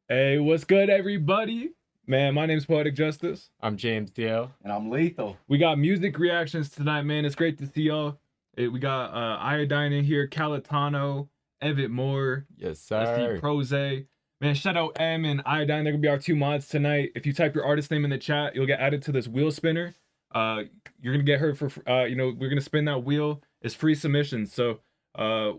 Hey, what's good, everybody? Man, my name's Poetic Justus. I'm JMCL. And I'm Lethal. We got music reactions tonight, man. It's great to see y'all. We got Iodine in here, Calitano, Evitt Moore, Yes, SD sir. Prose. Man, shout out M and Iodine. They're gonna be our two mods tonight. If you type your artist name in the chat, you'll get added to this wheel spinner. You're gonna get heard for we're gonna spin that wheel. It's free submissions. So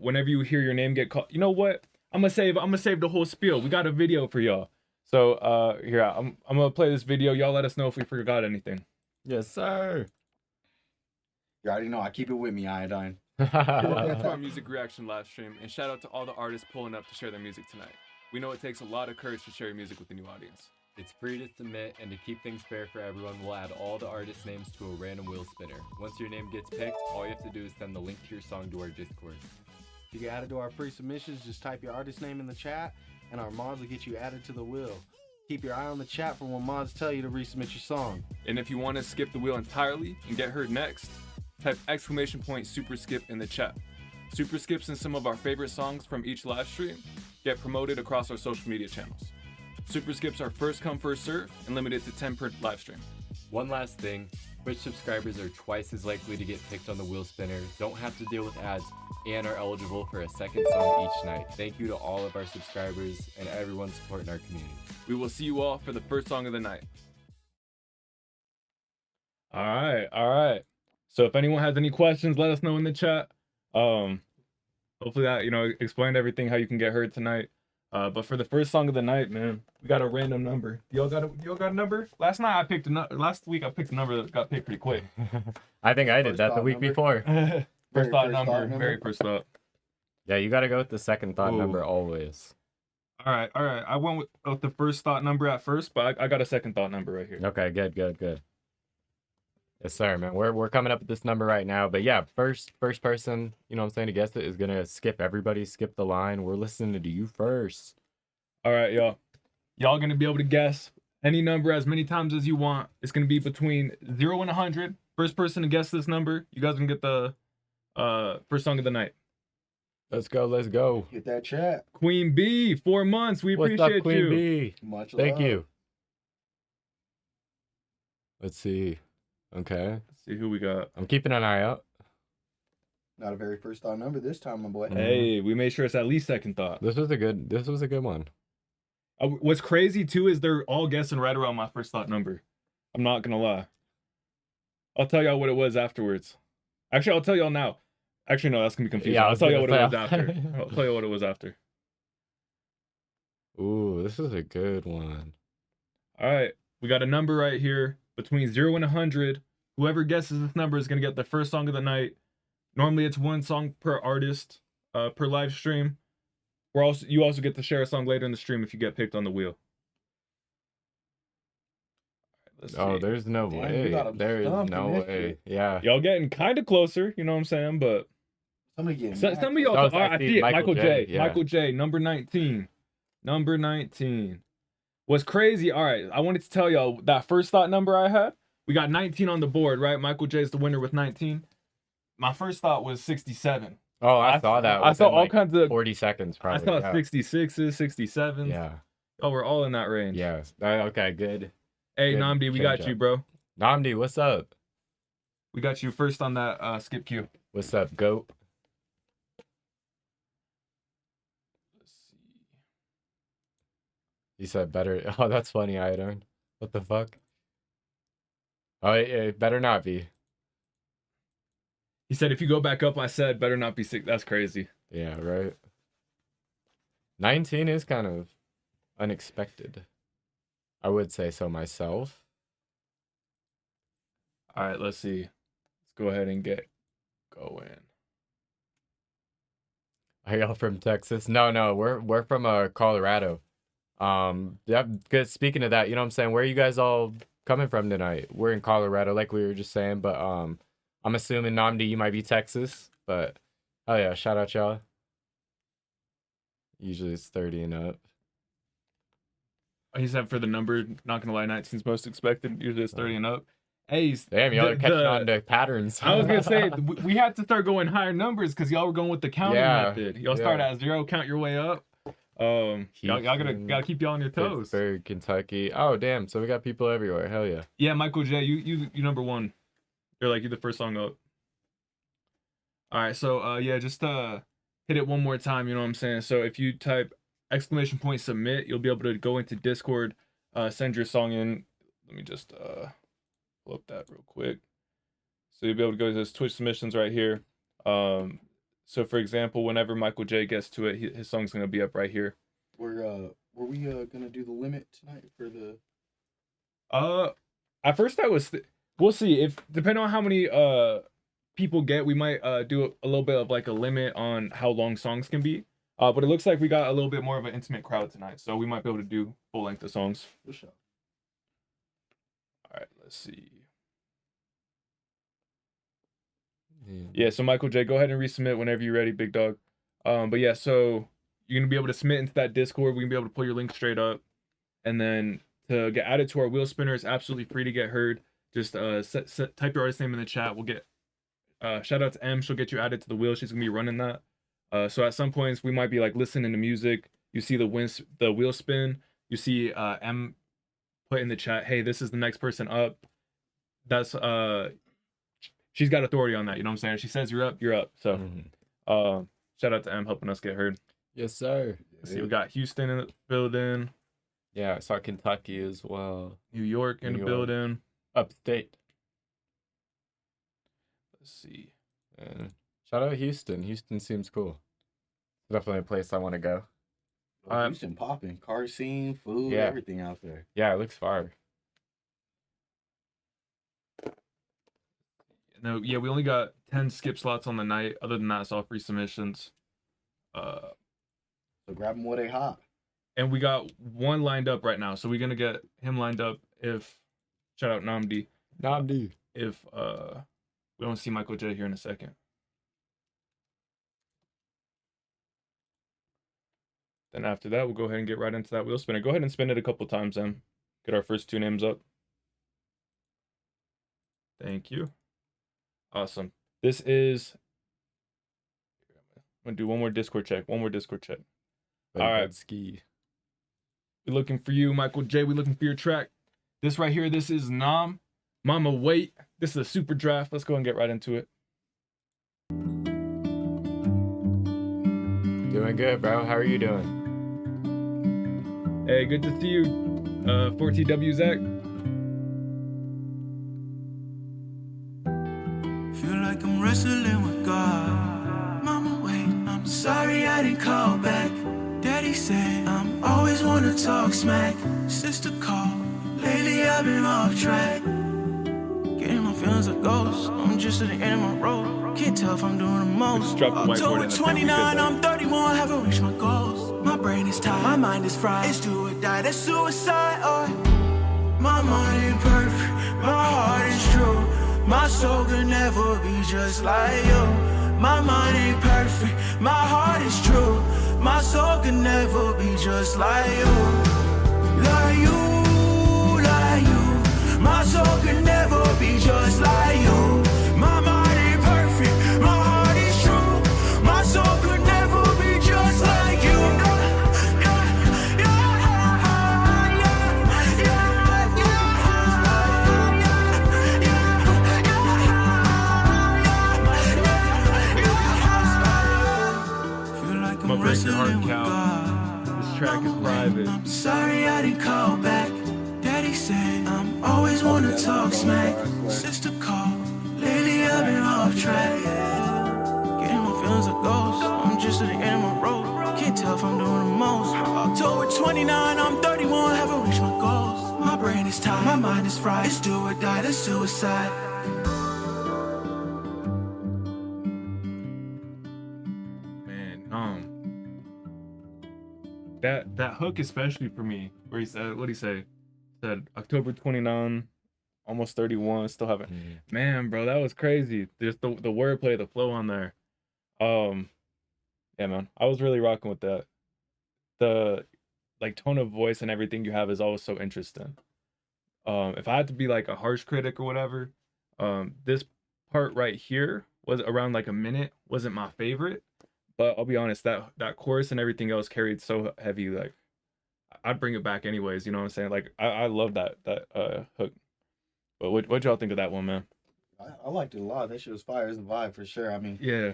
whenever you hear your name get called, you know what? I'm gonna save the whole spiel. We got a video for y'all. So here, I'm gonna play this video. Y'all let us know if we forgot anything. Yes, sir. You already know I keep it with me, Iodine. Welcome to our music reaction live stream, and shout out to all the artists pulling up to share their music tonight. We know it takes a lot of courage to share your music with a new audience. It's free to submit, and to keep things fair for everyone, we'll add all the artist names to a random wheel spinner. Once your name gets picked, all you have to do is send the link to your song to our Discord. To get added to our free submissions, just type your artist name in the chat, and our mods will get you added to the wheel. Keep your eye on the chat for when mods tell you to resubmit your song. And if you want to skip the wheel entirely and get heard next, type !super skip in the chat. Super skips in some of our favorite songs from each live stream get promoted across our social media channels. Super skips are first come, first serve, and limited to 10 per live stream. One last thing, Twitch subscribers are twice as likely to get picked on the wheel spinner, don't have to deal with ads, and are eligible for a second song each night. Thank you to all of our subscribers and everyone supporting our community. We will see you all for the first song of the night. All right. So if anyone has any questions, let us know in the chat. Hopefully that, explained everything how you can get heard tonight. But for the first song of the night, man, we got a random number. Y'all got a number? Last week I picked a number that got picked pretty quick. I think I did that the week before. First thought number, very first thought. Yeah, you gotta go with the second thought number always. All right. I went with the first thought number at first, but I got a second thought number right here. Okay, good. Yes, sir, man. We're coming up with this number right now. But yeah, first person, to guess it is gonna skip everybody, skip the line. We're listening to you first. All right, y'all. Y'all gonna be able to guess any number as many times as you want. It's gonna be between 0 and 100. First person to guess this number, you guys can get the first song of the night. Let's go. Hit that chat. Queen B, 4 months. We What's appreciate up, Queen you. B? Much Thank love. you. Let's see. Okay. Let's see who we got. I'm keeping an eye out. Not a very first thought number this time, my boy. Hey, we made sure it's at least second thought. This was a good one. What's crazy too is they're all guessing right around my first thought number. I'm not gonna lie. I'll tell y'all what it was afterwards. Actually, I'll tell y'all now. Actually, no, that's gonna be confusing. Yeah, I'll tell you what it was say. after. I'll tell you what it was after. Ooh, this is a good one. All right, we got a number right here between 0 and 100. Whoever guesses this number is gonna get the first song of the night. Normally, it's one song per artist, per live stream. You also get to share a song later in the stream if you get picked on the wheel. Oh, there's no way. There is no way. Yeah. Y'all getting kind of closer, you know what I'm saying? But some of y'all, I see it. Michael J. Yeah. Michael J. Number 19. Number 19. What's crazy? All right, I wanted to tell y'all that first thought number I had. We got 19 on the board, right? Michael J. is the winner with 19. My first thought was 67. Oh, I saw that. I saw all kinds of 40 seconds probably. I saw 66s, 67s. Yeah. Oh, we're all in that range. Yeah. Okay, good. Hey, Good Namdi, we got you, bro. Namdi, what's up? We got you first on that skip queue. What's up, goat? Let's see. He said better. Oh, that's funny, Iodine. What the fuck? Oh, it better not be. He said, if you go back up, I said, better not be sick. That's crazy. Yeah, right. 19 is kind of unexpected. I would say so myself. All right, let's see. Let's go ahead and get going. Are y'all from Texas? No, we're from Colorado. Yeah, good. Speaking of that, you know what I'm saying? Where are you guys all coming from tonight? We're in Colorado, like we were just saying, but I'm assuming Namdi, you might be Texas, but oh yeah, shout out y'all. Usually it's 30 and up. He said for the number, not gonna lie, 19's most expected. Usually it's 30 and up. Hey, damn, y'all are catching on to patterns. I was gonna say we had to start going higher numbers because y'all were going with the counting method. Y'all start at 0, count your way up. Y'all gotta Houston, keep y'all on your toes. Pittsburgh, Kentucky. Oh damn! So we got people everywhere. Hell yeah. Yeah, Michael J, you number one. You're the first song up. All right, so yeah, just hit it one more time. You know what I'm saying? So if you type !submit, you'll be able to go into Discord, send your song in. Let me just pull up that real quick. So you'll be able to go to this Twitch submissions right here. So for example, whenever Michael J gets to it, his song's gonna be up right here. Were we gonna do the limit tonight for the? At first we'll see if depending on how many people get, we might do a little bit of like a limit on how long songs can be. But it looks like we got a little bit more of an intimate crowd tonight, so we might be able to do full length of songs. For sure. All right, let's see. Yeah, so Michael J, go ahead and resubmit whenever you're ready, big dog. But yeah, so you're gonna be able to submit into that Discord. We're gonna be able to pull your link straight up, and then to get added to our wheel spinner, it's absolutely free to get heard. Just type your artist name in the chat. We'll get shout out to M. She'll get you added to the wheel. She's gonna be running that. So at some points we might be like listening to music. You see the wheel spin. You see M put in the chat, hey, this is the next person up. That's she's got authority on that, you know what I'm saying? She says you're up, you're up. So shout out to M helping us get heard. Yes, sir. Let's see, we got Houston in the building. Yeah, I saw Kentucky as well. New York in the building. Upstate. Let's see. And shout out Houston. Houston seems cool. Definitely a place I want to go. Houston popping, car scene, food, everything out there. Yeah, it looks fire. No, yeah, we only got 10 skip slots on the night. Other than that, it's all free submissions. So grab them while they hot. And we got one lined up right now, so we're gonna get him lined up if shout out Namdi. If we don't see Michael J here in a second. Then after that, we'll go ahead and get right into that wheel spinner. Go ahead and spin it a couple times, then. Get our first two names up. Thank you. Awesome. This is. I'm gonna do one more Discord check. All right. Ski. We're looking for you, Michael J. We're looking for your track. This right here, this is Nam. Mama Wait. This is a super draft. Let's go and get right into it. Doing good, bro. How are you doing? Hey, good to see you, 4TW Zach. Feel like I'm wrestling with God. Mama, wait, I'm sorry I didn't call back. Daddy said I'm always wanna talk smack. Sister called, lately I've been off track. Getting my feelings like ghosts. I'm just at the end of my road. Can't tell if I'm doing the most. October 29, I'm 31, haven't reached my goals. My brain is tired, my mind is fried. It's do or die, that's suicide. My mind ain't perfect, my heart is true. My soul could never be just like you. My mind ain't perfect, my heart is true. My soul could never be just like you. Like you, like you. My soul could never be just like you. My mind ain't perfect, my heart is true. My soul could never be just like you. I'm gonna break your heart, Cal. This track is private. I'm sorry I didn't call back. Daddy said I'm always wanna talk smack. Sister called, lately I've been off track. Getting my feelings like ghosts. I'm just at the end of my road. Can't tell if I'm doing the most. October 29, I'm 31, haven't reached my goals. My brain is tired, my mind is fried. It's do or die, that's suicide. That hook especially for me, where he said, what'd he say? Said October 29, almost 31, still haven't. Man, bro, that was crazy. Just the wordplay, the flow on there. Yeah, man, I was really rocking with that. The like tone of voice and everything you have is always so interesting. If I had to be like a harsh critic or whatever, this part right here was around like a minute, wasn't my favorite, But I'll be honest, that chorus and everything else carried so heavy, like I'd bring it back anyways. You know what I'm saying? Like I love that hook. But what y'all think of that one, man? I liked it a lot. That shit was fire. It's a vibe for sure. I mean, Yeah.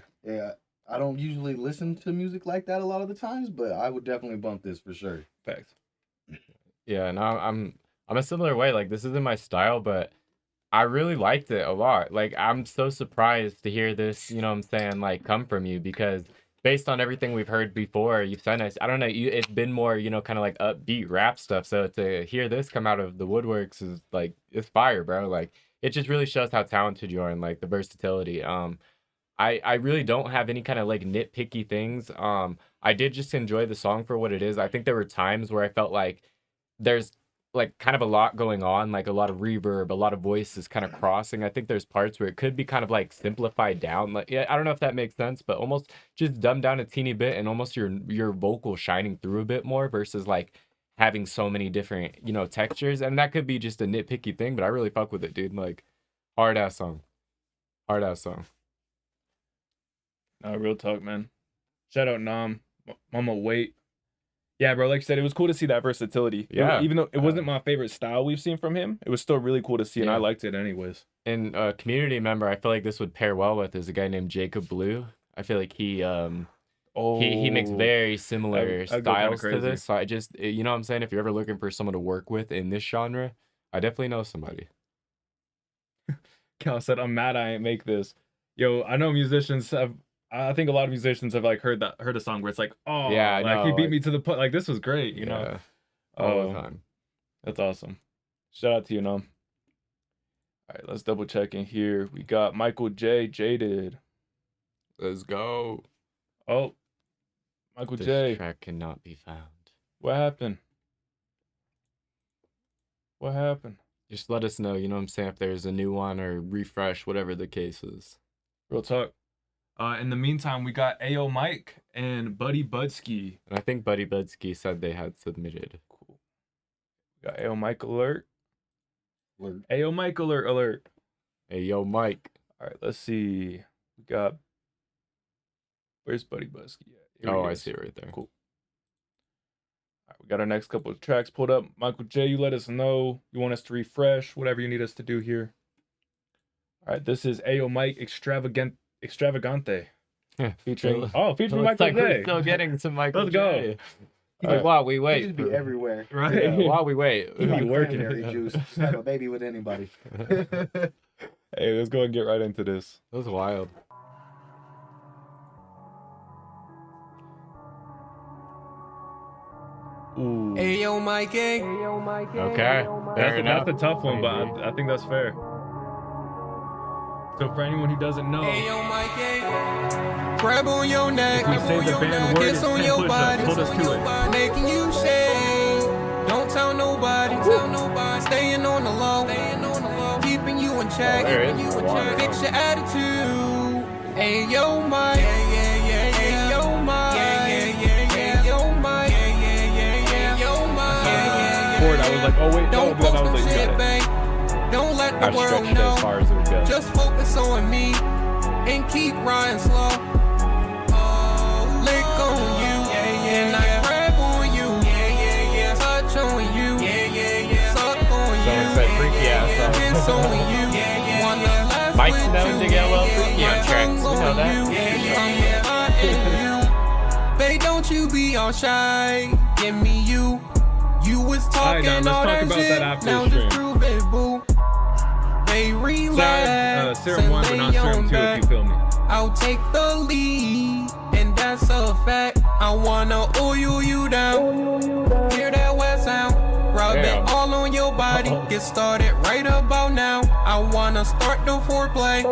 I don't usually listen to music like that a lot of the times, but I would definitely bump this for sure. Facts. Yeah, no, I'm a similar way. Like, this isn't my style, but I really liked it a lot. Like, I'm so surprised to hear this, you know what I'm saying, like, come from you, because based on everything we've heard before, you've sent us, I don't know, it's been more, you know, kind of like upbeat rap stuff. So to hear this come out of the woodworks is like, it's fire, bro. Like, it just really shows how talented you are and like the versatility. I really don't have any kind of like nitpicky things. I did just enjoy the song for what it is. I think there were times where I felt like there's like kind of a lot going on, like a lot of reverb, a lot of voices kind of crossing. I think there's parts where it could be kind of like simplified down. Like, yeah, I don't know if that makes sense, but almost just dumbed down a teeny bit and almost your vocal shining through a bit more versus like having so many different, you know, textures. And that could be just a nitpicky thing, but I really fuck with it, dude. Like, hard ass song. Hard ass song. No, real talk, man. Shout out Nam, Mama Wait. Yeah, bro, like you said, it was cool to see that versatility. Yeah. Even though it wasn't my favorite style we've seen from him, it was still really cool to see, and I liked it anyways. And a community member I feel like this would pair well with is a guy named Jacob Blue. I feel like he makes very similar I'd go kinda styles to crazy. this. So I just, you know what I'm saying? If you're ever looking for someone to work with in this genre, I definitely know somebody. Cal said, I'm mad I ain't make this. Yo, I know musicians have, I think a lot of musicians have like heard a song where it's like, oh, Yeah, I like know, he beat like- me to the point. Like, this was great, you know? Yeah, all Oh, the time. that's awesome. Shout out to you, Nam. All right, let's double check in here. We got Michael J. Jaded. Let's go. Oh, Michael This J. track cannot be found. What happened? What happened? Just let us know, you know what I'm saying, if there's a new one or refresh, whatever the case is. Real talk. In the meantime, we got Ayo Mike and Buddy Budsky. And I think Buddy Budsky said they had submitted. Cool. We got Ayo Mike alert. Alert. Ayo Mike alert. Hey, yo, Mike. All right, let's see. We got. Where's Buddy Budsky at? Here Oh, he I is. see it right there. Cool. All right, we got our next couple of tracks pulled up. Michael J, you let us know. You want us to refresh, whatever you need us to do here. All right, this is Ayo Mike Extravagante. Featuring Looks Michael like we're J. still getting some Michael Let's go. J. He's All like, right. while we He wait. just be everywhere. Right. Yeah, while we wait. He be be working. cranberry juice. Just have a baby with anybody. Hey, let's go and get right into this. That was wild. Ooh. Ayo, Mikey. Okay. Fair enough. That's a tough one, but I think that's fair. So for anyone who doesn't know, Ayo, Mikey. Grab on your neck. if we say the band word, Kiss it's on 10 your push-ups. body. Hold us to it. Making you shake. Don't tell nobody. Staying on the low. Keeping you in check. There is water. Fix your attitude. Ayo, Mike. Ayo, Mike. Ayo, Mike. Ayo, Mike. Forward, I was like, oh wait, no, Don't but then I post was no like, shit, you got it. babe. Don't let the I world stretched it as far know. as it would go. Just focus on me and keep riding slow. Lick on you, and I grab on you, touch on you, suck on you, Someone said freaky ass song. kiss on you. Wanna laugh Mike's with known you, to get a little freaky on my tracks. We tongue know on that. you, I'm Babe, don't you be all shy. Give me you. You was Alright, talking now all let's talk that about shit. that after Now the just stream. prove it, boo. They relax. Serum 1, but and not lay Serum on 2, back. if you feel me. I'll take the lead, and that's a fact. I wanna oil you down. Hear that wet sound? Rub Damn. it all on your body. Get started right about now. I wanna start the foreplay.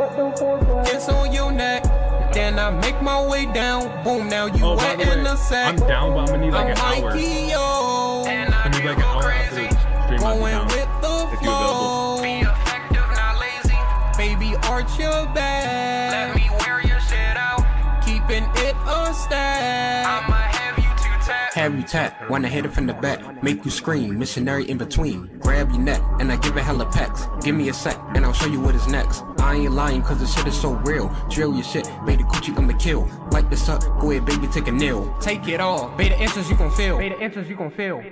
Kiss on your neck. Then I make my way down. Boom, now you Oh, by wet the way, in the sack. I'm down, but I'm gonna need like an I'm hour. Mikey, yo. And I need like an hour after the stream. I'll be Going down. with the if you're available. flow. Be effective, not lazy. Baby, arch your back. Let me wear your shit out. Keeping it a stack. I'ma have you to tap. Have you tap, wanna hit it from the back, make you scream, missionary in between. Grab your neck, and I give it hella pecks. Give me a sec, and I'll show you what is next. I ain't lying, cause the shit is so real. Drill your shit, beta coochie, I'ma kill. Like this up, go ahead, baby, take a nail. Take it all, beta inches you gon' feel. Beta inches you gon' feel.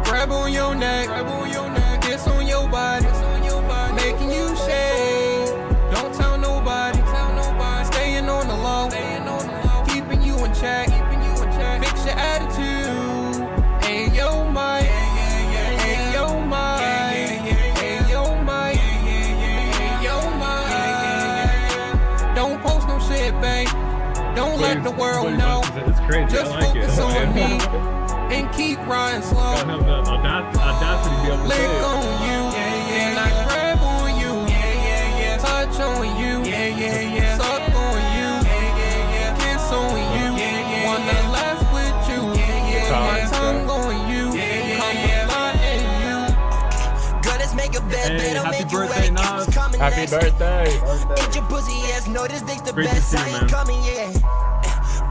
Grab on your neck, kiss on your body, making you shake. Don't tell nobody, staying on the low, keeping you in check, fix your attitude. Hey yo, Mike, hey yo, Mike, hey yo, Mike, hey yo, Mike. Don't post no shit, babe. Don't let the world know. It's crazy. Just I like focus it. on me and keep riding slow. Gotta have the audacity to be able to say Lick it. on you, and I grab on you, touch on you, suck on you, kiss on you, wanna laugh with you, put my tongue on you, come alive in you. Girl, let's make a bed, Hey, better happy make you birthday, wait. Nas. It's coming Happy next. birthday. Eat your pussy ass, know this dick's the Great to best. see I you, ain't man. coming yet.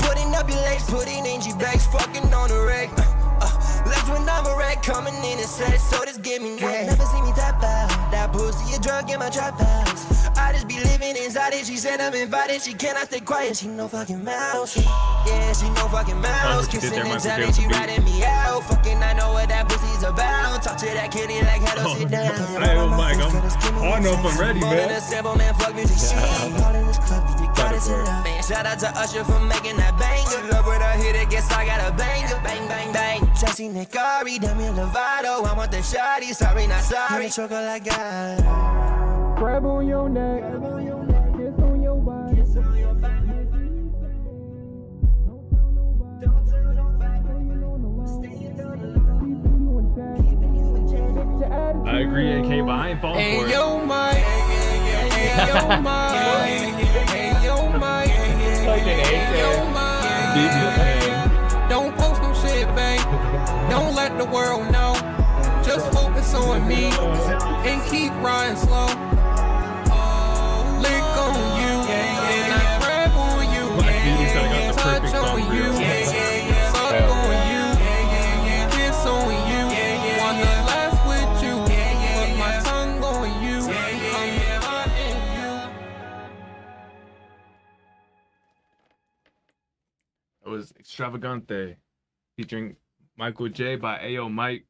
Putting up your legs, putting in your bags, fucking on the reg. Left when I'm a wreck, coming in and said, so just give me that. Never see me tap out, that pussy a drug in my trap house. I just be living inside it, she said I'm invited, she cannot stay quiet, she no fucking mouse. Yeah, she no fucking mouse, what you did kissing there, and Michael telling, J. she riding me out. Fucking, I know what that pussy's about. Talk to that kitty like, hello, sit down. Hey, oh my God. I don't know if I'm ready, More than man. a simple man, fuck music shit. All in this club, you gotta sit down. Man, shout out to Usher for making that banger. Love when I hit it, guess I got a banger. Bang, bang, bang. Jesse Nicari, Demi Lovato. I want the shawty, sorry, not sorry. Chocolate I got. Grab on your neck, kiss on your body. Don't tell nobody. Staying on the low. Keeping you in check. I agree, AK, but I ain't falling for Hey it. yo, Mike, hey yo, Mike, hey yo, Mike, Fucking hey yo, AK. Mike. Don't post no shit, babe. Don't let the world know. Just focus on me and keep riding slow. Lick on you, and I grab on you, Black Beauty said I got the touch perfect song on for you, you. suck on you, kiss on you, wanna laugh with you, put my tongue on you, come alive in you. It was Extravagante featuring Michael J by Ayo Mike.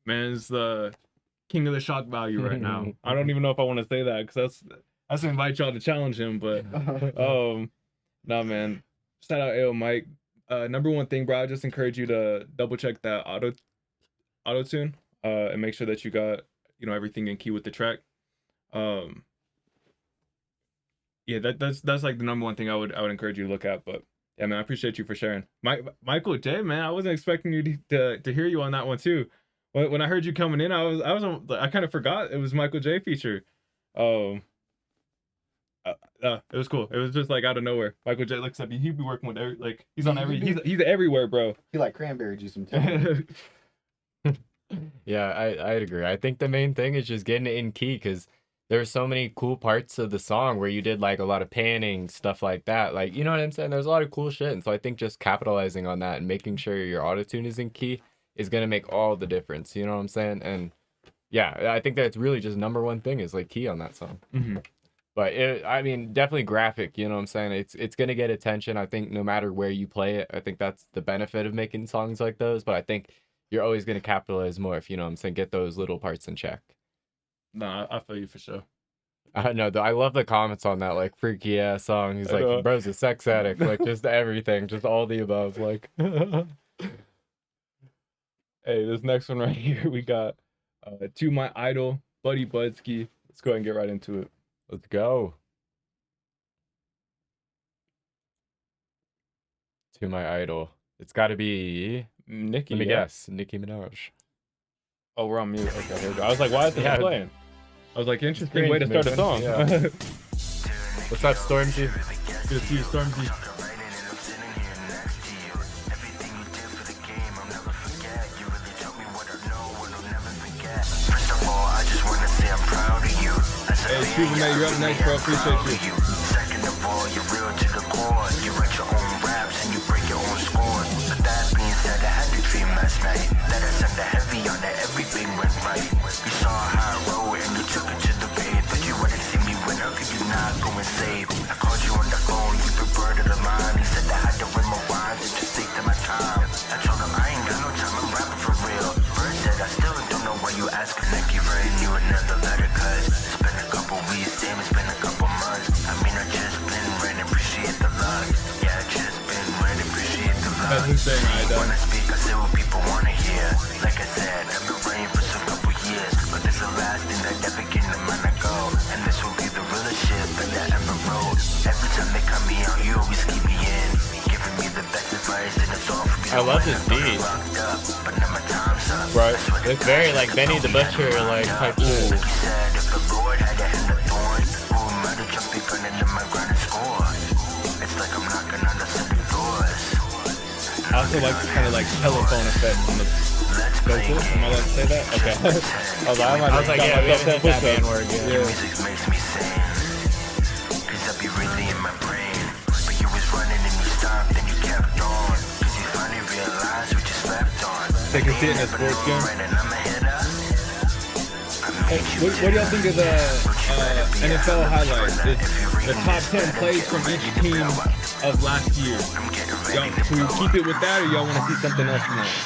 Man, it's the king of the shock value right now. I don't even know if I want to say that because that's to invite y'all to challenge him. But nah, man. Shout out Ayo Mike. Number one thing, bro, I just encourage you to double check that auto tune and make sure that you got everything in key with the track. Yeah, that's like the number one thing I would encourage you to look at. But yeah, man, I appreciate you for sharing. Michael J, man, I wasn't expecting you to hear you on that one too. When I heard you coming in, I kind of forgot it was Michael J feature. It was cool. It was just like out of nowhere. Michael J, like said, he'd be working with he's on he's everywhere, bro. He like cranberry juice sometimes. Yeah, I'd agree. I think the main thing is just getting it in key because there's so many cool parts of the song where you did like a lot of panning, stuff like that. Like, you know what I'm saying? There's a lot of cool shit. And so I think just capitalizing on that and making sure your autotune is in key is going to make all the difference. You know what I'm saying? And yeah, I think that's really just number one thing is like key on that song. Mm-hmm. But I mean, definitely graphic, you know what I'm saying? It's going to get attention. I think no matter where you play it, I think that's the benefit of making songs like those. But I think you're always going to capitalize more if, you know what I'm saying, get those little parts in check. Nah, I feel you for sure. I know, I love the comments on that, like, freaky ass song. He's like, bro's a sex addict, like, just everything, just all the above, like. Hey, this next one right here, we got To My Idol, Buddy Budsky. Let's go ahead and get right into it. Let's go. To My Idol. It's got to be, Nicki. let me guess, Nicki Minaj. Oh, we're on mute. Okay, here we go. I was like, why is this playing? I was like, interesting way to Strange, start a song. yeah. What's up, Stormzy? Good to see you, Stormzy. Hey, Steven, you're up next, bro. Appreciate you. Second of all, you're real to the core. You write your own last night. Let us under heavy on it, everything went right. You saw how I rolled and you took it to the bed. But you wouldn't see me when how could you not go and save? I called you on the phone, you preferred to the line. He said I had to win my rhymes and just take to my time. I told him I ain't got no time, I'm rapping for real. Bird said I still don't know why you asking. Nick, you writing you another letter, cuz it's been a couple weeks, damn, it's been a couple months. I mean, I just been writing, appreciate the love. Yeah, I just been writing, appreciate the love. That's insane, When I speak, I say what people wanna hear. Like I said, I've been writing for some couple years, but this the last thing that ever get in the mind I go. And this will be the realest shit that I ever wrote. Every time they cut me out, you always keep me in, giving me the best advice, and it's all for me. I love this beat. But now my time's up. Right. It's very like Benny the Butcher like type Like shit. you said, if the Lord had a hand of thorns, who am I to jump in front of my ground and score? It's like I'm knocking on the city doors. I also like the kind of like telephone effect on the vocal. Am I allowed to say that? Okay. I was like, Yeah, we haven't hit that band word yet. Yeah. Music makes me sane, 'cause I be really in my brain. But you was running and you stopped and you kept on, 'cause you finally realized what you slept on. They can see it in the sports game. And I'm a hitter. Hey, what do y'all think of the NFL highlights? The top 10 plays from each team of last year. Y'all, should we keep it with that, or y'all want to see something else tonight?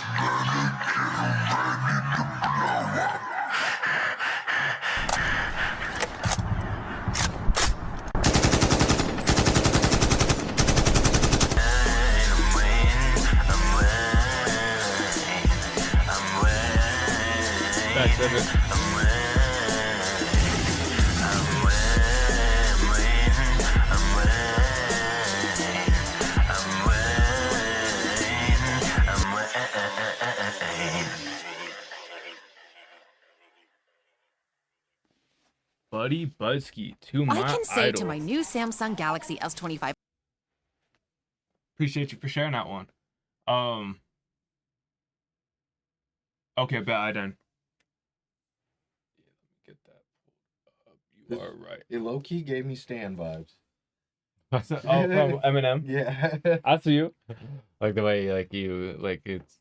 That's it. Buddy Buzzkey, to my I can say idol. to my new Samsung Galaxy S25. Appreciate you for sharing that one. Okay, bet I done. Get that pulled up. You are right. It low key gave me Stan vibes. So, oh, from Eminem. Yeah. I see you. Like the way like you like it's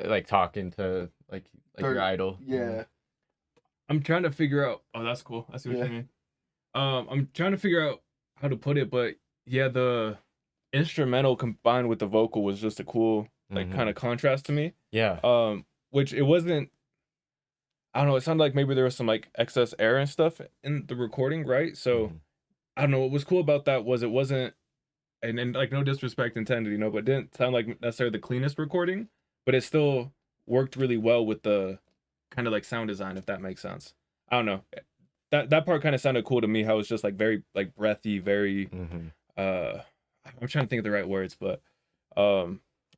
like talking to like your idol. Yeah. I'm trying to figure out. Oh, that's cool. I see what Yeah. you mean. I'm trying to figure out how to put it, but yeah, the instrumental combined with the vocal was just a cool like kind of contrast to me. Yeah. Which it wasn't. I don't know. It sounded like maybe there was some like excess air and stuff in the recording, right? So I don't know. What was cool about that was it wasn't, and like no disrespect intended, you know, but it didn't sound like necessarily the cleanest recording, but it still worked really well with the kind of like sound design, if that makes sense. I don't know. That part kind of sounded cool to me. How it's just like very like breathy, very I'm trying to think of the right words, but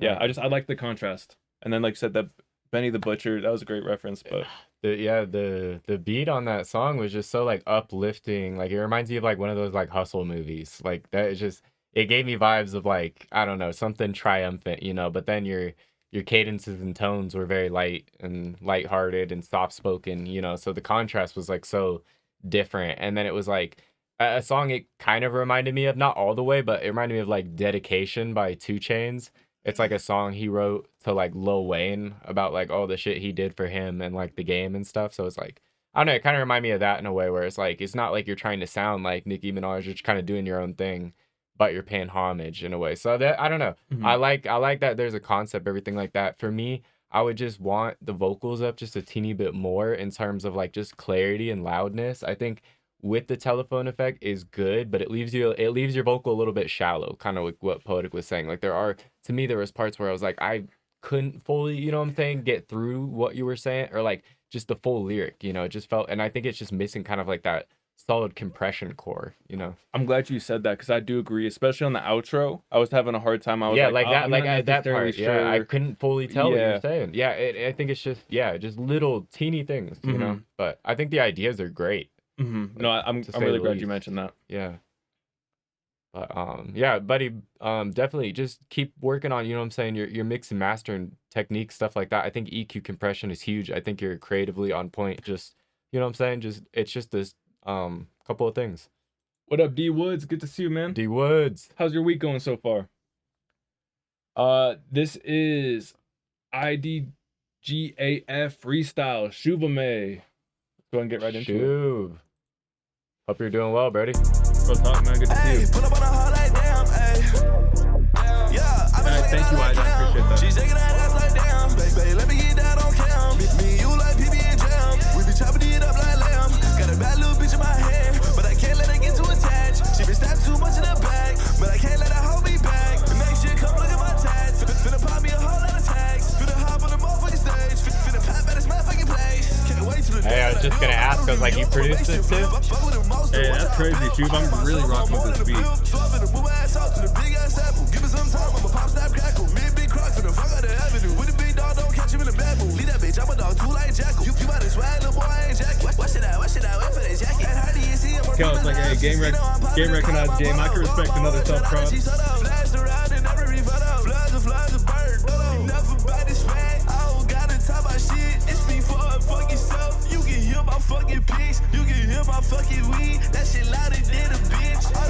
yeah, I like the contrast. And then like you said, that Benny the Butcher, that was a great reference, but the beat on that song was just so like uplifting. Like it reminds me of like one of those like hustle movies. Like that is just, it gave me vibes of like, I don't know, something triumphant, you know, but then your cadences and tones were very light and lighthearted and soft spoken, you know, so the contrast was like so different. And then it was like a song it kind of reminded me of, not all the way, but it reminded me of like Dedication by 2 Chainz. It's like a song he wrote to like Lil Wayne about like all the shit he did for him and like the game and stuff. So it's like, I don't know, it kind of reminded me of that in a way where it's like, it's not like you're trying to sound like Nicki Minaj, you're just kind of doing your own thing, but you're paying homage in a way. So that, I don't know. I like that there's a concept, everything like that. For me, I would just want the vocals up just a teeny bit more in terms of like just clarity and loudness. I think with the telephone effect is good, but it leaves your vocal a little bit shallow, kind of like what Poetic was saying. Like to me, there was parts where I was like, I couldn't fully, you know what I'm saying, get through what you were saying, or like just the full lyric, you know, it just felt, and I think it's just missing kind of like that solid compression core, you know. I'm glad you said that because I do agree, especially on the outro. I was having a hard time. I was yeah, like that, I'm like not that part. necessarily Yeah, I sure. couldn't fully tell what you Yeah. were saying. Yeah, I think it's just just little teeny things, you know. But I think the ideas are great. No, I'm to say really the glad least. you mentioned that. Yeah. But yeah, buddy, definitely just keep working on, you know what I'm saying, your mix and mastering technique, stuff like that. I think EQ compression is huge. I think you're creatively on point. Just, you know what I'm saying? Just it's just this couple of things. What up, D Woods? Good to see you, man. D Woods. How's your week going so far? This is GAF freestyle, Shuvame. Let's go and get right into it. Shuv. Hope you're doing well, Brody. Real talk, man. Good to see you. Pull up on a hard like damn, ayy. Yeah, I been Thank you, I appreciate that. She's shaking that ass like damn. Baby, let me get that on cam. Me and you like PB and Jam. We be chopping it up like lamb. Got a bad little bitch in my head, but I can't let her get too attached. She been stabbed too much in the back, but I can't let her hold me back. The next shit come look at my tats. Finna pop me a whole lot of tags. Finna hop on the motherfucking stage. Finna pop at this motherfucking place. Can't wait till the Hey, I was just gonna ask. I was like, you produced this too? Hey, that's crazy, Shuv. I'm really rocking with this beat. Kel, it's like, hey, game recognized game. I can respect another tough crowd.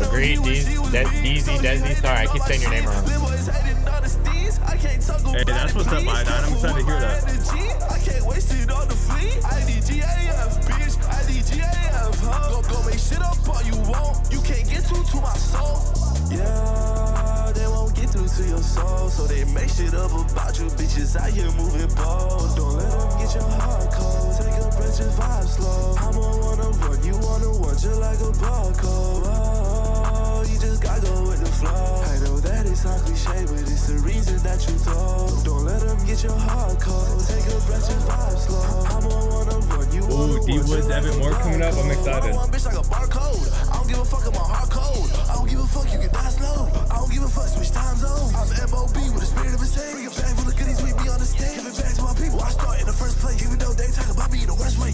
Agreed, DZ, Desi. Sorry, I keep saying your name wrong. Hey, that's what's up, I9. I'm excited to hear that. I can't waste it on the fleet. IDGAF, bitch. IDGAF, huh? Go make shit up all you want. You can't get through to my soul. Yeah, they won't get through to your soul. So they make shit up about you bitches out here moving bold. Don't let them get your heart cold. Take a breath, just vibe slow. I'ma wanna run, you wanna run just like a barcode. Oh, you just gotta go with the flow. I know that it's not cliche, but it's the reason that you throw. Don't let them get your heart cold. Take a breath, just vibe slow. I'ma wanna run, you wanna Ooh, D Woods, Evan Moore coming up. I'm excited. bitch like a barcode. I don't give a fuck about heart code. I don't give a fuck, you can die slow. I don't give a fuck, switch time zones. I'm MOB with the spirit of a saint. Bring a bag full of goodies, meet me on the stage. Give it back to my people. I start in the first place, even though they talk about me in the worst way.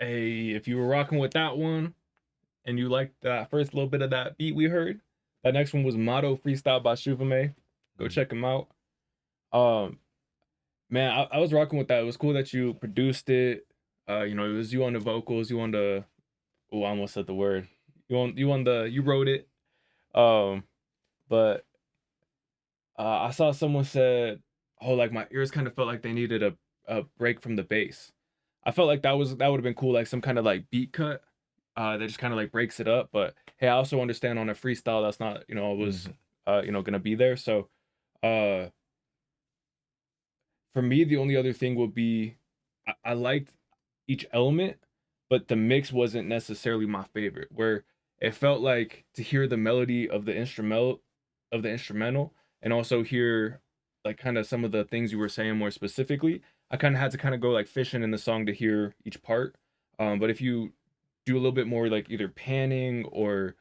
Hey, if you were rocking with that one and you liked that first little bit of that beat we heard, that next one was Motto Freestyle by Shuvame. Go check him out. Man, I was rocking with that. It was cool that you produced it. You know, it was you on the vocals, you on the I almost said the word. You wrote it. But I saw someone said, oh, like my ears kind of felt like they needed a break from the bass. I felt like that would have been cool, like some kind of like beat cut that just kind of like breaks it up. But hey, I also understand on a freestyle that's not, you know, always gonna be there. So for me, the only other thing would be I liked each element, but the mix wasn't necessarily my favorite. Where it felt like to hear the melody of the instrumental and also hear like kind of some of the things you were saying more specifically, I kind of had to kind of go like fishing in the song to hear each part. But if you do a little bit more like either panning or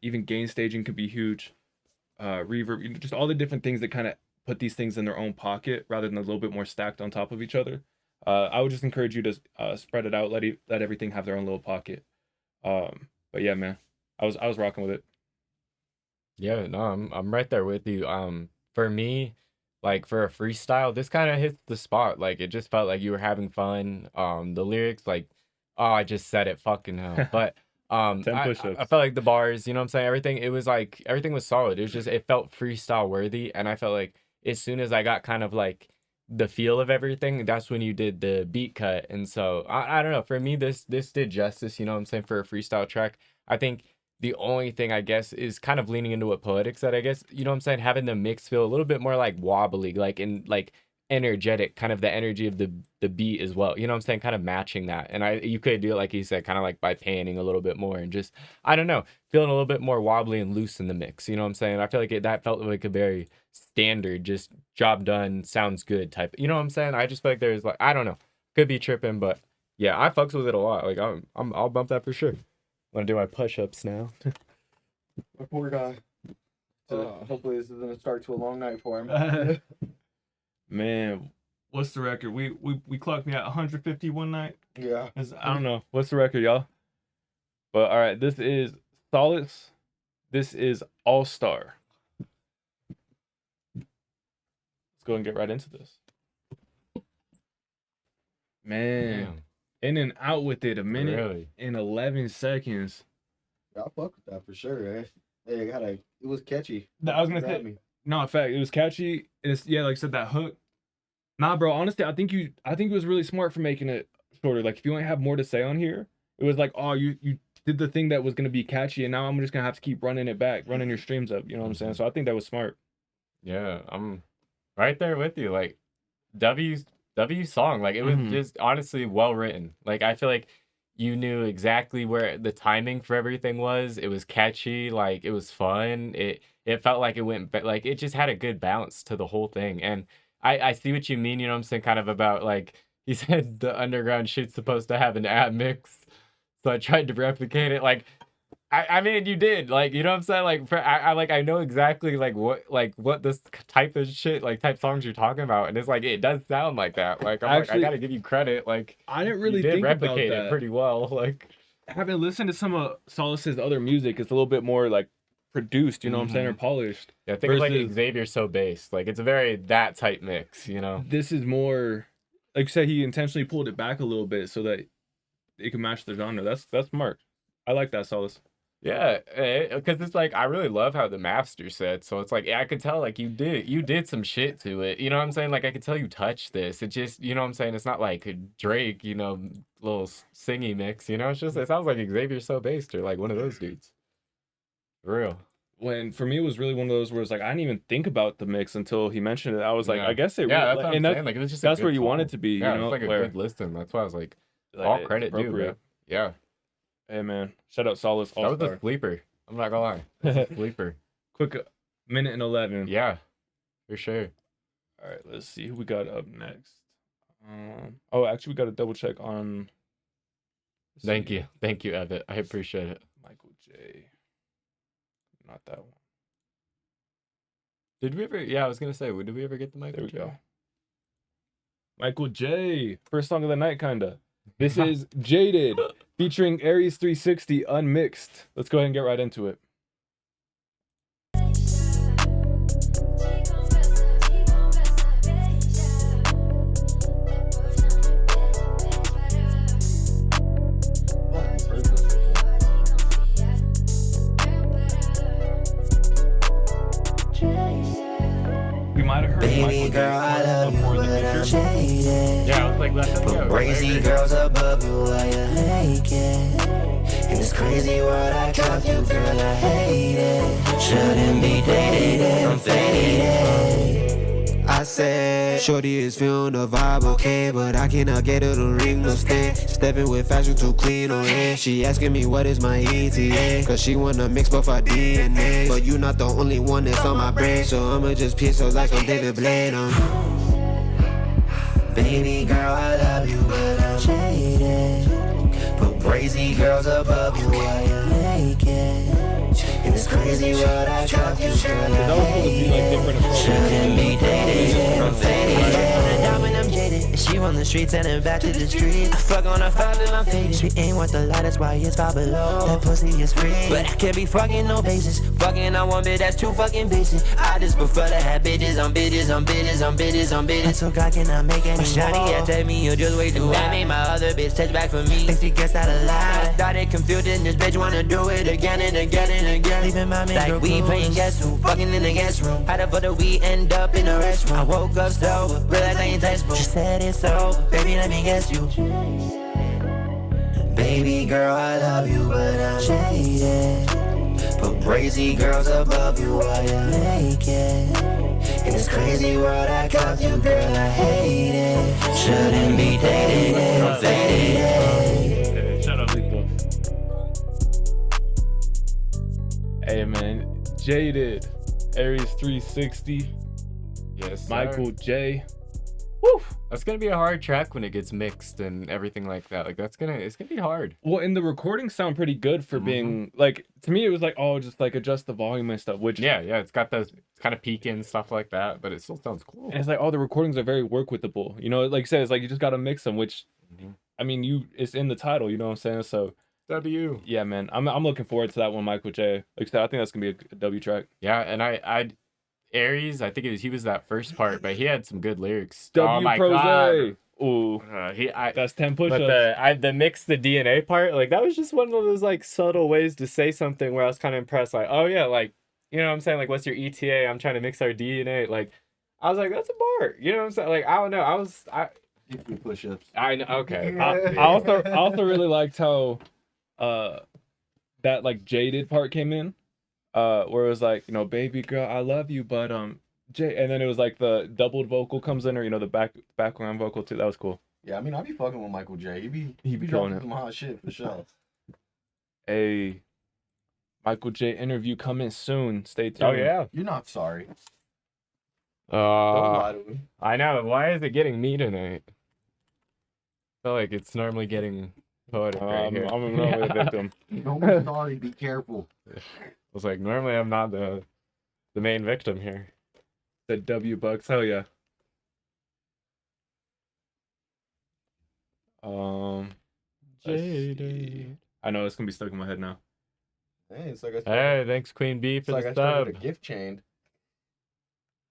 even gain staging could be huge. Reverb, you know, just all the different things that kind of put these things in their own pocket rather than a little bit more stacked on top of each other. I would just encourage you to spread it out, let everything have their own little pocket. But yeah, man, I was rocking with it. Yeah, no, I'm right there with you. For me, like for a freestyle, this kind of hits the spot. Like it just felt like you were having fun. The lyrics, like, oh, I just said it, fucking hell. But 10 I push-ups. felt like the bars, you know what I'm saying? Everything was solid. It was just, it felt freestyle worthy. And I felt like as soon as I got kind of like the feel of everything, that's when you did the beat cut. And so I don't know, for me, this did justice, you know what I'm saying, for a freestyle track. I think the only thing I guess is kind of leaning into what Poetic said, I guess, you know what I'm saying, having the mix feel a little bit more like wobbly, like in like energetic, kind of the energy of the beat as well, you know what I'm saying, kind of matching that. And you could do it like he said, kind of like by panning a little bit more and just, I don't know, feeling a little bit more wobbly and loose in the mix, you know what I'm saying. I feel like that felt like a very standard, just job done, sounds good type, you know what I'm saying. I just feel like there's like, I don't know, could be tripping, but yeah, I fucks with it a lot. Like I'll bump that for sure. I'm gonna do my push-ups now. My poor guy. Hopefully this isn't a start to a long night for him. Man, what's the record? We clocked me at 150 one night. Yeah. I don't know. What's the record, y'all? But all right, this is Solace. This is All Star. Let's go and get right into this. Man, Damn. in and out with it, a minute Really? and 11 seconds. I fuck with that for sure. Hey, it was catchy. I was gonna Grabbed say, me. no, in fact, it was catchy. It's yeah, like I said, that hook. Nah, bro. Honestly, I think it was really smart for making it shorter. Like, if you only have more to say on here, it was like, oh, you did the thing that was gonna be catchy, and now I'm just gonna have to keep running it back, running your streams up. You know what I'm saying? So I think that was smart. Yeah, I'm right there with you. Like W song, like it was just honestly well written. Like I feel like you knew exactly where the timing for everything was. It was catchy, like it was fun. It felt like it went like it just had a good balance to the whole thing. And I see what you mean, you know what I'm saying, kind of about like he said the underground shit's supposed to have an ad mix. So I tried to replicate it. Like I mean, you did, like, you know what I'm saying? Like, I know exactly what this type of shit, like type songs you're talking about, and it's like it does sound like that. Like, I gotta give you credit. Like, I didn't really you did think about replicate that. it pretty well. Like, Having listened to some of Solace's other music, it's a little bit more like produced. You know what I'm saying, or polished. yeah, think of like Versus- Xavier So Bass. Like, it's a very that type mix, you know? This is more, like you said, he intentionally pulled it back a little bit so that it can match the genre. That's smart. I like that, Solace. Yeah, because it's like I really love how the master said. So it's like I could tell like you did some shit to it. You know what I'm saying? Like I could tell you touched this. It just, you know what I'm saying? It's not like a Drake, you know, little singy mix. You know, it's just it sounds like Xavier So Based or like one of those dudes. For real. When for me it was really one of those where it's like I didn't even think about the mix until he mentioned it. I was like, Yeah. I guess it Yeah, that's really, what I'm and saying. Like it was just that's where you want it song. to be. Yeah, you know, it's like a where good listen. That's why I was like, like, all it's credit due, bro. appropriate. Yeah, Hey man, shout out Solace that All was a Star. sleeper. I'm not gonna lie, that was a sleeper. Quick minute and 11. Yeah, for sure. All right, let's see who we got up next. Oh, actually, we got to double check on. Thank you, Evan. I appreciate it. Michael J. Not that one. Did we ever? Yeah, I was gonna say, did we ever get the mic? There we go. Michael J. First song of the night, kinda. This is Jaded featuring Aries 360 unmixed. Let's go ahead and get right into it. We might have heard Baby Michael girl, I love you, more in the but I'm future. jaded. Yeah, I was like, that's But crazy girls above you, why you naked? In this crazy world, I got you, girl, I hate it. Shouldn't be dated, I'm faded. I said, shorty is feeling the vibe, okay, but I cannot get her to ring no stay. Stepping with fashion too clean on it. She asking me what is my ETA, cause she wanna mix both our DNA. But you not the only one that's on my brain, so I'ma just piss her like I'm David Blaine. Baby girl, I love you, but I'm jaded. But crazy girls above you, why you naked? In this crazy world, I got you, girl, I hate it. Shouldn't be dated, I'm faded. Diamond, I'm jaded. She on the streets and then back to the streets. I fuck on a 5 and I'm faded. She ain't worth the light, that's why it's 5 below. That pussy is free, but I can't be fucking no basis. Fucking on one bit, that's too fucking basic. I just prefer to have bitches on bitches on bitches on bitches on bitches. So God cannot make any more. Shawty had tell me you're just way too high. Made my other bitch touch back for me. Think she gets out alive. I started confused and this bitch wanna do it again and again and again. Leaving my man like we playing guess who, fucking in the guest room. How the fuck did we end up in the restroom? I woke up sober, realized I ain't textbook. She said it's over, baby let me guess you. Baby girl, I love you, but I'm jaded. But crazy girls above you, why you naked? In this crazy world, I got you, girl, I hate it. Shouldn't be dated, I'm faded. Shut up, Lito. Hey man, Jaded, Aries 360, Yes, sir. Michael J. Woo! That's gonna be a hard track when it gets mixed and everything like that. Like it's gonna be hard. Well, and the recordings sound pretty good for being like, to me it was like, oh, just like adjust the volume and stuff, which Yeah, it's got those kind of peaking stuff like that, but it still sounds cool. and it's like all the recordings are very work withable. You know, like you said, it's like you just gotta mix them, which I mean it's in the title, you know what I'm saying? So W. yeah, man, I'm looking forward to that one, Michael J. Like I said, I think that's gonna be a W track. Yeah, and I Aries, I think he was that first part, but he had some good lyrics. W oh my Prose. god. Ooh, that's 10 push-ups. But the mix the DNA part, like that was just one of those like subtle ways to say something where I was kind of impressed. Like, oh yeah, like you know what I'm saying? Like, what's your ETA? I'm trying to mix our DNA. Like, I was like, that's a bar. You know what I'm saying? Like, I don't know. Give me push-ups. I know. Okay. I also really liked how that like jaded part came in, where it was like, you know, baby girl, I love you, but Jay, and then it was like the doubled vocal comes in, or you know, the background vocal too. That was cool. Yeah, I mean, I be fucking with Michael J. He be killing dropping it. some hot shit for sure. A Michael J interview coming soon. Stay tuned. Oh yeah. You're not sorry. Don't lie to me. I know. Why is it getting me tonight? I feel like it's normally getting Poetic right here. I'm the victim. Don't be sorry. Be careful. I was like, normally I'm not the main victim here. The W Bucks. Hell yeah. Let's see. I know it's gonna be stuck in my head now. Hey, it's like I Hey, thanks Queen B for it's like the I started sub. a gift chain.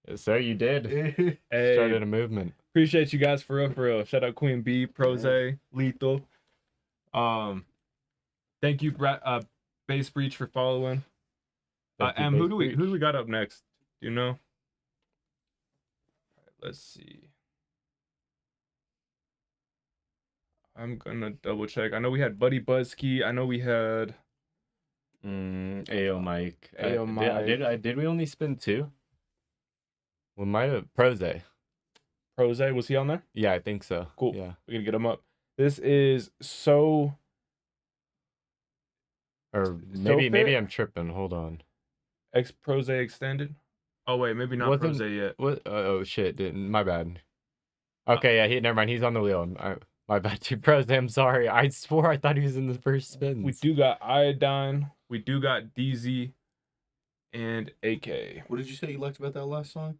Yes, sir, you did. Hey, Started a movement. appreciate you guys for real. Shout out Queen B, Prose, Lethal. Thank you, Base Breach, for following. Thank you, Who Base do we got up next? Do you know? Let's see. I'm gonna double check. I know we had Buddy Buzzkey. I know we had Ayo Mike. Ayo Mike. Did we only spin 2? We might have Prose. Prose. Was he on there? Yeah, I think so. Cool. Yeah. We're gonna get him up. This is so. Or maybe Fit? I'm tripping. Hold on. Prose extended. Oh wait, maybe not Wasn't- Prose yet. What? Oh shit! My bad. Okay, yeah. Never mind. He's on the wheel. My bad. Too Prose. I'm sorry. I swore I thought he was in the first spins. We do got Iodine. We do got DZ and AK. What did you say you liked about that last song?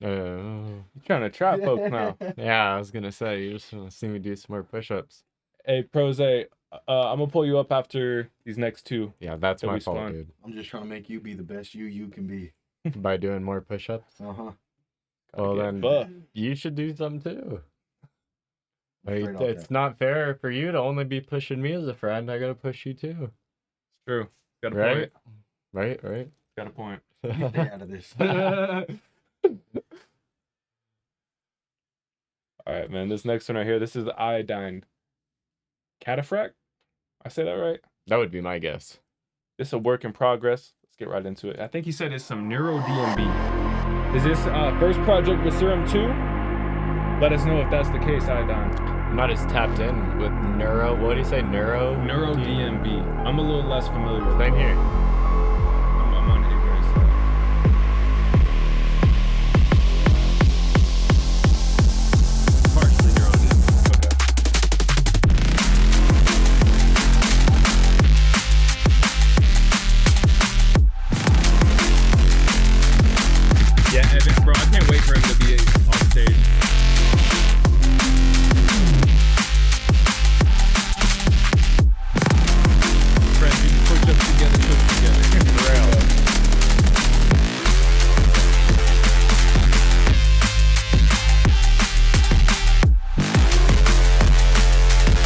You trying to trap folks now? Yeah, I was gonna say you just want to see me do some more push-ups. Hey, Prose, I'm gonna pull you up after these next 2. Yeah, that's That my we fault, spun. dude. I'm just trying to make you be the best you can be. By doing more push-ups. Uh-huh. Well, get then buff. you should do some too. Like, Straight up it's there. not fair for you to only be pushing me as a friend. I gotta push you too. It's true. Got a Right? point. Right? Got a point. You stay out of this. All right, man. This next one right here. This is Iodine. Cataphract? I say that right? That would be my guess. This is a work in progress. Let's get right into it. I think he said it's some Neuro DMB. Is this first project with Serum 2? Let us know if that's the case, Iodine. I'm not as tapped in with neuro. What do you say? Neuro DMB. I'm a little less familiar with Same it. here. I'm on ignorance. Partially Neuro DMB. Okay. Yeah, Evan, bro, I can't wait for him to be on stage. Friends, you push up together, For real.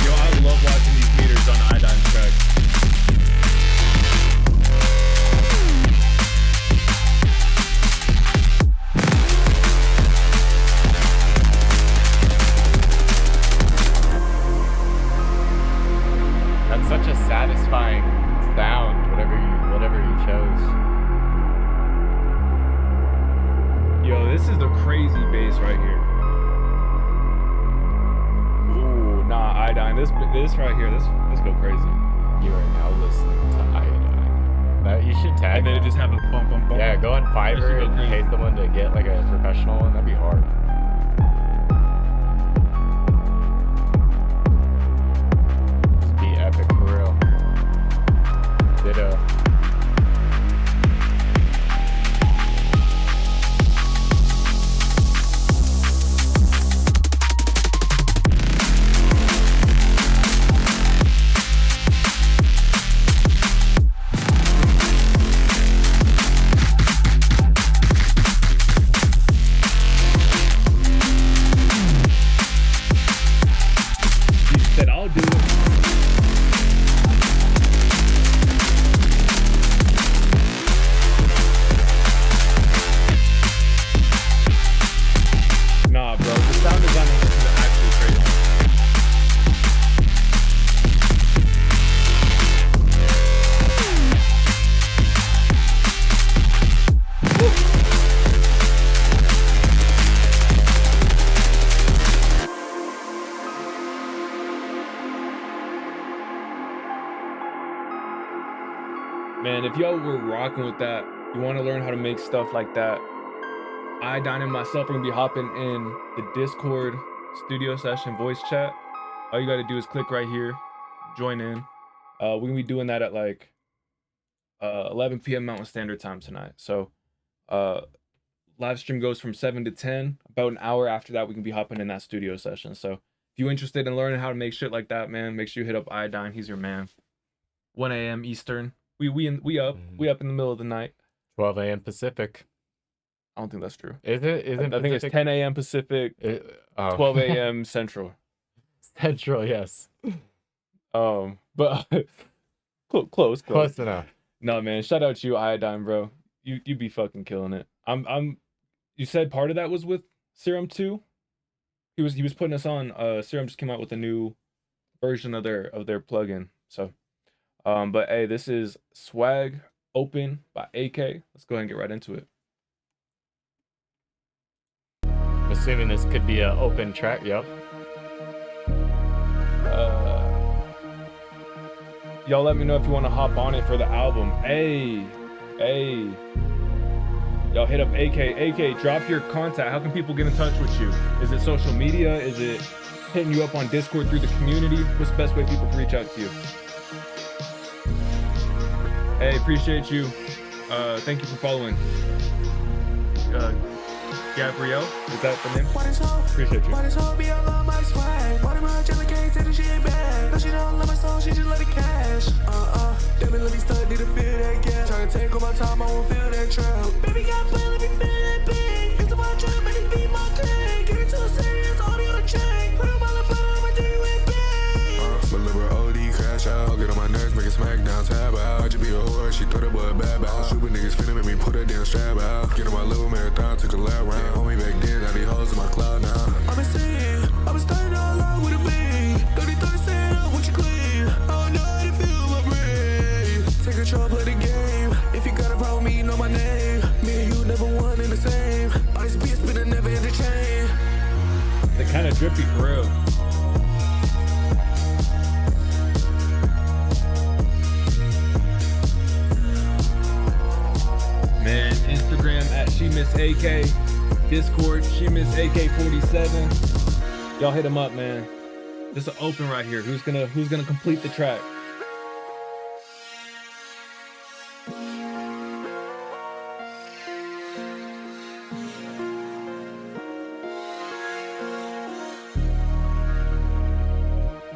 Yo, I love watching these meters on Iodine track. That's such a satisfying sound. Whatever you chose. Yo, this is the crazy bass right here. Ooh, nah, Iodine. This right here, let's go crazy. You are now listening to Iodine. You should tag. And then it that. just have a bump, bump, bump. Yeah, go on That should Fiverr go and crazy. pay someone to get like a professional one. That'd be hard. Just be epic for real. Ditto. man, if y'all were rocking with that, you want to learn how to make stuff like that, Iodine and myself are gonna be hopping in the Discord studio session voice chat. All you gotta do is click right here, join in. We're gonna be doing that at like 11 p.m. Mountain Standard Time tonight. So live stream goes from 7 to 10. About an hour after that, we can be hopping in that studio session. So if you're interested in learning how to make shit like that, man, make sure you hit up Iodine. He's your man. 1 a.m. Eastern. We up in the middle of the night. 12 a.m. Pacific. I don't think that's true. Is it? I think it's 10 a.m. Pacific, 12 a.m. Central. Central, yes. But close enough. No, man, shout out to you, Iodine, bro. You be fucking killing it. You said part of that was with Serum 2? He was putting us on. Serum just came out with a new version of their plugin. So but hey, this is Swag Open by AK. Let's go ahead and get right into it. Assuming this could be an open track, yep. Y'all let me know if you want to hop on it for the album. Hey. Y'all hit up AK, drop your contact. How can people get in touch with you? Is it social media? Is it hitting you up on Discord through the community? What's the best way people can reach out to you? Hey, appreciate you. Thank you for following. Gabrielle, is that the name? Appreciate you. She don't love my soul, she just let it cash. Damn it, let me start, need to feel that gas. Tryna take all my time, I won't feel that trap. Baby got play, let me feel that big. It's my trap, and it be my thing. Get it too serious, audio the chain. Put up all the blood, I'ma do you with bang. My liver OD crash out, get on my nerves, make it smack down, tab out. Just be a whore, she throw that boy a bad out. Stupid niggas finna make me put that damn strap out. Get on my little marathon, took a lap round. Hold me back then, now these hoes in my cloud now. I've been seeing, I've been starting all along with a beat. 30 cent up with you clean. I don't know how to feel my brain. Take control, play the game. If you got a problem, you know my name. Me and you never one in the same. All these beats spinning, never interchange. They kind of drippy for real. Man, Instagram at SheMissAK. Discord, SheMissAK47. Y'all hit him up, man. This is open right here. Who's gonna complete the track?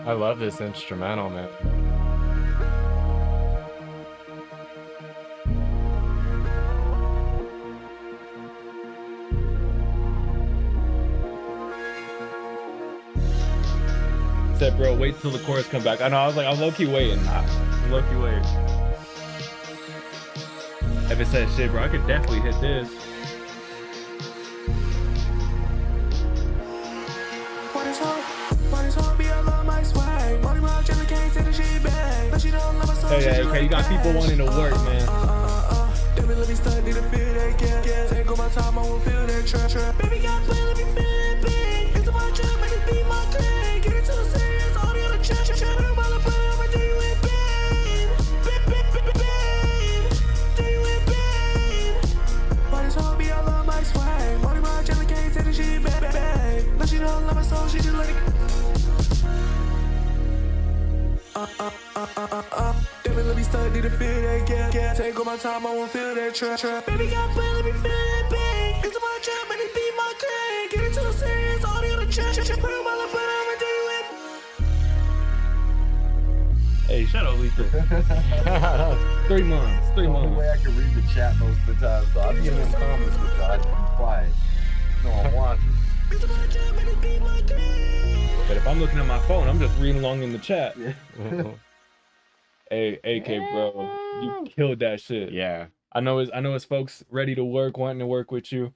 I love this instrumental, man. Said, bro, wait till the chorus come back. I know, I was like, I'm low-key waiting. I'm low-key waiting. If it says shit, bro, I could definitely hit this. Hey, okay, you got people wanting to work, man. Take all my time, I won't feel that trap. Baby got play, let me feel that big. It's my trap, make it be my thing. Get it too serious, audio the chat. Put them all up, I'ma do you with babe. Do you with babe. Why this hoe be all on my swag? Money my jelly can't take the shit back. No, she don't love my soul, she just let it. Damn it, let me start, need to feel that gap. Take all my time, I won't feel that trap. Baby got play, let me feel that big. It's my trap, and it be my thing. Get it too serious, audio the chat. Put them all up, I'ma do you with. Hey, shut up, Lethal. 3 months. The only way I can read the chat most of the time, so I'm getting in comments with you. I just be quiet. No one wants it. It's my trap, and it be my thing. But if I'm looking at my phone, I'm just reading along in the chat. Yeah. Hey, AK, bro, you killed that shit. Yeah. I know it's folks ready to work, wanting to work with you.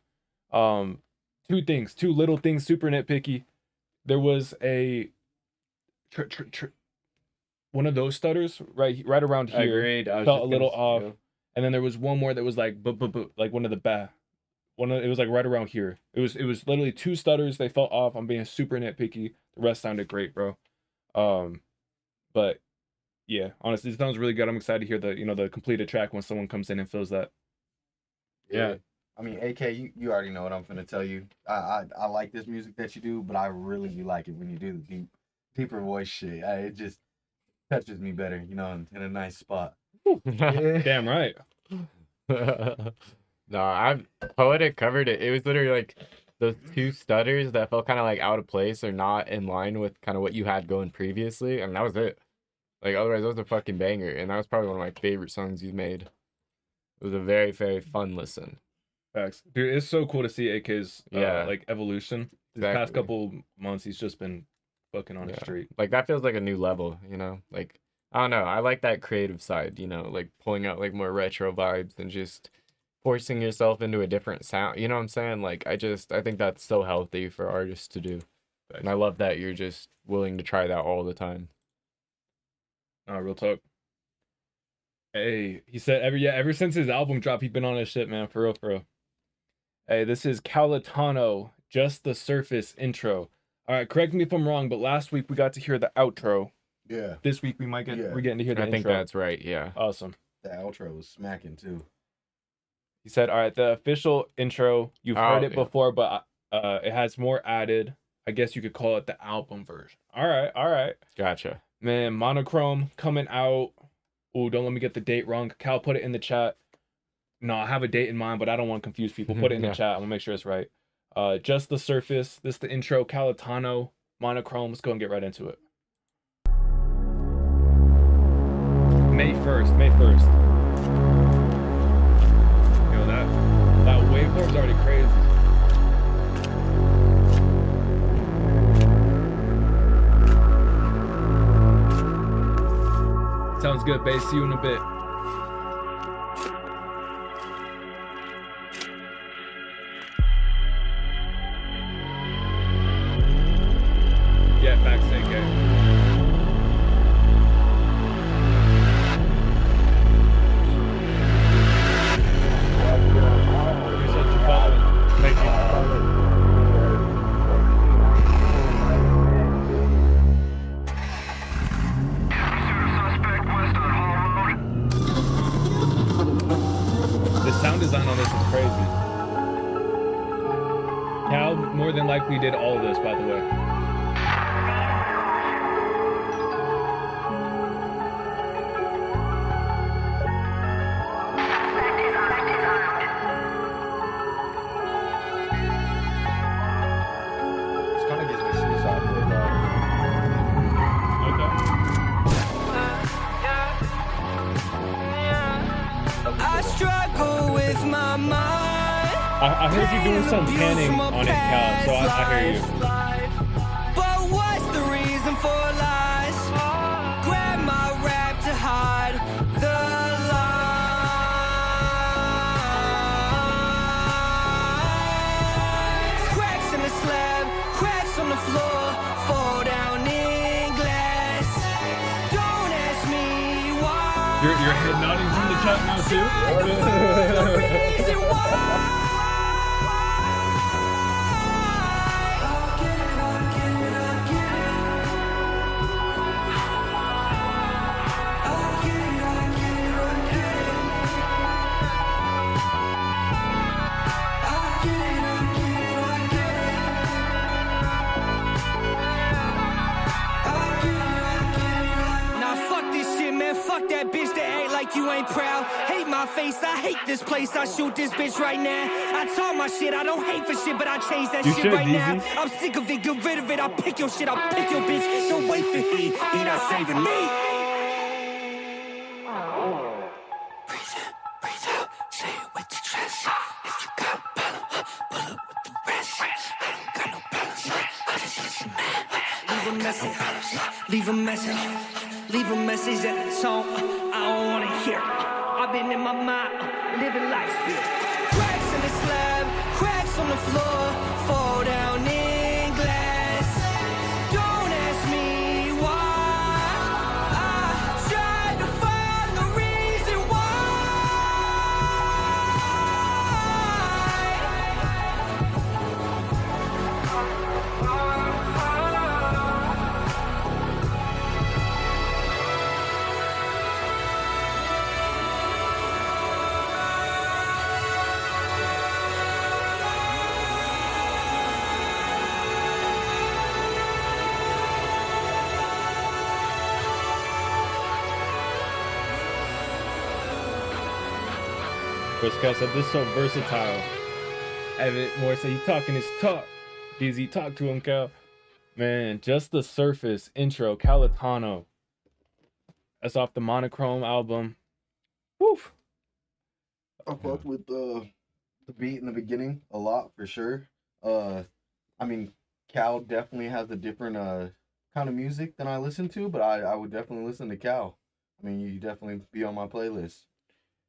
2 little things, super nitpicky. There was a one of those stutters right around here. Agreed. I was Felt a just little gonna- off. yeah. And then there was one more that was like like one of the it was like right around here. It was literally 2 stutters. They felt off. I'm being super nitpicky. The rest sounded great, bro. But yeah, honestly, it sounds really good. I'm excited to hear the completed track when someone comes in and fills that. Yeah. I mean, AK, you already know what I'm finna tell you. I like this music that you do, but I really like it when you do the deeper voice shit. It just touches me better, in a nice spot. Damn right. No, Poetic covered it. It was literally like those two stutters that felt kind of like out of place or not in line with kind of what you had going previously, and that was it. Like otherwise, that was a fucking banger, and that was probably one of my favorite songs you made. It was a very, very fun listen. Facts. Dude, it's so cool to see AK's Yeah. like evolution. These Exactly. past couple months, he's just been fucking on the street. Like that feels like a new level, Like I don't know. I like that creative side, like pulling out like more retro vibes and just forcing yourself into a different sound. You know what I'm saying? Like I think that's so healthy for artists to do. And I love that you're just willing to try that all the time. Real talk. Hey, he said ever since his album dropped, he's been on his shit, man. For real, for real. Hey, this is Calatano, Just the Surface intro. All right, correct me if I'm wrong, but last week we got to hear the outro. Yeah. This week we're getting to hear the I intro. think that's right, yeah. Awesome. The outro was smacking too. He said, all right, the official intro, you've heard it before, but it has more added. I guess you could call it the album version. All right. Gotcha. Man, Monochrome coming out. Oh, don't let me get the date wrong. Cal put it in the chat. No, I have a date in mind, but I don't want to confuse people. Put it in the chat. I'm going to make sure it's right. Just the Surface. This is the intro. Calatano, Monochrome. Let's go and get right into it. May 1st. Yo, that waveform's already crazy. Sounds good, bass. See you in a bit. Yeah, facts, AK. Appreciate you following. Thank you. The sound design on this is crazy. Cal more than likely did all of this, by the way. This kind of gives me Suicide Boy vibes. I struggle with my mind. I heard you doing some panning on it, Cal, so I hear you. But what's the reason for lies? Grab my rap to hide the lies. Cracks in the slab, cracks on the floor, fall down in glass. Don't ask me why. Your head nodding from the chat now too? The reason why. Nah, fuck this shit, man. Fuck that bitch that act like you ain't proud. Hate my face, I hate this place. I shoot this bitch right now. I talk my shit, I don't hate for shit, but I change that You shit should, right now. DZ. I'm sick of it, get rid of it. I'll pick your shit, I'll pick your bitch. Don't wait for he not saving me. Breathe out, say it with the chest. If you got a problem, pull up with the rest. I don't got no balance, I just hit some man. Leave a message, leave a message, leave a message at the tone. I don't wanna hear it. I've been in my mind, living life spirit. Cracks in the slab, cracks on the floor, fall down in glass. Don't ask me why. I tried to find the reason why. Briscoe said this is so versatile. Evan Moore said he's talking his talk. DZ, talk to him, Cal. Man, Just the Surface intro, Calitano. That's off the Monochrome album. Woo. I fucked with the beat in the beginning a lot for sure. I mean, Cal definitely has a different kind of music than I listen to, but I would definitely listen to Cal. I mean, you definitely be on my playlist.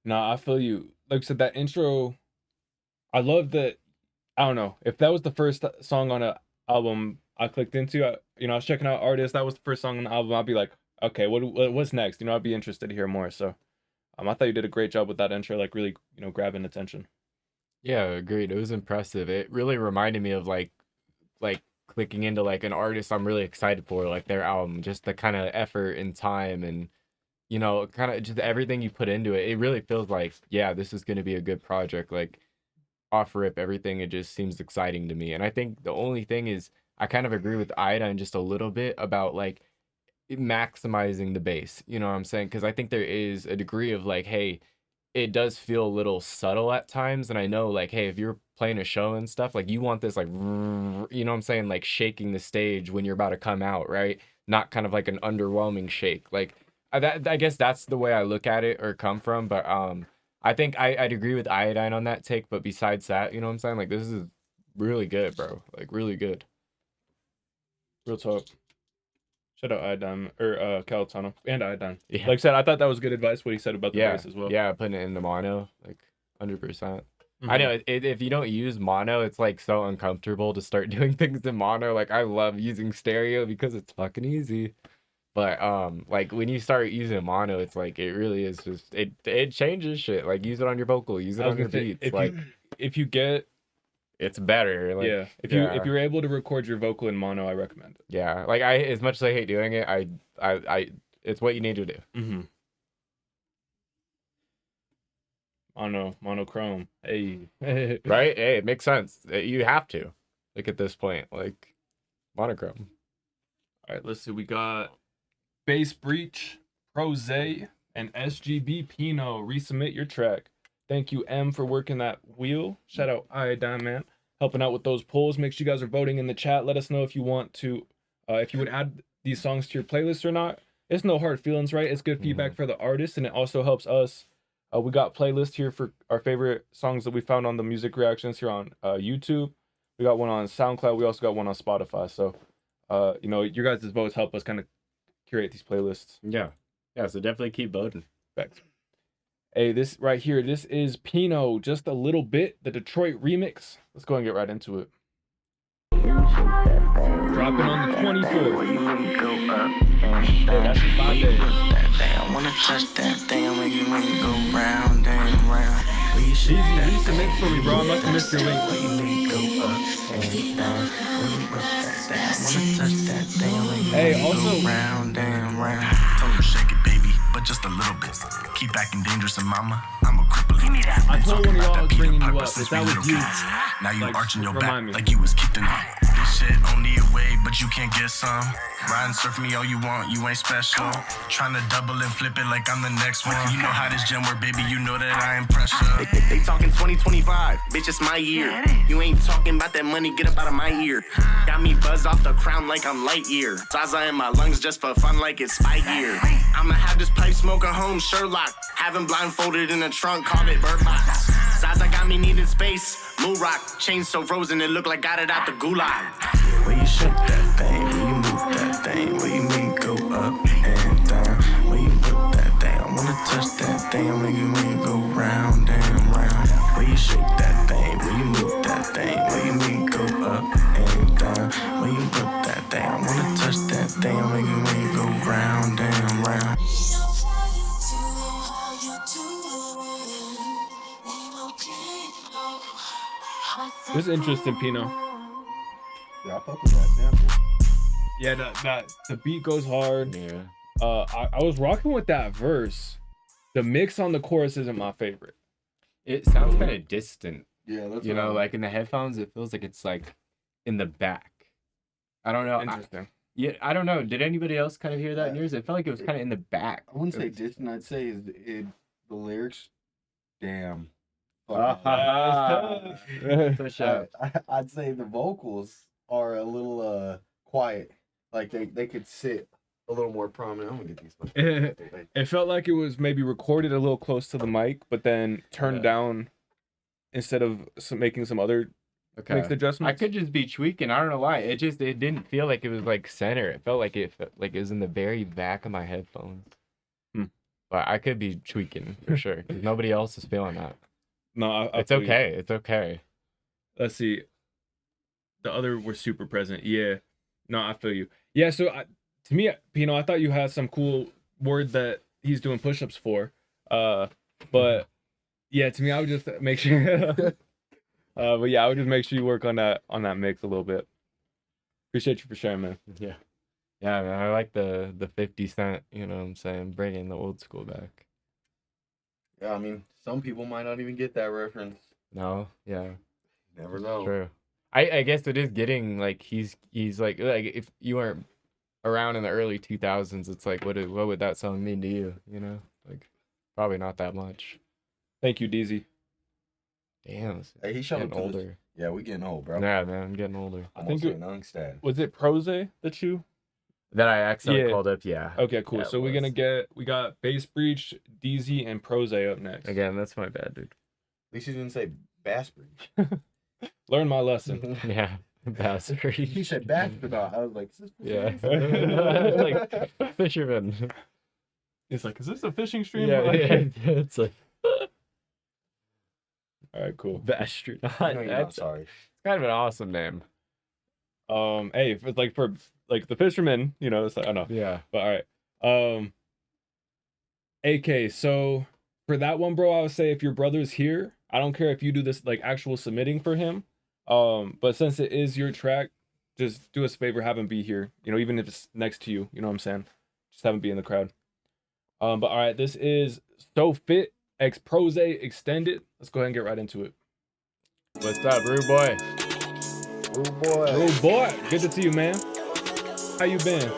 Nah, I feel you. Like I said, that intro, I love that. I don't know if that was the first song on an album I clicked into. I was checking out artists. That was the first song on the album. I'd be like, okay, what's next? I'd be interested to hear more. So, I thought you did a great job with that intro, like really, grabbing attention. Yeah, agreed. It was impressive. It really reminded me of like clicking into like an artist I'm really excited for, like their album, just the kind of effort and time and kind of just everything you put into it. It really feels like, yeah, this is going to be a good project. Like off rip, everything, it just seems exciting to me. And I think the only thing is I kind of agree with Iodine just a little bit about like maximizing the bass. You know what I'm saying? Because I think there is a degree of like, hey, it does feel a little subtle at times. And I know like, hey, if you're playing a show and stuff, like you want this like, you know what I'm saying? Like shaking the stage when you're about to come out, right? Not kind of like an underwhelming shake. Like I guess that's the way I look at it or come from. But I think I'd agree with Iodine on that take. But besides that, you know what I'm saying? Like this is really good, bro. Like really good. Real talk. Shout out Iodine or Calitano and Iodine. Yeah. Like I said, I thought that was good advice. What he said about the bass as well. Yeah, putting it in the mono, like 100%. I know if you don't use mono, it's like so uncomfortable to start doing things in mono. Like I love using stereo because it's fucking easy. But like when you start using mono, it's like it really is just it changes shit. Like use it on your vocal, use it on your beats. If you get, it's better. Like, if you're able to record your vocal in mono, I recommend it. Yeah, like I as much as I hate doing it, I it's what you need to do. Mm-hmm. Monochrome. Hey. Right? Hey, it makes sense. You have to. Like at this point, like monochrome. All right, let's see. We got Bass Breach, Prose, and SGB Pino. Resubmit your track. Thank you, M, for working that wheel. Shout out Iodine, man. Helping out with those polls. Make sure you guys are voting in the chat. Let us know if you want to, if you would add these songs to your playlist or not. It's no hard feelings, right? It's good feedback for the artist, and it also helps us. We got playlists here for our favorite songs that we found on the music reactions here on YouTube. We got one on SoundCloud. We also got one on Spotify. So, your guys' votes help us kind of curate these playlists. Yeah. Yeah, so definitely keep voting. Thanks. Hey, this right here, this is Pino, Just a Little Bit, the Detroit remix. Let's go and get right into it. Dropping on the 24th. Hey, that's in 5 days. I wanna touch that thing when you go round and round. Easy, resubmit for me, bro. I must have missed your link. Hey, also, round and round. Tell her shake it, baby, but just a little bit. Keep acting dangerous, and mama, I'm a cripple. I told one of y'all I was bringing you up. If that was you, now you like, arching your back remind me. like you was kicked in the this shit only a way, but you can't get some. Ride and surf me all you want, you ain't special. Trying to double and flip it like I'm the next one. You know how this gem work, baby, you know that I am pressure. They talking 2025, bitch, it's my year. You ain't talking about that money, get up out of my ear. Got me buzzed off the crown like I'm Lightyear. Zaza in my lungs just for fun like it's Spy Gear. I'ma have this pipe smoking home, Sherlock. Having blindfolded in the trunk, call it Bird Box. Zaza got me needing space. Moon rock, chain so frozen it look like got it out the gulag. Where you shake that thing, where you move that thing, where you make go up and down, where you put that thing, I wanna touch that thing, I make you go round and round. Where you shake that thing, where you move that thing, where you make go up and down, where you put that thing, I wanna touch that thing, I make you go round and round. this is interesting, Pino. Yeah, I fuck with that sample. Yeah, the beat goes hard. Yeah. I was rocking with that verse. The mix on the chorus isn't my favorite. It sounds kind of distant. Yeah, that's You know, like in the headphones, it feels like it's like in the back. I don't know. Interesting. I don't know. Did anybody else kind of hear that in yours? It felt like it was kind of in the back. I wouldn't say distant. I'd say the lyrics. Damn. For sure. I'd say the vocals are a little quiet. Like they could sit a little more prominent. I'm gonna get these. It felt like it was maybe recorded a little close to the mic, but then turned down instead of making some other mixed adjustments. I could just be tweaking. I don't know why. It didn't feel like it was like center. It felt like it was in the very back of my headphones. But I could be tweaking for sure. 'Cause nobody else is feeling that. No, it's okay. It's okay. Let's see. The other were super present. Yeah. No, I feel you. Yeah. So to me, Pino, I thought you had some cool word that he's doing push-ups for. But yeah, to me, I would just make sure. But yeah, I would just make sure you work on that mix a little bit. Appreciate you for sharing, man. Yeah. Yeah, man, I like the 50 Cent, you know what I'm saying, bringing the old school back. Yeah, I mean, some people might not even get that reference. No, yeah. Never know. True. I guess it is getting like he's like if you weren't around in the early 2000s, it's like what would that song mean to you? You know, like probably not that much. Thank you, DZ. Damn, hey, he showed getting up older. Yeah, we getting old, bro. Yeah, man, I'm getting older. I think you're was it Prose that you? That I accidentally called up, yeah. Okay, cool. Yeah, so we got Bass Breach, DZ, and Prose up next. Again, that's my bad, dude. At least you didn't say Bass Breach. Learn my lesson. Yeah, Bass Breach. He said Bass Breach. I was like, is this like fisherman. It's like, is this a fishing stream? Yeah, it's like. All right, cool. Bass Street. I'm sorry. It's kind of an awesome name. Hey, if it's like for like the fishermen, you know, it's like, I know. Yeah. But all right. AK, so for that one, bro, I would say if your brother's here, I don't care if you do this like actual submitting for him. But since it is your track, just do us a favor, have him be here. You know, even if it's next to you, you know what I'm saying? Just have him be in the crowd. But all right, this is So Fit X Prose Extended. Let's go ahead and get right into it. What's up, Rude Boy? Rude boy. Rude boy. Good to see you, man. How you been?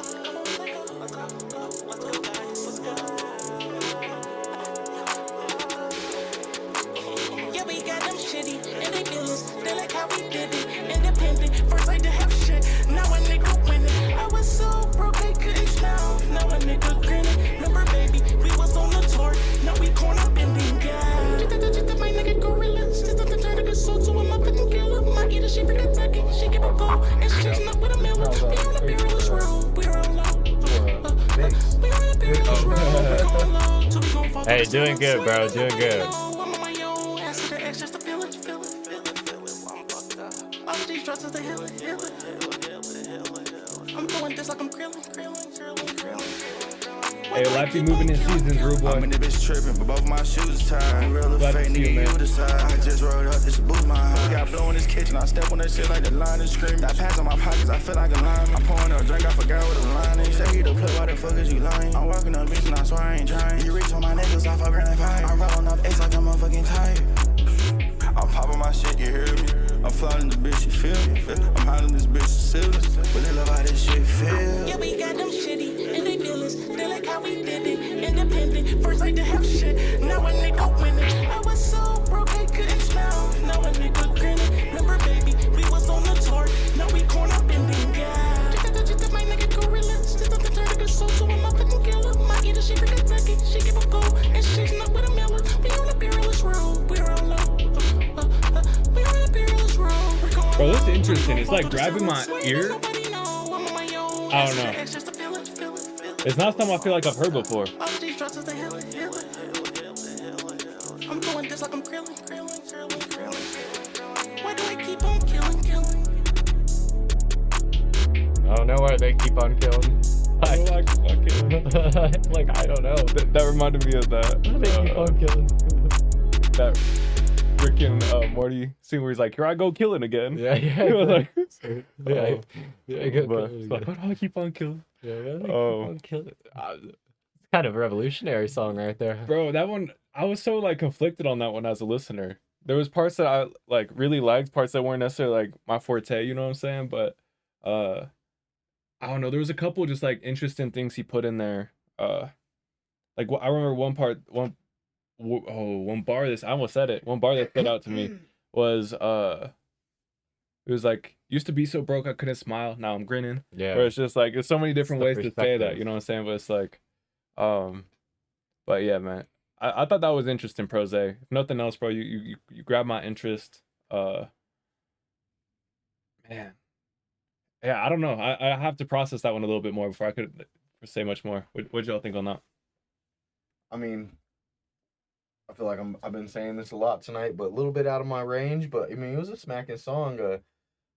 Yeah, we got them shitty and they feelings. They like how we did it. Independent, first like to have shit. Now a nigga winning. I was so broke they couldn't smile. Now a nigga grinning. Remember, baby, we was on the tour. Now we corner bending, guy. Just my nigga gorillas. Just the turn to get sold to a motherfucking killer. My eater, she from Kentucky. She give a go. And she's not with a miller. We on a peerless road. We're alone. We on a peerless road. We're going low till we gon' fall. Hey, doing good, bro. Doing good. I'm doing this like I'm grilling. Hey, life be moving in seasons, Rude boy. I'm in the bitch tripping, but both my shoes is tied. Real Glad to fake see you, nigga, man. you decide. I just rolled up, this boost my high. Got blow in this kitchen, I step on that shit like the line is screaming. Got pads on my pockets, I feel like a lineman. I'm pouring up a drink, I forgot what the line is. Say you the play, why the fuck is you lying? I'm walking up, bitch, and I swear I ain't trying. You reach on my niggas, I fuck around fire. I'm rolling up X like I'm motherfucking tired. I'm popping my shit, you hear me? I'm flying the bitch, you feel me? I'm hiding this bitch, silver. But they love how this shit feel. Yeah, we got them shitty and they feelings. They like how we did it. Independent, first like to have shit. Now a nigga winning. I was so broke I couldn't smile. Now a nigga grinning. Remember, baby, we was on the tour. Now we corner bending, guy. Just my nigga gorillas. Just the turn to get sold to a motherfucking killer. My eater, she from Kentucky. She give a go. And she's not with a miller. We on a peerless road. We're alone. Bro, that's interesting. It's like grabbing my ear. I don't know. It's not something I feel like I've heard before. I'm doing this like I'm grilling. Why do I keep on killing? I don't know why they keep on killing. Like, fucking, Like, I don't know. that reminded me of that. They keep on killing. That freaking Morty scene where he's like, "Here I go killing again." Yeah. He was like, Yeah. but it's like, why do I keep on killing? Keep Oh. on killing. It's kind of a revolutionary song right there. Bro, that one, I was so like conflicted on that one as a listener. There was parts that I like really liked, parts that weren't necessarily like my forte, you know what I'm saying? But I don't know, there was a couple just like interesting things he put in there. Like I remember one one bar I almost said it. One bar that stood out to me was it was like, used to be so broke I couldn't smile, now I'm grinning. Yeah. Where it's just like, there's so many different the ways to say that, perspective. you know what I'm saying? But it's like, but yeah, man, I thought that was interesting, Prose. If nothing else, bro, you grabbed my interest. Man, yeah, I don't know. I have to process that one a little bit more before I could say much more. What y'all think on that? I mean, I feel like I've been saying this a lot tonight, but a little bit out of my range. But I mean, it was a smacking song.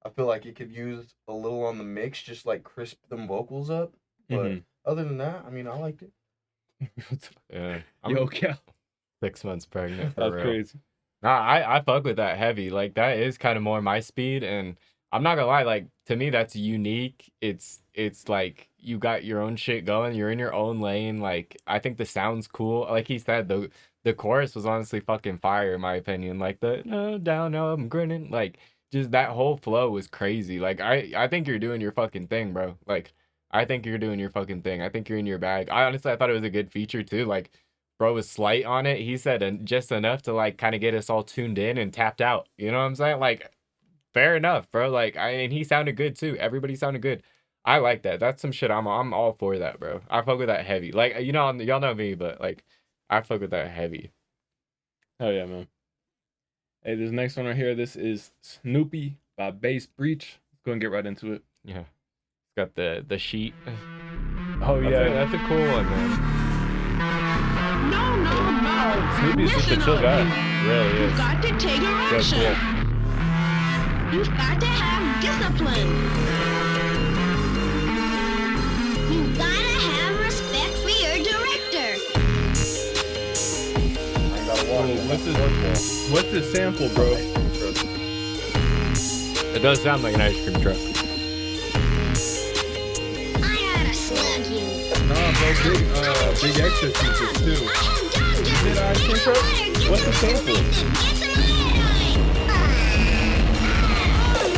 I feel like it could use a little on the mix, just like crisp them vocals up. But other than that, I mean, I liked it. Yeah. Yo, Cal. 6 months pregnant. For That's real. crazy. Nah, I fuck with that heavy. Like that is kind of more my speed, and I'm not gonna lie, like to me that's unique. It's like you got your own shit going, you're in your own lane. Like I think the sound's cool. Like he said, the chorus was honestly fucking fire in my opinion. Like the no down, no, I'm grinning. Like just that whole flow was crazy. Like I think you're doing your fucking thing, bro. Like I think you're doing your fucking thing. I think you're in your bag. I thought it was a good feature too. Like bro was slight on it. He said just enough to like kind of get us all tuned in and tapped out. You know what I'm saying? Like, fair enough, bro. Like, and he sounded good too. Everybody sounded good. I like that. That's some shit. I'm all for that, bro. I fuck with that heavy. Like, you know, y'all know me, but like, I fuck with that heavy. Hell yeah, man. Hey, this next one right here. This is Snoopy by Bass Breach. Let's go and get right into it. Yeah, got the sheet. Oh yeah, that's a cool one, man. No. Snoopy's just a chill guy. Really You've is. got to take That's action. cool. You've got to have discipline. You've got to have respect for your director. I gotta walk. Oh, what's this sample, bro? It does sound like an ice cream truck. I gotta slug you. Nah, bro, big extra features too. Did ice cream truck? What's the sample?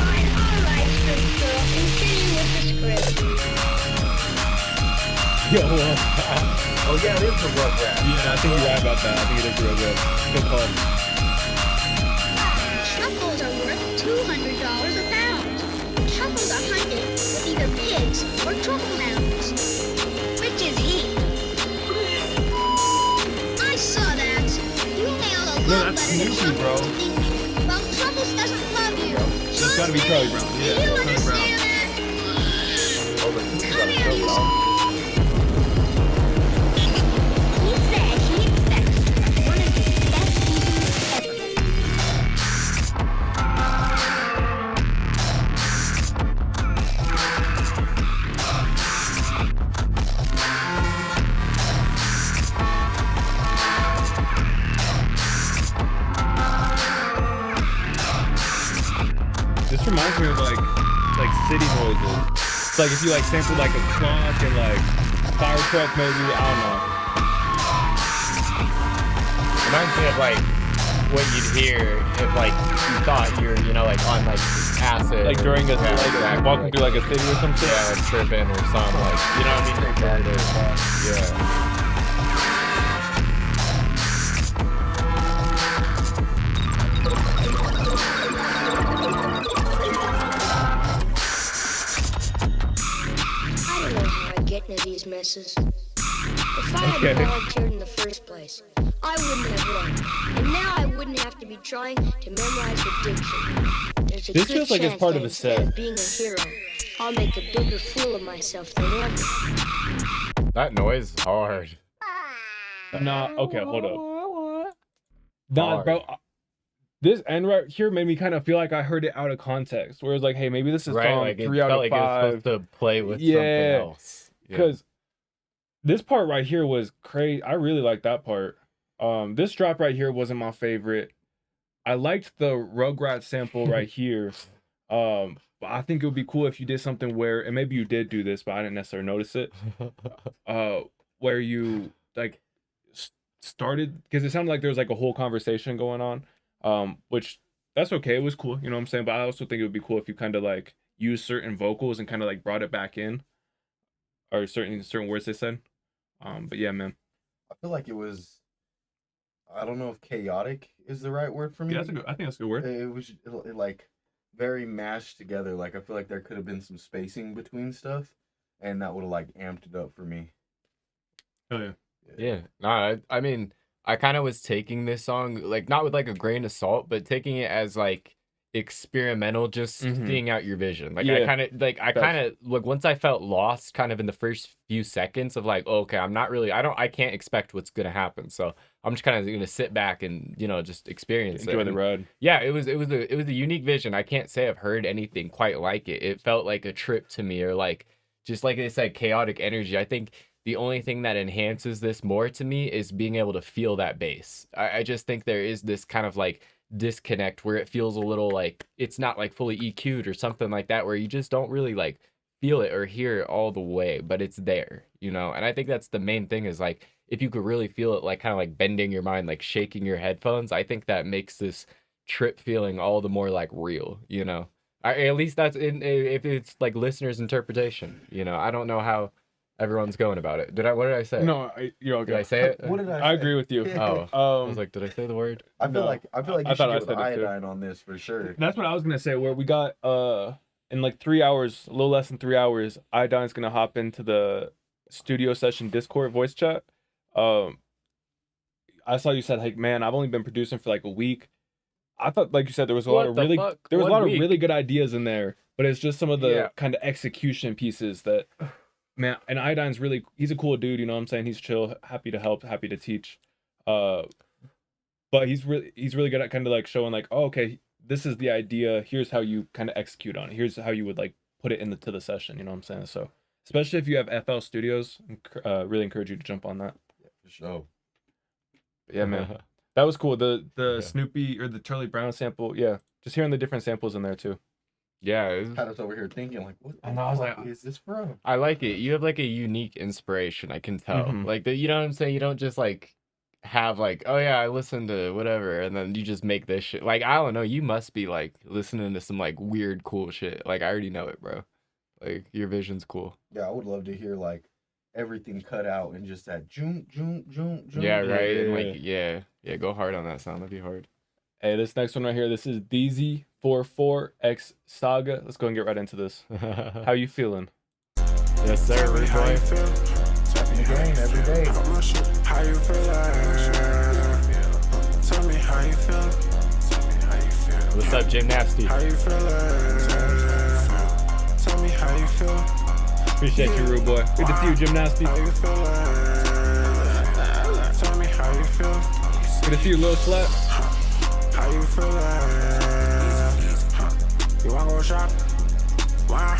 Alright, script girl. Continue with the script. Yo, Oh yeah, it is the Rugrat. yeah, I think you're right about that. I think it is real good. Good call. Truffles are worth $200 a pound. Truffles are hunted with either pigs or truffle hounds. Which is he? I saw that. You nailed a No, love that's letter to Snoopy, bro. Truffles, didn't you? Well, Truffles doesn't love you. It's gotta be Charlie Brown. Do Yeah, you Charlie Brown. understand that? Oh, but you Come gotta here, go, you dog. He said he expects one of his best seasons ever. This reminds me of like city noises. It's like if you like sample like a clock and like fire truck maybe, I don't know. Reminds me of like what you'd hear if like you thought you're, you know, like on like acid. Like during a yeah, like exactly. walking through like a city or some shit. Yeah, like tripping or something, like, you know what I mean? There it is. Yeah. I don't know how I get into these messes. If I Okay. had volunteered in the first place, I wouldn't have won. And now I wouldn't have to be trying to memorize the diction. There's a This good feels like it's chance part that of a instead set. of being a hero, I'll make a bigger fool of myself than ever. That noise is hard. Nah, okay, hold up. Nah, Hard. bro. This end right here made me kind of feel like I heard it out of context. Where it's like, hey, maybe this is Right, song like it 3 out felt of like it was 5. supposed to play with Yeah, something else. Yeah. Because this part right here was crazy. I really liked that part. This drop right here wasn't my favorite. I liked the Rugrats sample right here. But I think it would be cool if you did something where, and maybe you did do this, but I didn't necessarily notice it. Where you like started, because it sounded like there was like a whole conversation going on. Which that's okay. It was cool, you know what I'm saying? But I also think it would be cool if you kind of like use certain vocals and kind of like brought it back in, or certain words they said. But yeah, man. I feel like it was I don't know if chaotic is the right word for me. Yeah, I think that's a good word. It was like very mashed together. Like I feel like there could have been some spacing between stuff, and that would have like amped it up for me. Oh yeah. Yeah. Nah, I mean, I kind of was taking this song like not with like a grain of salt, but taking it as like experimental, just seeing out your vision. Like I kind of like once I felt lost kind of in the first few seconds of like, okay, I can't expect what's gonna happen. So I'm just kind of gonna sit back and, you know, just experience Enjoy the ride. Yeah, it was a unique vision. I can't say I've heard anything quite like it. It felt like a trip to me, or like just like they said, chaotic energy. I think the only thing that enhances this more to me is being able to feel that bass. I just think there is this kind of like disconnect where it feels a little like it's not like fully EQ'd or something like that, where you just don't really like feel it or hear it all the way, but it's there, you know. And I think that's the main thing, is like if you could really feel it, like kind of like bending your mind, like shaking your headphones, I think that makes this trip feeling all the more like real, you know. At least that's if it's like listeners' interpretation, you know. I don't know how everyone's going about it. What did I say? No, you're all good. Did I say it? What did I agree with you. Oh, I was like, did I say the word? I feel like I you thought I should said get it too. iodine on this for sure. That's what I was gonna say. Where we got in like 3 hours, a little less than 3 hours, Iodine's gonna hop into the studio session Discord voice chat. I saw you said like, man, I've only been producing for like a week. I thought, like you said, there was a lot of really good ideas in there, but it's just some of the kind of execution pieces that, man. And Iodine's he's a cool dude, you know what I'm saying? He's chill, happy to help, happy to teach. But he's really good at kind of like showing like, oh, okay, this is the idea. Here's how you kind of execute on it. Here's how you would like put it into the session. You know what I'm saying? So especially if you have FL Studios, really encourage you to jump on that. Yeah, for sure. Yeah, man. That was cool. The Snoopy or the Charlie Brown sample. Yeah, just hearing the different samples in there too. Yeah, had us over here thinking like, what? And I was like, is this from? I like it. You have like a unique inspiration. I can tell. Like you know what I'm saying. You don't just like have like, oh yeah, I listened to whatever, and then you just make this shit. Like I don't know. You must be like listening to some like weird cool shit. Like I already know it, bro. Like your vision's cool. Yeah, I would love to hear like everything cut out and just that joom. Yeah, right. And like yeah, go hard on that sound. That'd be hard. Hey, this next one right here, this is DZ44X Saga. Let's go and get right into this. How you feeling? Yes, sir, boy. In the game every day. How you feeling? Tell me how you feel. What's up, Gymnasty? How you feeling? Tell me how you feel. Appreciate you, rude boy. Good to see you, Gymnasty. How you feeling? Tell me how you feel. Good to see you, Lil Slap. How you feeling? You wanna go shop? Why?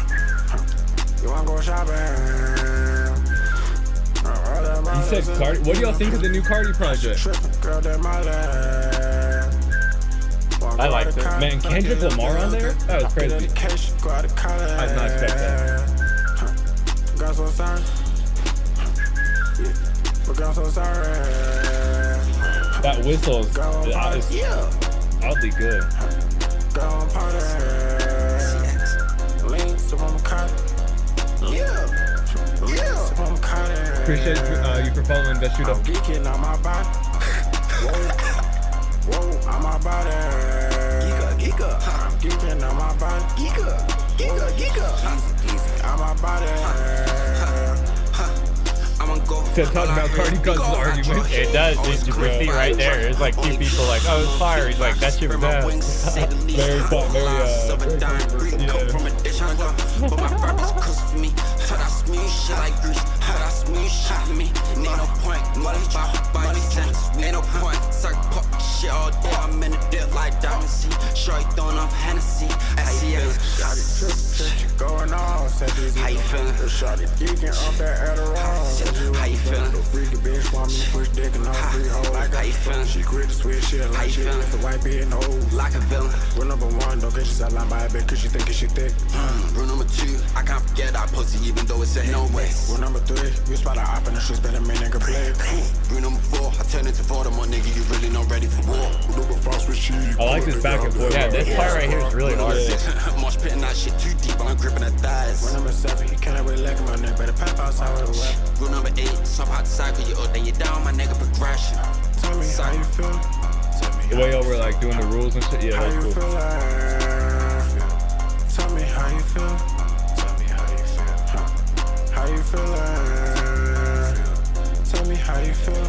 You wanna go shopping? He said Cardi. What do y'all think of the new Cardi project? I liked it. Man, Kendrick Lamar on there? That was crazy. I did not expect that. Got so sorry. Got so sorry. That whistle is oddly good. Go on party. Lean, so I'm caught. Appreciate you for following Best Shooter. I'm geeking on my body. Whoa, on my body. Geek up. I'm geeking on my body. Geek up. Easy, on my body. Said talking about Cardi causes argument. It does. It's just see right there. There's like two people like, oh, it's fire. He's like, that shit was bad. Very Ain't no point, suck pop shit all day. I'm in the dip like Diamond C. Shorty throwing up Hennessy. Going on, how you feeling? Shorty geeking off that Adderall. How you feeling? The freaky bitch want me to push dick and all free hoes. How you feeling? She quit the switch shit How like you shit. feeling? The white being old. Like a villain. Rule number one, don't get yourself out by a bit cause you think she thick. Rule number two, I can't forget that pussy even though it's a no way. Rule number three, you spot a op in the streets, better me nigga play. Rule number four, I turn into Voldemort, nigga, you really not ready for war. I like this back and forth. Yeah, this part right here is really hard. Much spitting that shit too deep, I'm gripping her thighs. Rule number 7, you cannot really leg in my neck. Better pop outside with a weapon. Rule number 8, so I'm out the cycle, you up, then you down, my nigga progression. Tell me how you feel. The way y'all were like doing the rules and shit, yeah, How that you was cool. feel like? Tell me how you feel. Tell me how you feel. How you feel like? Tell me how you feel.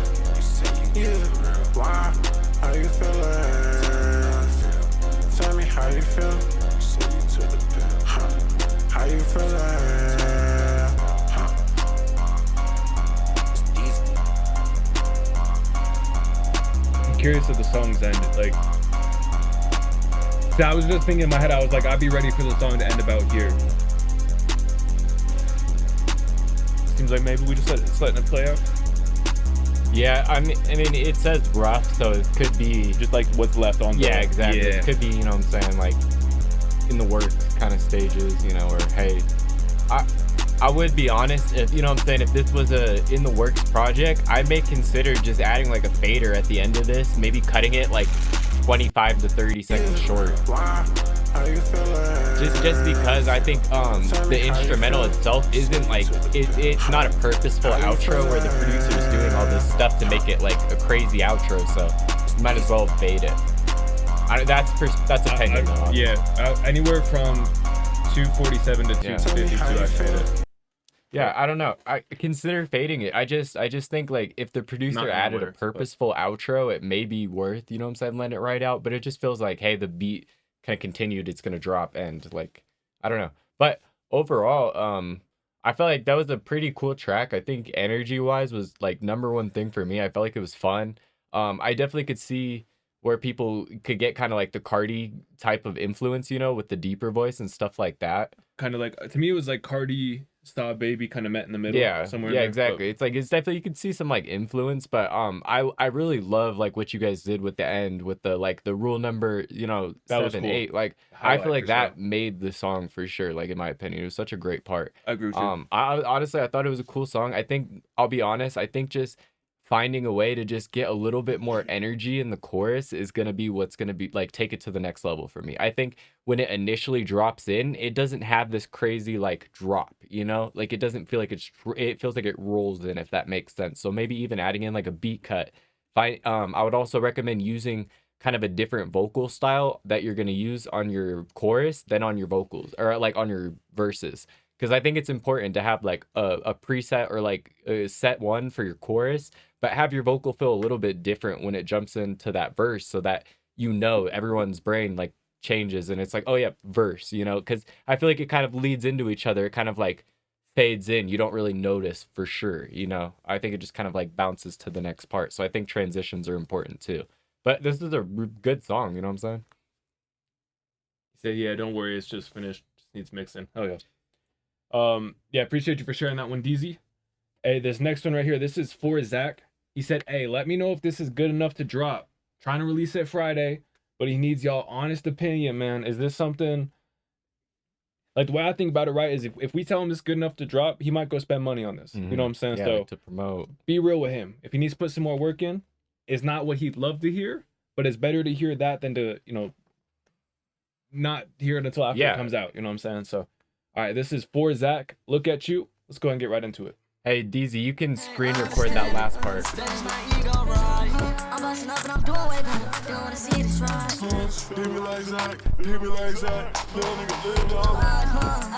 Yeah, why? How you feel like? Tell me how you feel. How you feel like? I'm curious if the songs end. Like, see, I was just thinking in my head, I was like, I'd be ready for the song to end about here. Seems like maybe we just letting it play out. Yeah, I mean, it says rough, so it could be Just like what's left on the... yeah, exactly. Yeah. It could be, you know what I'm saying, like in the works kind of stages, you know, or hey, I would be honest, if you know what I'm saying, if this was a in the works project, I may consider just adding like a fader at the end of this, maybe cutting it like 25 to 30 seconds short. Why? How you feel like? Just because I think the instrumental itself isn't like it's not a purposeful outro where the producer is doing all this stuff to make it like a crazy outro, so you might as well fade it. That's opinion though. Yeah, anywhere from 247 to Yeah. 252, I feel. Yeah, I don't know. I consider fading it. I just think like if the Not producer gonna added a work, but- purposeful outro, it may be worth, you know what I'm saying, letting it ride out. But it just feels like, hey, the beat kind of continued, it's gonna drop, and like I don't know. But overall, I felt like that was a pretty cool track. I think energy wise was like #1 thing for me. I felt like it was fun. I definitely could see where people could get kind of like the Cardi type of influence, you know, with the deeper voice and stuff like that. Kind of like, to me, it was like Cardi, Star Baby kind of met in the middle. Yeah, somewhere in yeah, there, exactly. It's like it's definitely you could see some like influence, but I really love like what you guys did with the end with the like the rule number, you know, That was 7, cool. 8. Like I Highlight feel like for that sure. made the song for sure. Like in my opinion, it was such a great part. I agree with you. I honestly I thought it was a cool song. I think I'll be honest. I think just finding a way to just get a little bit more energy in the chorus is gonna be what's gonna be like take it to the next level for me. I think when it initially drops in, it doesn't have this crazy like drop, you know, like it doesn't feel like it feels like it rolls in, if that makes sense. So maybe even adding in like a beat cut. I would also recommend using kind of a different vocal style that you're gonna use on your chorus than on your vocals or like on your verses. Because I think it's important to have like a preset or like a set one for your chorus, but have your vocal feel a little bit different when it jumps into that verse so that, you know, everyone's brain like changes and it's like, oh yeah, verse, you know, because I feel like it kind of leads into each other. It kind of like fades in. You don't really notice for sure, you know. I think it just kind of like bounces to the next part. So I think transitions are important too. But this is a good song, you know what I'm saying? He said, yeah, don't worry, it's just finished. Just needs mixing. Oh yeah. Yeah, appreciate you for sharing that one, DZ. Hey, this next one right here, this is for Zach. He said, hey, let me know if this is good enough to drop. Trying to release it Friday, but he needs y'all honest opinion, man. Is this something, like the way I think about it, right, is if we tell him this is good enough to drop, he might go spend money on this. You know what I'm saying? Yeah, So like to promote. be real with him. If he needs to put some more work in, it's not what he'd love to hear, but it's better to hear that than to, you know, not hear it until after it comes out. You know what I'm saying? So, all right, this is for Zach. Look at you. Let's go ahead and get right into it. Hey, DZ, you can screen record that last part. I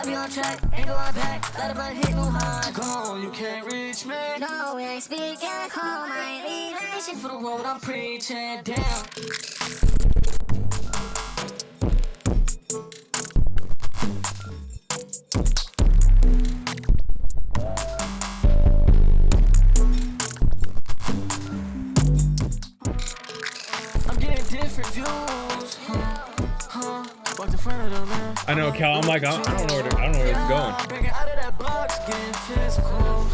be on track, ain't going back. Let a blunt hit no high. Gone, you can't reach me. No, we ain't speaking home. I ain't leaving. Shit for the road, I'm preaching down. I'm getting different views. Walk in front of them, man. I know, Cal. I'm like, I don't know where it's going. Breaking out of that box, getting physical.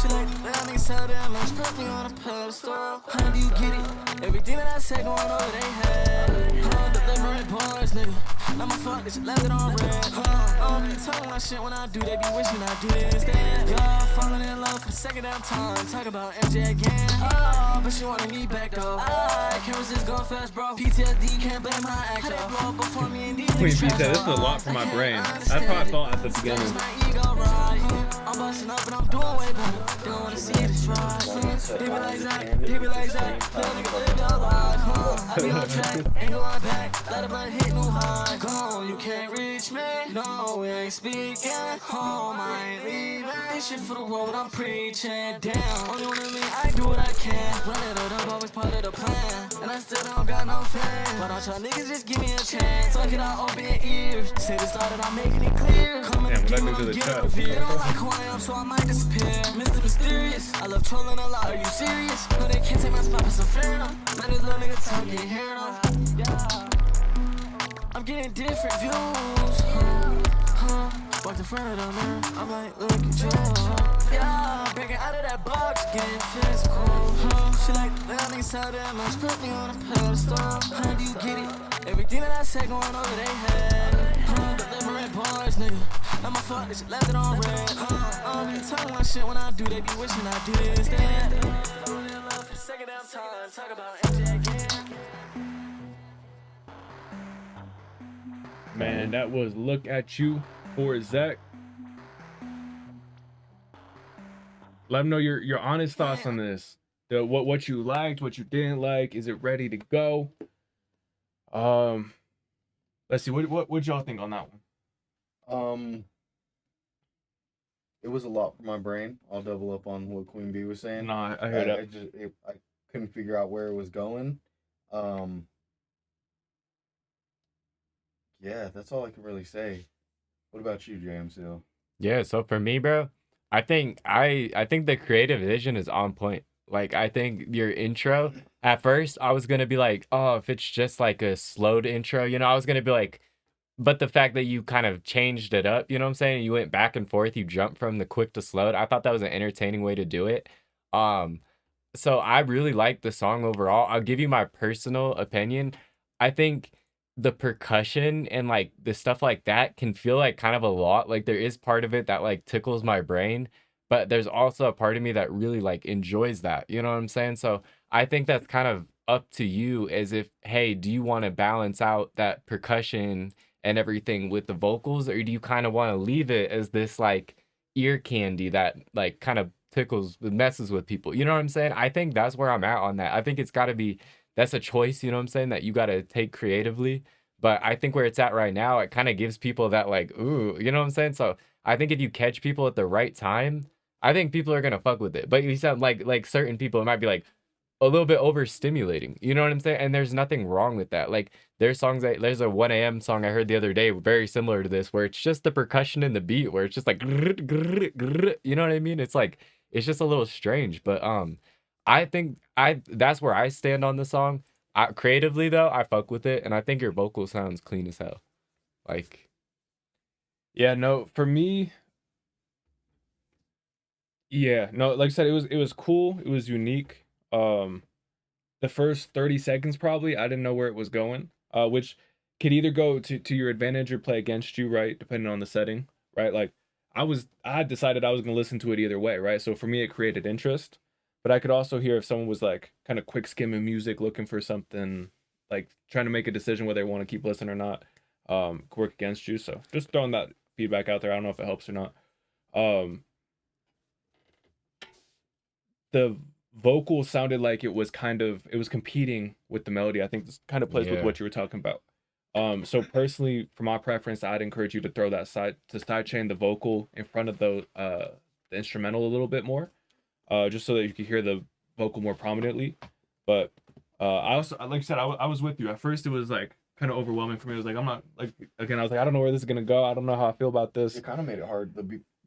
She like, that nigga so damn much, put me on a pedestal. How do you get it? Everything that I say going over they head. Delivering bars, nigga. Now my fuck, this left it on red. I don't be talking my shit when I do, they be wishing I do this instead. Y'all falling in love for the second damn time. Talk about MJ again. Oh, but she wanted me back though. I can't resist going fast, bro. PTSD, can't blame my act. How they blow up before me and these Queen niggas B trash, said, this is a though. lot for my brain. That's how I felt at the beginning. My ego right. I'm busting up, but I'm doing way better. They don't wanna see this right. They be like that, they be like that. Little nigga live your life, I be on track, ain't going back. Let a blunt hit new high. Gone, you can't reach me. No, we ain't speaking. Home, I ain't leaving. This shit for the world, I'm preaching. Damn, only one of me, I do what I can. Run it up, always part of the plan. And I still don't got no fans. Why don't y'all niggas just give me a chance? Fuck it, I'll open ears. Say the start and I'm making it clear. Coming Damn, to what I get do to the get chat? a review. They don't like who I am, so I might disappear. Mr. Mysterious, I love trolling a lot. Are you serious? No, they can't take my spot for some phantom. Man, this little nigga talking, hear them. Yeah. I'm getting different views. Walked in front of them, man. I'm like, look at you. Yeah, breaking out of that box, getting physical. She like, little niggas sell that much, put me on a pedestal. Do you get it? Everything that I said going over their head. Delivering bars, nigga. I'm a fuck, they just left it on red. I don't be talking my shit when I do, they be wishing I do this instead. Falling in love for the second damn time. Talk about MJ again. Man, that was Look At You for Zach. Let him know your honest thoughts on this. What you liked, what you didn't like. Is it ready to go? Let's see. What y'all think on that one? It was a lot for my brain. I'll double up on what Queen Bee was saying. No, I heard that. I couldn't figure out where it was going. Yeah, that's all I can really say. What about you, JMCL? Yeah, so for me, bro, I think the creative vision is on point. Like, I think your intro, at first, I was gonna be like, oh, if it's just like a slowed intro, I was gonna be like, but the fact that you kind of changed it up, you know what I'm saying? You went back and forth, you jumped from the quick to slowed. I thought that was an entertaining way to do it. So I really like the song overall. I'll give you my personal opinion. I think the percussion and like the stuff like that can feel like kind of a lot. Like there is part of it that like tickles my brain, but there's also a part of me that really like enjoys that. You know what I'm saying? So I think that's kind of up to you as if, hey, do you want to balance out that percussion and everything with the vocals, or do you kind of want to leave it as this like ear candy that like kind of tickles, messes with people? You know what I'm saying? I think that's where I'm at on that. I think it's got to be, that's a choice, you know what I'm saying, that you got to take creatively. But I think where it's at right now, it kind of gives people that like, ooh, you know what I'm saying? So I think if you catch people at the right time, I think people are going to fuck with it. But you said like certain people, it might be like a little bit overstimulating. You know what I'm saying? And there's nothing wrong with that. Like there's songs there's a 1 a.m. song I heard the other day, very similar to this, where it's just the percussion and the beat, where it's just like, you know what I mean? It's like, it's just a little strange. But I think that's where I stand on the song. Creatively though, I fuck with it, and I think your vocal sounds clean as hell. Like, yeah, no, for me, yeah, no, like I said, it was cool, it was unique. The first 30 seconds probably, I didn't know where it was going, which could either go to your advantage or play against you, right? Depending on the setting, right? Like I had decided I was gonna listen to it either way, right? So for me, it created interest. But I could also hear if someone was like kind of quick skimming music, looking for something, like trying to make a decision whether they want to keep listening or not, work against you. So just throwing that feedback out there. I don't know if it helps or not. The vocal sounded like it was competing with the melody. I think this kind of plays with what you were talking about. So personally, for my preference, I'd encourage you to throw that sidechain the vocal in front of the instrumental a little bit more. Just so that you could hear the vocal more prominently. But I also, like I said, I was with you. At first, it was like kind of overwhelming for me. It was like, I'm not, like, again, I was like, I don't know where this is going to go. I don't know how I feel about this. It kind of made it hard. The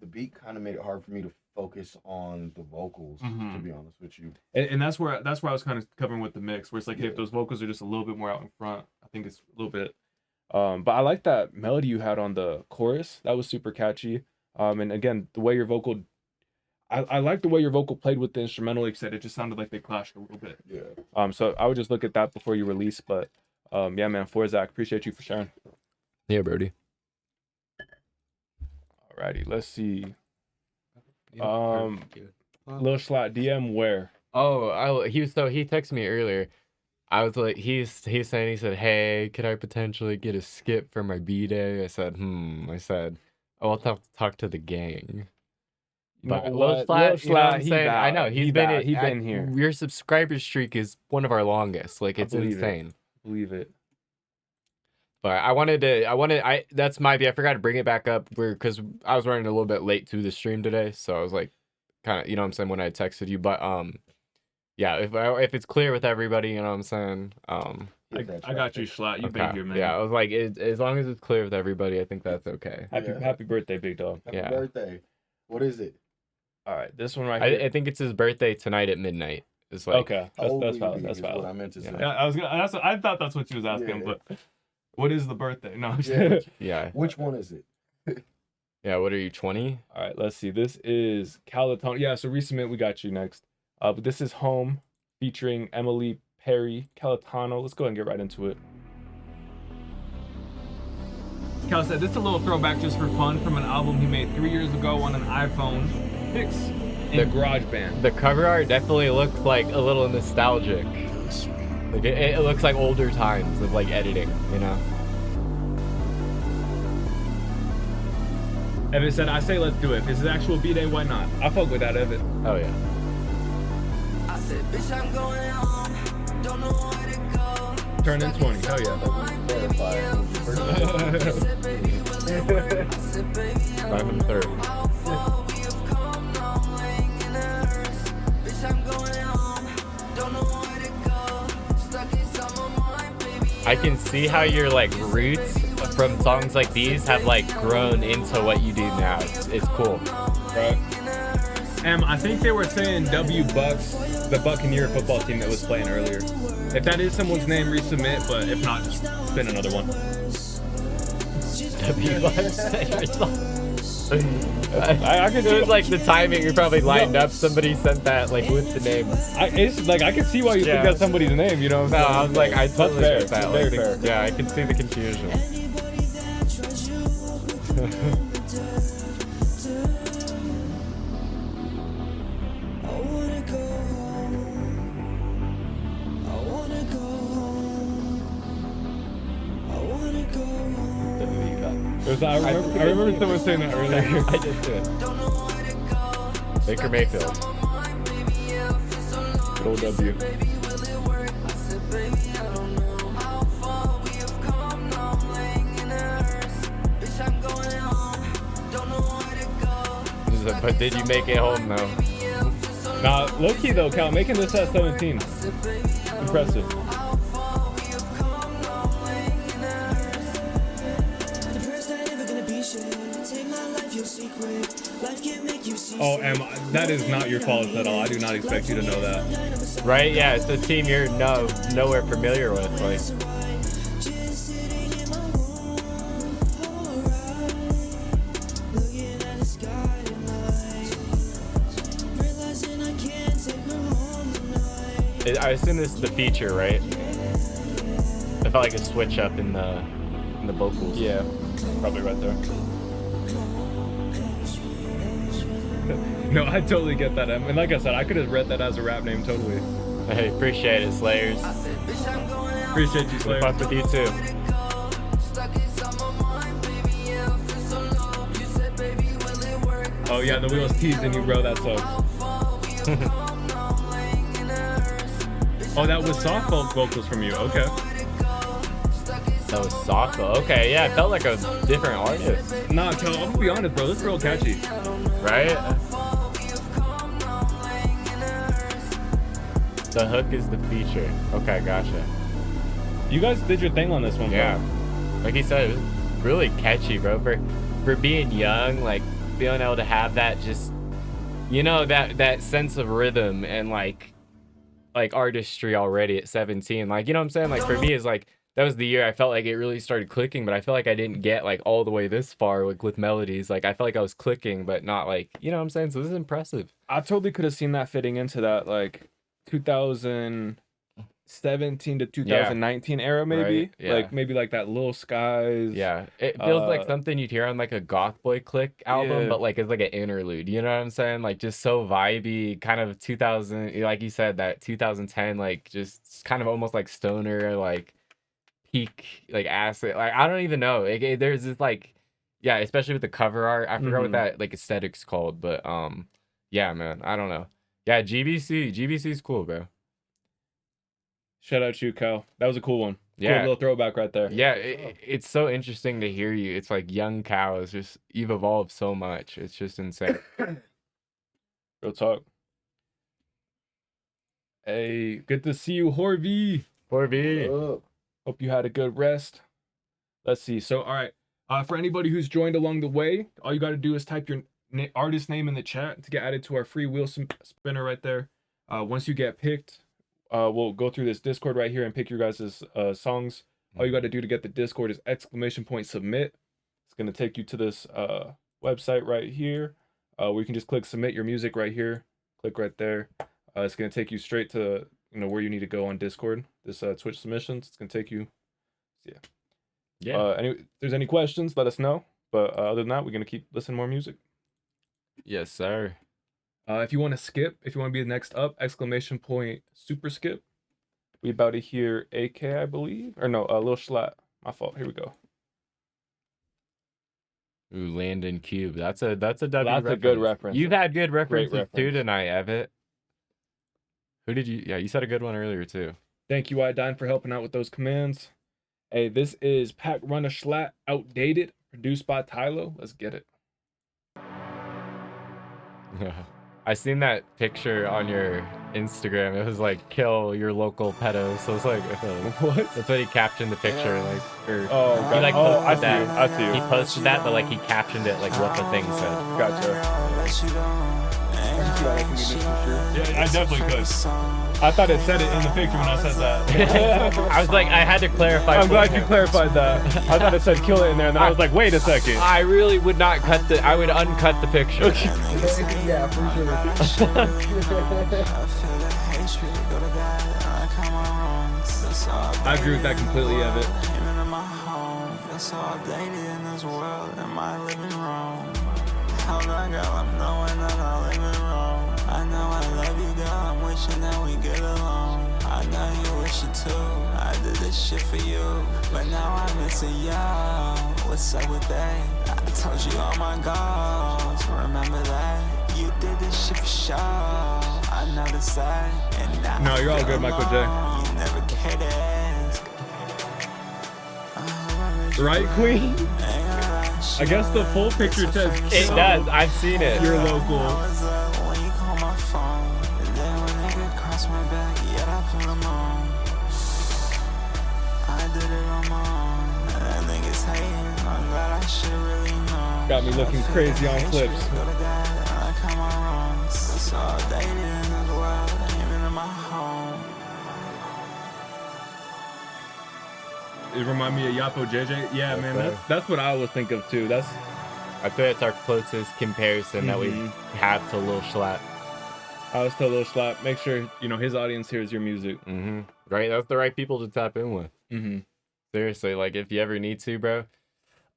beat kind of made it hard for me to focus on the vocals, to be honest with you. And that's where I was kind of covering with the mix, where it's like, hey, if those vocals are just a little bit more out in front, I think it's a little bit. But I like that melody you had on the chorus. That was super catchy. And again, the way your vocal, I like the way your vocal played with the instrumental. Like I said, it just sounded like they clashed a little bit. Yeah. So I would just look at that before you release. But yeah, man, for Zach, appreciate you for sharing. Yeah, Brody. Alrighty, let's see. Lil Schlatt, DM where? Oh, he texted me earlier. I was like, he's saying, he said, hey, could I potentially get a skip for my B-Day? I said, oh, I'll talk to the gang. But Lil Schlatt, you know what I'm saying? I know he's been here. Your subscriber streak is one of our longest. Like, it's insane. Believe it. But that's my I forgot to bring it back up because I was running a little bit late to the stream today, so I was like, kind of, you know what I'm saying, when I texted you. But yeah, if it's clear with everybody, you know what I'm saying. I got you, Schlatt. You've been here, man. Yeah, I was like, as long as it's clear with everybody, I think that's okay. Happy birthday, big dog. Happy birthday. What is it? All right, this one right here. I think it's his birthday tonight at midnight. It's like, okay, that's valid. That's valid. What I meant to say. Yeah, I thought that's what you was asking, but what is the birthday? No, yeah. Which one is it? Yeah, what are you, 20? All right, let's see. This is Calatone. Yeah, so resubmit. We got you next. But this is Home featuring Emily Perry Calatano. Let's go ahead and get right into it. Cal said this is a little throwback just for fun from an album he made 3 years ago on an iPhone 6 in GarageBand. The cover art definitely looked like a little nostalgic. Like it looks like older times of like editing, you know. Evan said, I say let's do it. If it's an actual B-Day, why not? I fuck with that, Evan. Oh yeah. I said, bitch, I'm going home. Don't know where to go. Turn in 20. Hell yeah. I'm in third. I can see how your like roots from songs like these have like grown into what you do now. It's cool. Right. I think they were saying W Bucks, the Buccaneer football team that was playing earlier. If that is someone's name, resubmit, but if not, just spin another one. W Bucks. I could do it like the timing. You're probably lined up. Somebody sent that like with the names. It's like I can see why you think that's somebody's name. You know? No, I was like, I totally get that. Very fair. Yeah, I can see the confusion. I remember someone saying that earlier. I did too. Baker Mayfield. Good old W. But did you make it home though? Nah, low key though, Cal, making this at 17. Impressive. Oh, that is not your fault at all. I do not expect you to know that. Right? Yeah, it's a team you're nowhere familiar with. Like, I assume this is the feature, right? I felt like a switch up in the vocals. Yeah, probably right there. No, I totally get that. And like I said, I could have read that as a rap name totally. Hey, appreciate it, Slayers. Appreciate you, Slayers. Fuck with you too. Oh yeah, the wheels teasing you, bro. That sucks. Oh, that was soft vocals from you. Okay. That was soft. Okay, yeah, it felt like a different artist. Nah, Kel, I'm gonna be honest, bro. This is real catchy. Right? The hook is the feature. Okay, gotcha. You guys did your thing on this one, bro. Yeah. Like he said, it was really catchy, bro. For being young, like being able to have that just, you know, that sense of rhythm and like artistry already at 17. Like, you know what I'm saying? Like for me, it's like that was the year I felt like it really started clicking, but I feel like I didn't get like all the way this far like with melodies. Like I felt like I was clicking, but not like, you know what I'm saying? So this is impressive. I totally could have seen that fitting into that like 2000, 2017 to 2019 era, maybe. Right, yeah. Like maybe like that Lil Skies. Yeah, it feels like Uh, something you'd hear on like a Goth Boy Click album, Yeah. but like it's like an interlude. You know what I'm saying? Like just so vibey, kind of 2000, like you said, that 2010, like just kind of almost like stoner, like peak, like acid. Like I don't even know. There's this like, yeah, especially with the cover art. I forgot what Mhm. that like aesthetic's called, but yeah, man, I don't know. Yeah, GBC's cool, bro. Shout out to you, Cal. That was a cool one. Yeah. Cool little throwback right there. Yeah, it's so interesting to hear you. It's like young cows. Just you've evolved so much. It's just insane. Real talk. Hey, good to see you, Horvey. Corby. Hope you had a good rest. Let's see. So, all right. For anybody who's joined along the way, all you got to do is type your artist name in the chat to get added to our free wheel spinner right there. Once you get picked, we'll go through this Discord right here and pick your guys' songs. All you got to do to get the Discord is !submit. It's going to take you to this website right here where you can just click submit your music right here. Click right there. It's going to take you straight to where you need to go on Discord. This Twitch submissions. It's going to take you. Yeah. Yeah. If there's any questions, let us know. But other than that, we're going to keep listening more music. Yes, sir. If you want to skip, if you want to be the next up, ! Super skip. We about to hear AK, I believe. Or no, Lil Schlatt. My fault. Here we go. Ooh, Landon Cube. That's a W That's a good reference. You've had good references too reference. tonight, Evitt. Who did you? Yeah, you said a good one earlier too. Thank you, Iodine, for helping out with those commands. Hey, this is Pack Runner Schlatt, Outdated, produced by Tylo. Let's get it. I seen that picture on your Instagram. It was like kill your local pedos. So it's like What? that's what he captioned the picture, like or Oh, he like oh, I posted see that. you. I see you. He posted that, but like he captioned it like what the thing said. Gotcha. Yeah, I definitely could. I thought it said it in the picture when I said that. I was like, I had to clarify. I'm for glad him. you clarified that. I thought it said kill it in there, and then I was like, wait a second. I really would not cut the. I would uncut the picture. Yeah, for sure. I agree with that completely, Evitt. So outdated in this world, am I living wrong? How long, girl, I'm knowing that I'm living wrong. I know I love you, girl, I'm wishing that we get along. I know you wish it too, I did this shit for you. But now I'm missing you, what's up with that? I told you all my goals, remember that? You did this shit for sure, I know the side. And now No, you're all good, Michael J. you never cared to ask. Right, Queen? I guess the full picture says It kill does. I've seen it. your local. When you call my phone, and then when they get across my back, yeah, I feel them on. I did it on my own, and I think it's hating. I'm glad I should really know. Got me looking crazy on clips. Go to God, and I come on wrong. So outdated in this world, even in my home. It remind me of Yapo JJ. Yeah, man, that's what I always think of too. That's I feel it's our closest comparison that we have to Lil Schlatt. I always tell Lil Schlatt, make sure his audience hears your music. Right, that's the right people to tap in with. Mm-hmm. Seriously, like if you ever need to, bro.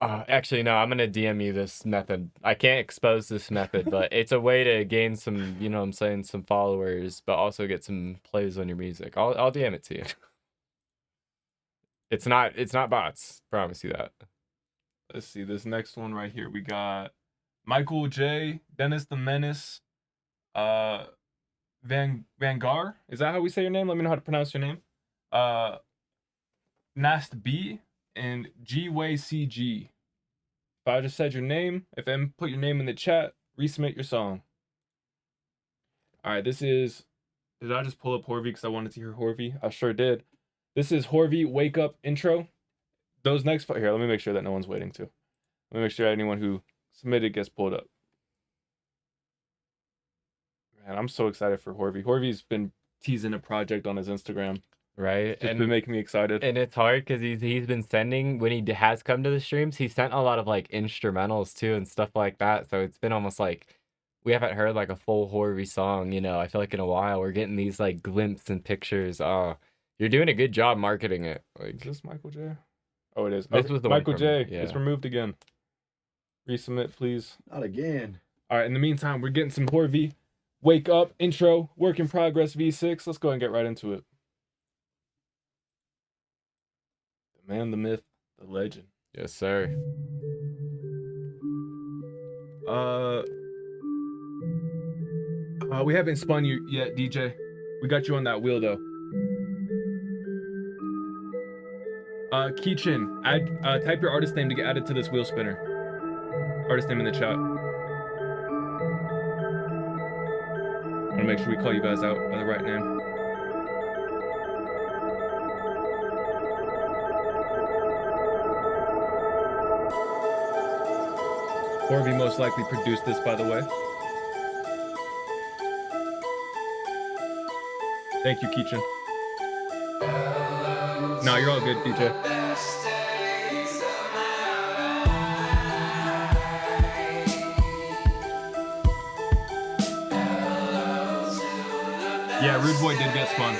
Actually, no, I'm gonna DM you this method. I can't expose this method, but it's a way to gain some, some followers, but also get some plays on your music. I'll DM it to you. It's not bots. Promise you that. Let's see this next one right here. We got Michael J, Dennis the Menace, Vangar. Is that how we say your name? Let me know how to pronounce your name. Nast B and Gway CG. If I just said your name, if I put your name in the chat, resubmit your song. All right, this is. Did I just pull up Horvey because I wanted to hear Horvey? I sure did. This is Horvey Wake Up intro. Those next here, let me make sure that no one's waiting too. Let me make sure anyone who submitted gets pulled up. Man, I'm so excited for Horvey. Horvey's been teasing a project on his Instagram. Right, It's been making me excited. And it's hard because he's been sending, when he has come to the streams, he sent a lot of like instrumentals too and stuff like that. So it's been almost like we haven't heard like a full Horvey song, I feel like in a while. We're getting these like glimpses and pictures. You're doing a good job marketing it. Is Like, this Michael J? Oh, it is. This was the one Michael from- J. yeah. It's removed again. Resubmit, please. Not again. All right. In the meantime, we're getting some Horvey. Wake up intro. Work in progress V6. Let's go ahead and get right into it. The man, the myth, the legend. yes, sir. We haven't spun you yet, DJ. We got you on that wheel though. Keychin, add type your artist name to get added to this wheel spinner. Artist name in the chat. I want to make sure we call you guys out by the right name. Horvey most likely produced this, by the way. Thank you, Keechan. No, you're all good, DJ. Yeah, Rude Boy did get spun.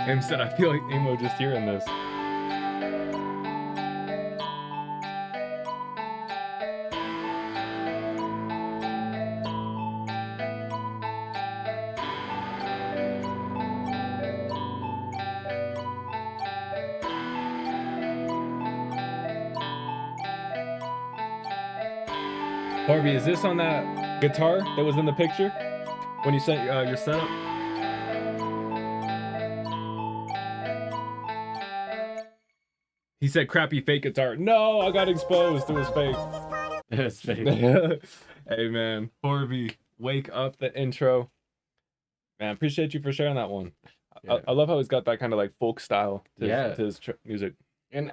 Em said, I feel like emo just hearing this. Harvey, is this on that guitar that was in the picture when you sent your setup? He said crappy fake guitar. No, I got exposed. It was fake. It's fake. Hey man, Horvey, wake up the intro. Man, appreciate you for sharing that one. Yeah. I love how he's got that kind of like folk style to Yeah. his music. And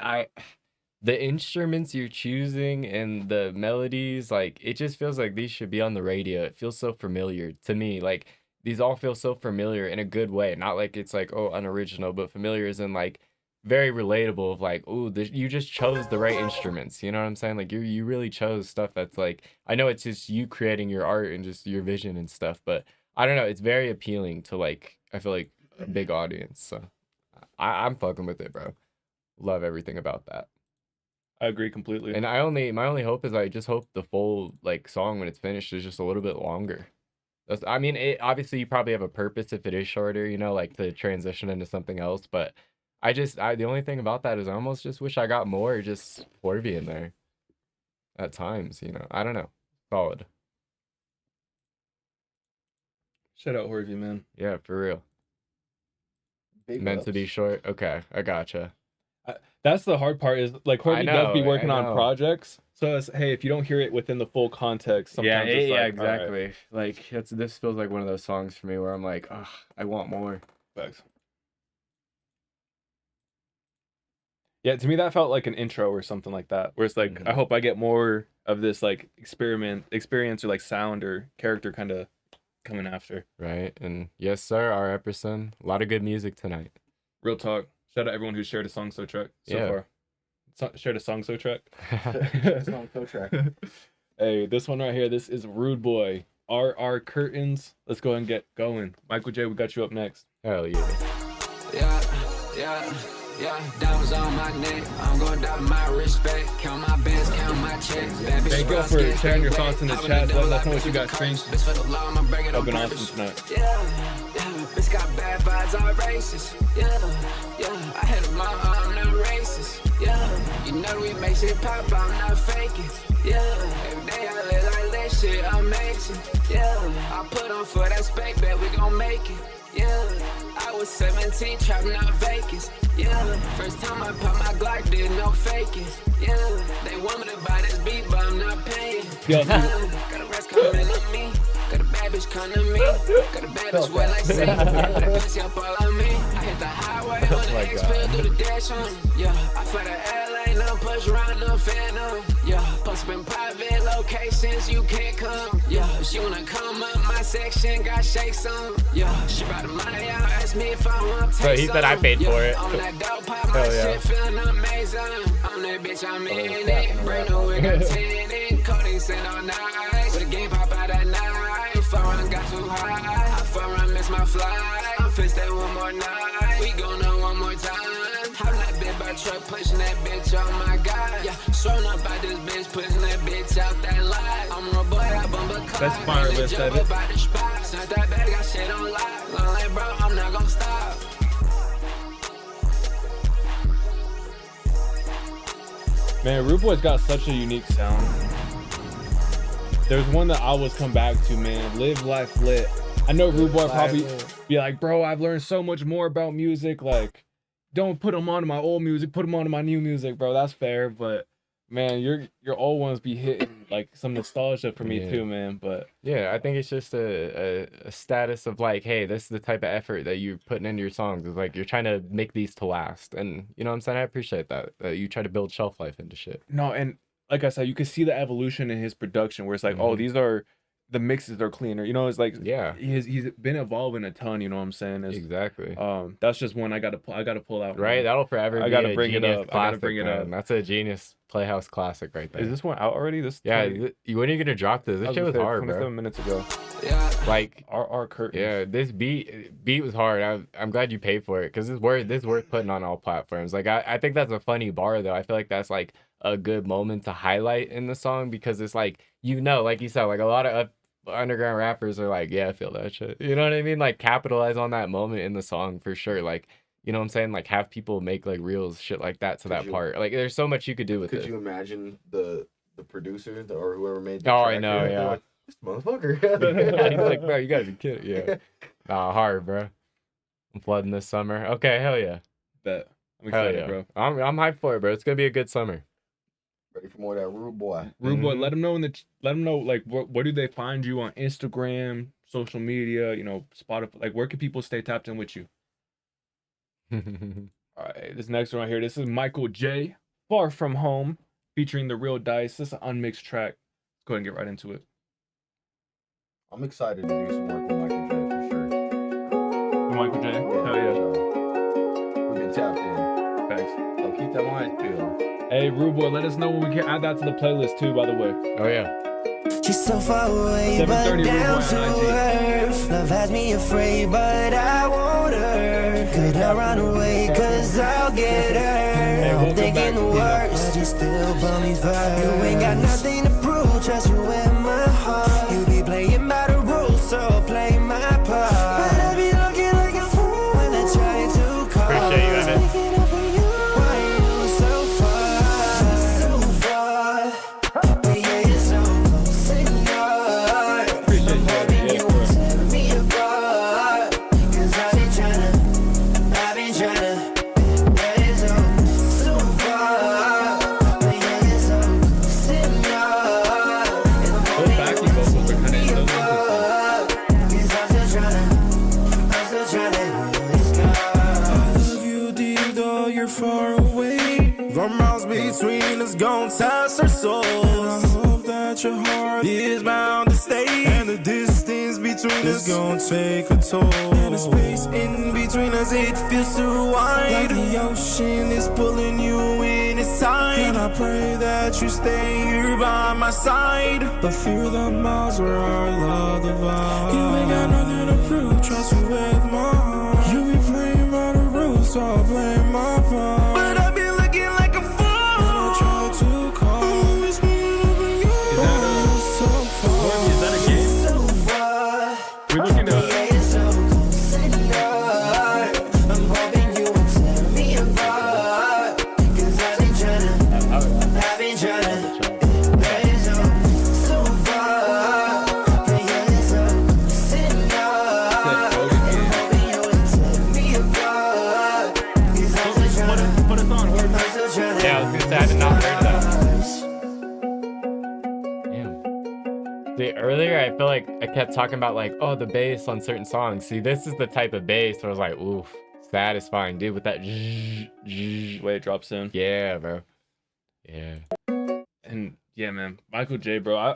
the instruments you're choosing and the melodies, like, it just feels like these should be on the radio. It feels so familiar to me. Like, these all feel so familiar in a good way. Not like it's like, oh, unoriginal, but familiar as in like very relatable of like, oh, you just chose the right instruments. You know what I'm saying? Like, you really chose stuff that's like, I know it's just you creating your art and just your vision and stuff, but I don't know. It's very appealing to like, I feel like a big audience. So I'm fucking with it, bro. Love everything about that. I agree completely. And my only hope is I just hope the full like song when it's finished is just a little bit longer. I mean, obviously you probably have a purpose if it is shorter, you know, like to transition into something else. But the only thing about that is I almost just wish I got more just Horvey in there at times, you know. I don't know. Solid. Shout out Horvey, man. Yeah, for real. Big Meant to ups. be short. Okay, I gotcha. That's the hard part is like Horvey does be know, working I on know. projects. So it's, hey, if you don't hear it within the full context, sometimes it's like, all right. exactly. Like this feels like one of those songs for me where I'm like, oh, I want more. Facts. Yeah, to me that felt like an intro or something like that. Where it's like, Mhm. I hope I get more of this like experience or like sound or character kind of coming after. Right, and yes, sir, our Epperson. A lot of good music tonight. Real talk. Shout out everyone who shared a song so track so Yeah. far. Shared a song so track. Song co-track. Hey, this one right here. This is Rude Boy. RR Curtains. Let's go and get going. Michael J, we got you up next. Hell yeah. Yeah, diamonds on my neck. I'm gonna die my respect. Count my bands, count my checks. That bitch Thank you all for brown skin, sharing your stay thoughts in the wet. chat. I Let us know would what you do got the streamed. curse. Bitch for the law, I'ma bring it on Been purpose. awesome tonight. Yeah, bitch got bad vibes, all racist. Yeah, I had a mom, I'm not racist. Yeah, you know we make shit pop, I'm not faking. Yeah, every day I live like that shit amazing. Yeah, I put on for that spec, bet we gon' make it. Yeah, I was 17, trapping out Vegas. Yeah, first time I popped my Glock, did no faking. Yeah, they want me to buy this beat, but I'm not paying. Yeah. Got a rest coming on me. Got a bad bad bitch come to me. Got a bad bitch wet like sea. Put a pussy up all on me. I hit the highway on the X-Pill, do the dash on. Yeah, I fly to LA, no push around, no phantom. Yeah, post up in private locations, you can't come. Yeah, she wanna come up my section, got shakes on. Yeah, she brought the money out, asked me if I want to take some. So he said I paid for it. On that dope pop, my shit feeling amazing. I'm that bitch, I'm in it. Brand new, we got 10 in. Cody said all night. With a game pop out at night. If I run got too high, I far run miss my flight. I'm finna stay one more night. We gon' know one more time. I'm that bitch by truck, pushing that bitch, oh my god. Yeah, showing up by this bitch, pushing that bitch out that light. I'm a boy, I bump a car. That's fire list, Evan. Sent that bag, I shit on live. Long like bro, I'm not gon' stop. Man, Rude Boy's got such a unique sound. There's one that I always come back to, man. Live Life Lit. I know Rude Boy probably be like, bro, I've learned so much more about music. Like, don't put them onto my old music, put them onto my new music, bro. That's fair, but man, your old ones be hitting like some nostalgia for me too, man. But yeah, I think it's just a status of like, hey, this is the type of effort that you're putting into your songs. It's like you're trying to make these to last, and you know what I'm saying. I appreciate that you try to build shelf life into shit. No, and like I said, you can see the evolution in his production, where it's like, oh, these are the mixes are cleaner. You know, it's like he's been evolving a ton. You know what I'm saying? Exactly. That's just one I gotta pull out. Right, man. that'll forever. I be gotta a bring it Genius up. Classic, I gotta bring it up. That's a Genius Playhouse classic right there. Is this one out already? This when are you gonna drop this? This shit was hard, 27 bro. minutes ago. Yeah, like our curtains. Yeah, this beat was hard. I'm glad you paid for it because this worth putting on all platforms. Like I think that's a funny bar though. I feel like that's like a good moment to highlight in the song because it's like like you said, like a lot of underground rappers are like, yeah, I feel that shit. You know what I mean? Like capitalize on that moment in the song for sure. Like, you know what I'm saying? Like have people make like reels shit like that to that part. Like there's so much you could do with it. Could you imagine the producer or whoever made the track? I know, yeah. Like, this motherfucker. Yeah, he's like, bro, you guys are kidding. Yeah. Nah, hard, bro. I'm flooding this summer. Okay, hell yeah. Bet. I'm excited, bro. I'm hyped for it, bro. It's gonna be a good summer. Ready for more of that Rude Boy. Rude Boy, let them know let them know like where do they find you on Instagram, social media, you know, Spotify. Like where can people stay tapped in with you? All right, this next one right here. This is Michael J. Far From Home, featuring The Real Dice. This is an unmixed track. Let's go ahead and get right into it. I'm excited to do some work with Michael J for sure. With Michael J? Hell yeah. We've been tapped in. Thanks. So keep that mind peeled. Hey, Rude Boy, let us know when we can add that to the playlist too, by the way. Oh yeah. She's so far away, but 7:30 down Rude to Boy on IG. earth. Love has me afraid, but I want her. Could I run away, cause I'll get her. I'm thinking the worst, but you still put me first. You ain't got nothing to prove, trust you in my heart. You be playing by the rules, so play my part. But I be looking like a fool when I try to call. Appreciate you, Evan. Between us gon' touch our souls. I hope that your heart is bound to stay. And the distance between us gon' take a toll. And the space in between us, it feels too wide. Like the ocean is pulling you in its tide. And I pray that you stay here by my side. But fear the miles where our love divides. You ain't got nothing to prove, trust you with my heart. You be playing by the rules, so I'll play my part. But I be looking like a fool. To call. Is that a game? We're looking to I'm hoping you will tear me apart. Cause I've been tryna let it so far. Sitting up. I'm hoping you will tear me apart. Cause I'm still tryna. put us on. Yeah, I was gonna say I did not heard that. Damn. See, earlier I feel like I kept talking about like, oh, the bass on certain songs. See, this is the type of bass where I was like, oof, satisfying, dude, with that way it drops in. Yeah, bro. Yeah. And yeah, man, Michael J, bro,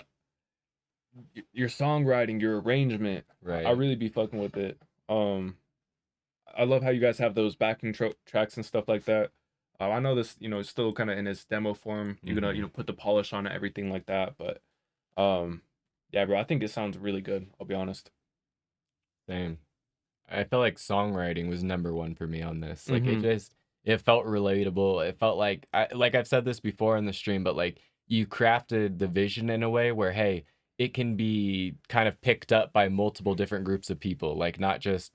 your songwriting, your arrangement, Right. I really be fucking with it. I love how you guys have those backing tracks and stuff like that. I know this, you know, it's still kind of in its demo form. You're gonna, you know, put the polish on it, everything like that. But, yeah, bro, I think it sounds really good. I'll be honest. Same. I feel like songwriting was number one for me on this. Like it felt relatable. It felt like I've said this before in the stream, but like you crafted the vision in a way where, hey, it can be kind of picked up by multiple different groups of people, like not just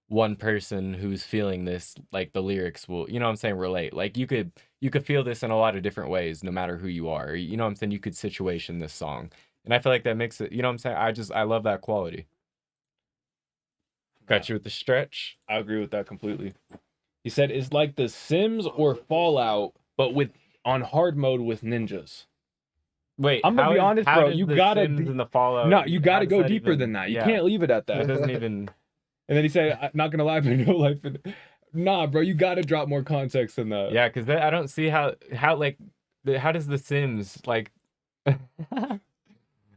one person who's feeling this, like the lyrics will, you know what I'm saying, relate. Like you could feel this in a lot of different ways, no matter who you are. You know what I'm saying? You could situation this song. And I feel like that makes it, you know what I'm saying? I love that quality. Got you with the stretch. I agree with that completely. He said it's like The Sims or Fallout, but on hard mode with ninjas. Wait, I'm gonna be honest, bro. You gotta in the Fallout. No, you gotta go deeper than that. You can't leave it at that. It doesn't even. And then he said, "I'm not gonna lie, but no life." Nah, bro, you gotta drop more context than that. Yeah, because I don't see how does The Sims like.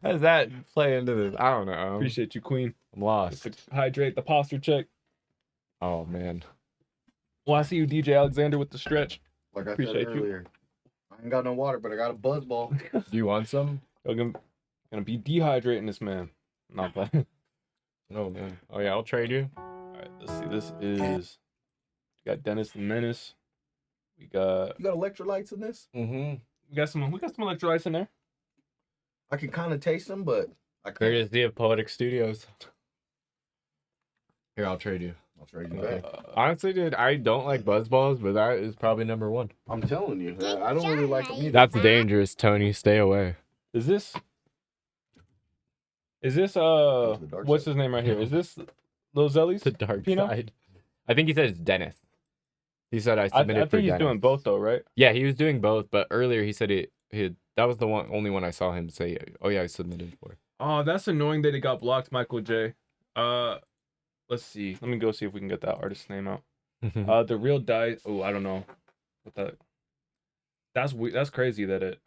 How does that play into this? I don't know. Appreciate you, Queen. I'm lost. Hydrate the posture check. Oh man. Well, I see you, DJ Alexander, with the stretch. Like I Appreciate said earlier, I ain't got no water, but I got a buzz ball. Do you want some? I'm gonna be dehydrating this man. Not playing. Oh man. Oh yeah, I'll trade you. All right, let's see. This is. We got Dennis the Menace. We got. You got electrolytes in this? We got some electrolytes in there. I can kind of taste them, but I can't. Courtesy of Poetic Studios. Here, I'll trade you. I'll trade you back. Honestly, dude, I don't like buzzballs, but that is probably number one. I'm telling you, I don't really like them either. That's dangerous, Tony. Stay away. Is this what's his name right here? Is this Lil Zelly's? The dark Pino? side. I think he said it's Dennis. He said I submitted I think he's Dennis. doing both though, right? Yeah, he was doing both, but earlier he said that was the only one I saw him say, oh yeah, I submitted for. Oh, that's annoying that it got blocked, Michael J. Let's see. Let me go see if we can get that artist's name out. The Real Dice. Oh, I don't know. What that? That's weird. That's crazy that it.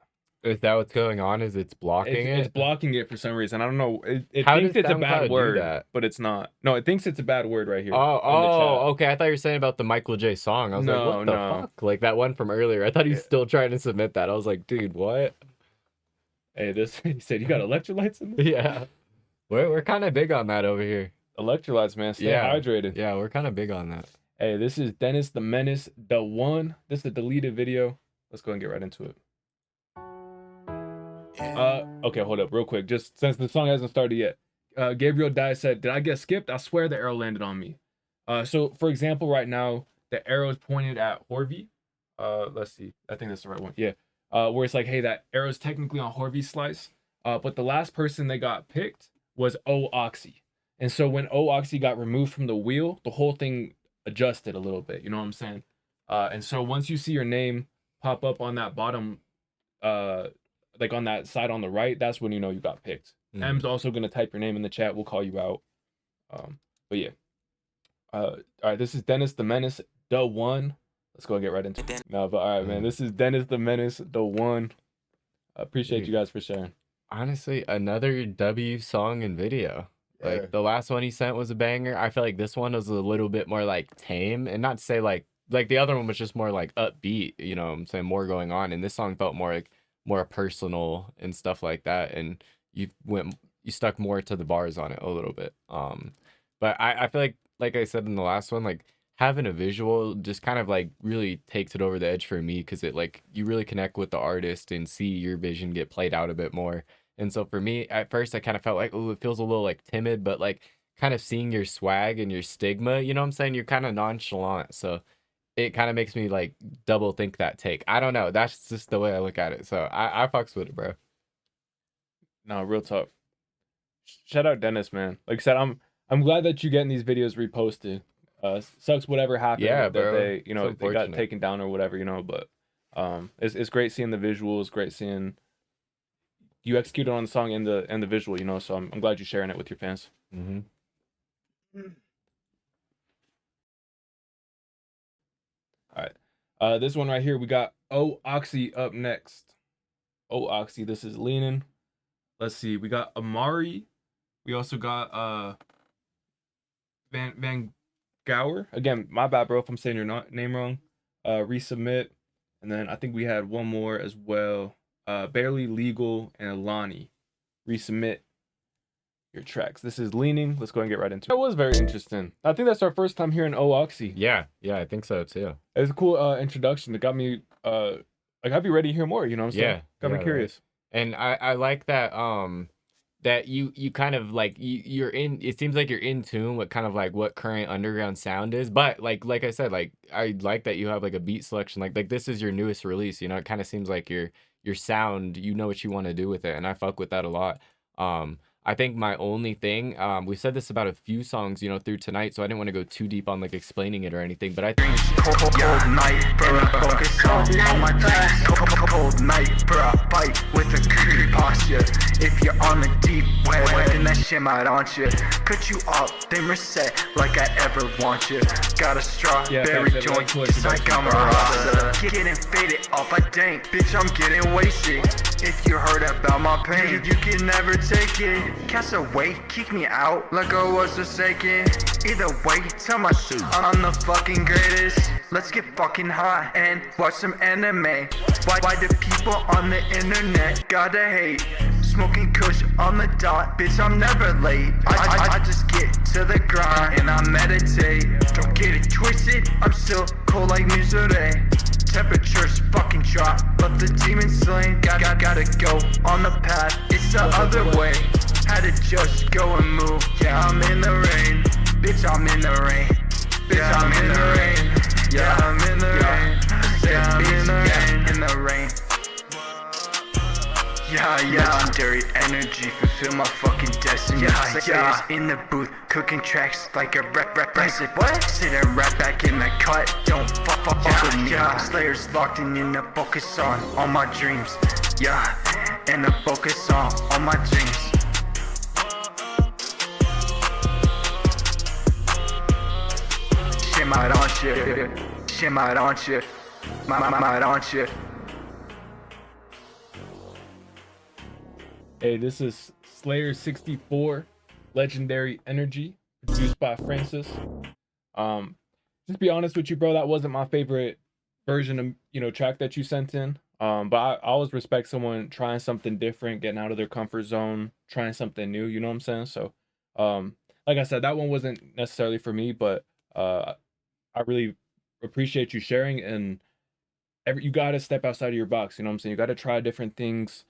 Is that what's going on? Is it's blocking it? It's blocking it for some reason. I don't know. It How thinks does it's a bad SoundCloud do word, that? but it's not. No, it thinks it's a bad word right here. Oh, okay. I thought you were saying about the Michael J song. I was like, what the fuck? Like that one from earlier. I thought he was still trying to submit that. I was like, dude, what? Hey, he said you got electrolytes in there? Yeah. We're kind of big on that over here. Electrolytes, man. Stay hydrated. Yeah, we're kind of big on that. Hey, this is Dennis the Menace, the one. This is a deleted video. Let's go and get right into it. Okay, hold up real quick. Just since the song hasn't started yet. Gabriel Dye said, did I get skipped? I swear the arrow landed on me. So for example, right now, the arrow is pointed at Horvey. Let's see. I think that's the right one. Yeah. Where it's like, hey, that arrow's technically on Horvey's slice. But the last person that got picked was O-Oxy. And so when O-Oxy got removed from the wheel, the whole thing adjusted a little bit. You know what I'm saying? And so once you see your name pop up on that bottom, like on that side on the right, that's when you know you got picked. M's also gonna type your name in the chat. We'll call you out. But yeah. All right, this is Dennis the Menace, the one. Let's go and get right into it. No, but all right, man. This is Dennis the Menace, the one. I appreciate you guys for sharing. Honestly, another W song and video. Like the last one he sent was a banger. I feel like this one was a little bit more like tame, and not to say like the other one was just more like upbeat, you know what I'm saying, more going on. And this song felt more like more personal and stuff like that. And you stuck more to the bars on it a little bit. But I feel like I said in the last one, like having a visual just kind of like really takes it over the edge for me, because it like you really connect with the artist and see your vision get played out a bit more. And so for me, at first I kind of felt like, oh, it feels a little like timid, but like kind of seeing your swag and your stigma, you know what I'm saying? You're kind of nonchalant. So it kind of makes me like double think that take. I don't know. That's just the way I look at it. So I fucks with it, bro. No, real talk. Shout out Dennis, man. Like I said, I'm glad that you're getting these videos reposted. Sucks whatever happened. Yeah, that bro. they, you know, It's they got unfortunate. taken down or whatever, you know, but it's great seeing the visuals, great seeing you executed on the song and the visual, you know. So I'm glad you're sharing it with your fans. Mm-hmm. All right. This one right here, we got O Oxy up next. O Oxy, this is Leaning. Let's see, we got Amari. We also got Van Gower. Again, my bad, bro, if I'm saying your name wrong. Resubmit. And then I think we had one more as well. Barely Legal and Alani. Resubmit your tracks. This is Leaning. Let's go and get right into it. That was very interesting. I think that's our first time hearing O Oxy. Yeah, I think so too. It's a cool introduction. It got me like I'd be ready to hear more, you know what I'm saying? Yeah. Got me curious. Right. And I like that that you kind of like you're in, it seems like you're in tune with kind of like what current underground sound is, but like I said, like I like that you have like a beat selection, like this is your newest release, you know. It kind of seems like your sound, you know what you want to do with it, and I fuck with that a lot. I think my only thing, we said this about a few songs, you know, through tonight, so I didn't want to go too deep on like explaining it or anything, but I think Cold night for a focus on my dreams. Cold night for a fight with a creepy posture. If you're on the deep web, then that shit might haunt you. Cut you off, then reset like I ever want you. Got a strawberry joint just like I'm a rasta. Getting faded off a dank, bitch, I'm getting wasted. If you heard about my pain, you can never take it. Cast away, kick me out like I was forsaken. Either way, tell my suit I'm the fucking greatest. Let's get fucking high and watch some anime. Why do people on the internet gotta hate? Smoking kush on the dot, bitch, I'm never late. I just get to the grind and I meditate. Don't get it twisted, I'm still cold like misery. Temperatures fucking drop, but the demon slain. Gotta go on the path, it's the other way. Had to just go and move, yeah, I'm in the rain. Bitch, I'm in the rain. Bitch, I'm in the rain. Yeah, I'm in the rain. Yeah, I'm in the rain. In the rain. Yeah. Legendary energy, fulfill my fucking destiny. Slayers in the booth, cooking tracks like a rap recipe. What? Sit and rap back in the cut, don't fuck with me. Slayers locked in the focus on all my dreams. Yeah, and the focus on all my dreams. Shit might haunt you. Shit might haunt you. Might haunt you. Hey, this is Slayer 64, Legendary Energy, produced by Francis. Just be honest with you, bro, that wasn't my favorite version of, you know, track that you sent in. But I always respect someone trying something different, getting out of their comfort zone, trying something new, you know what I'm saying? So, like I said, that one wasn't necessarily for me, but I really appreciate you sharing, and you got to step outside of your box, you know what I'm saying? You got to try different things.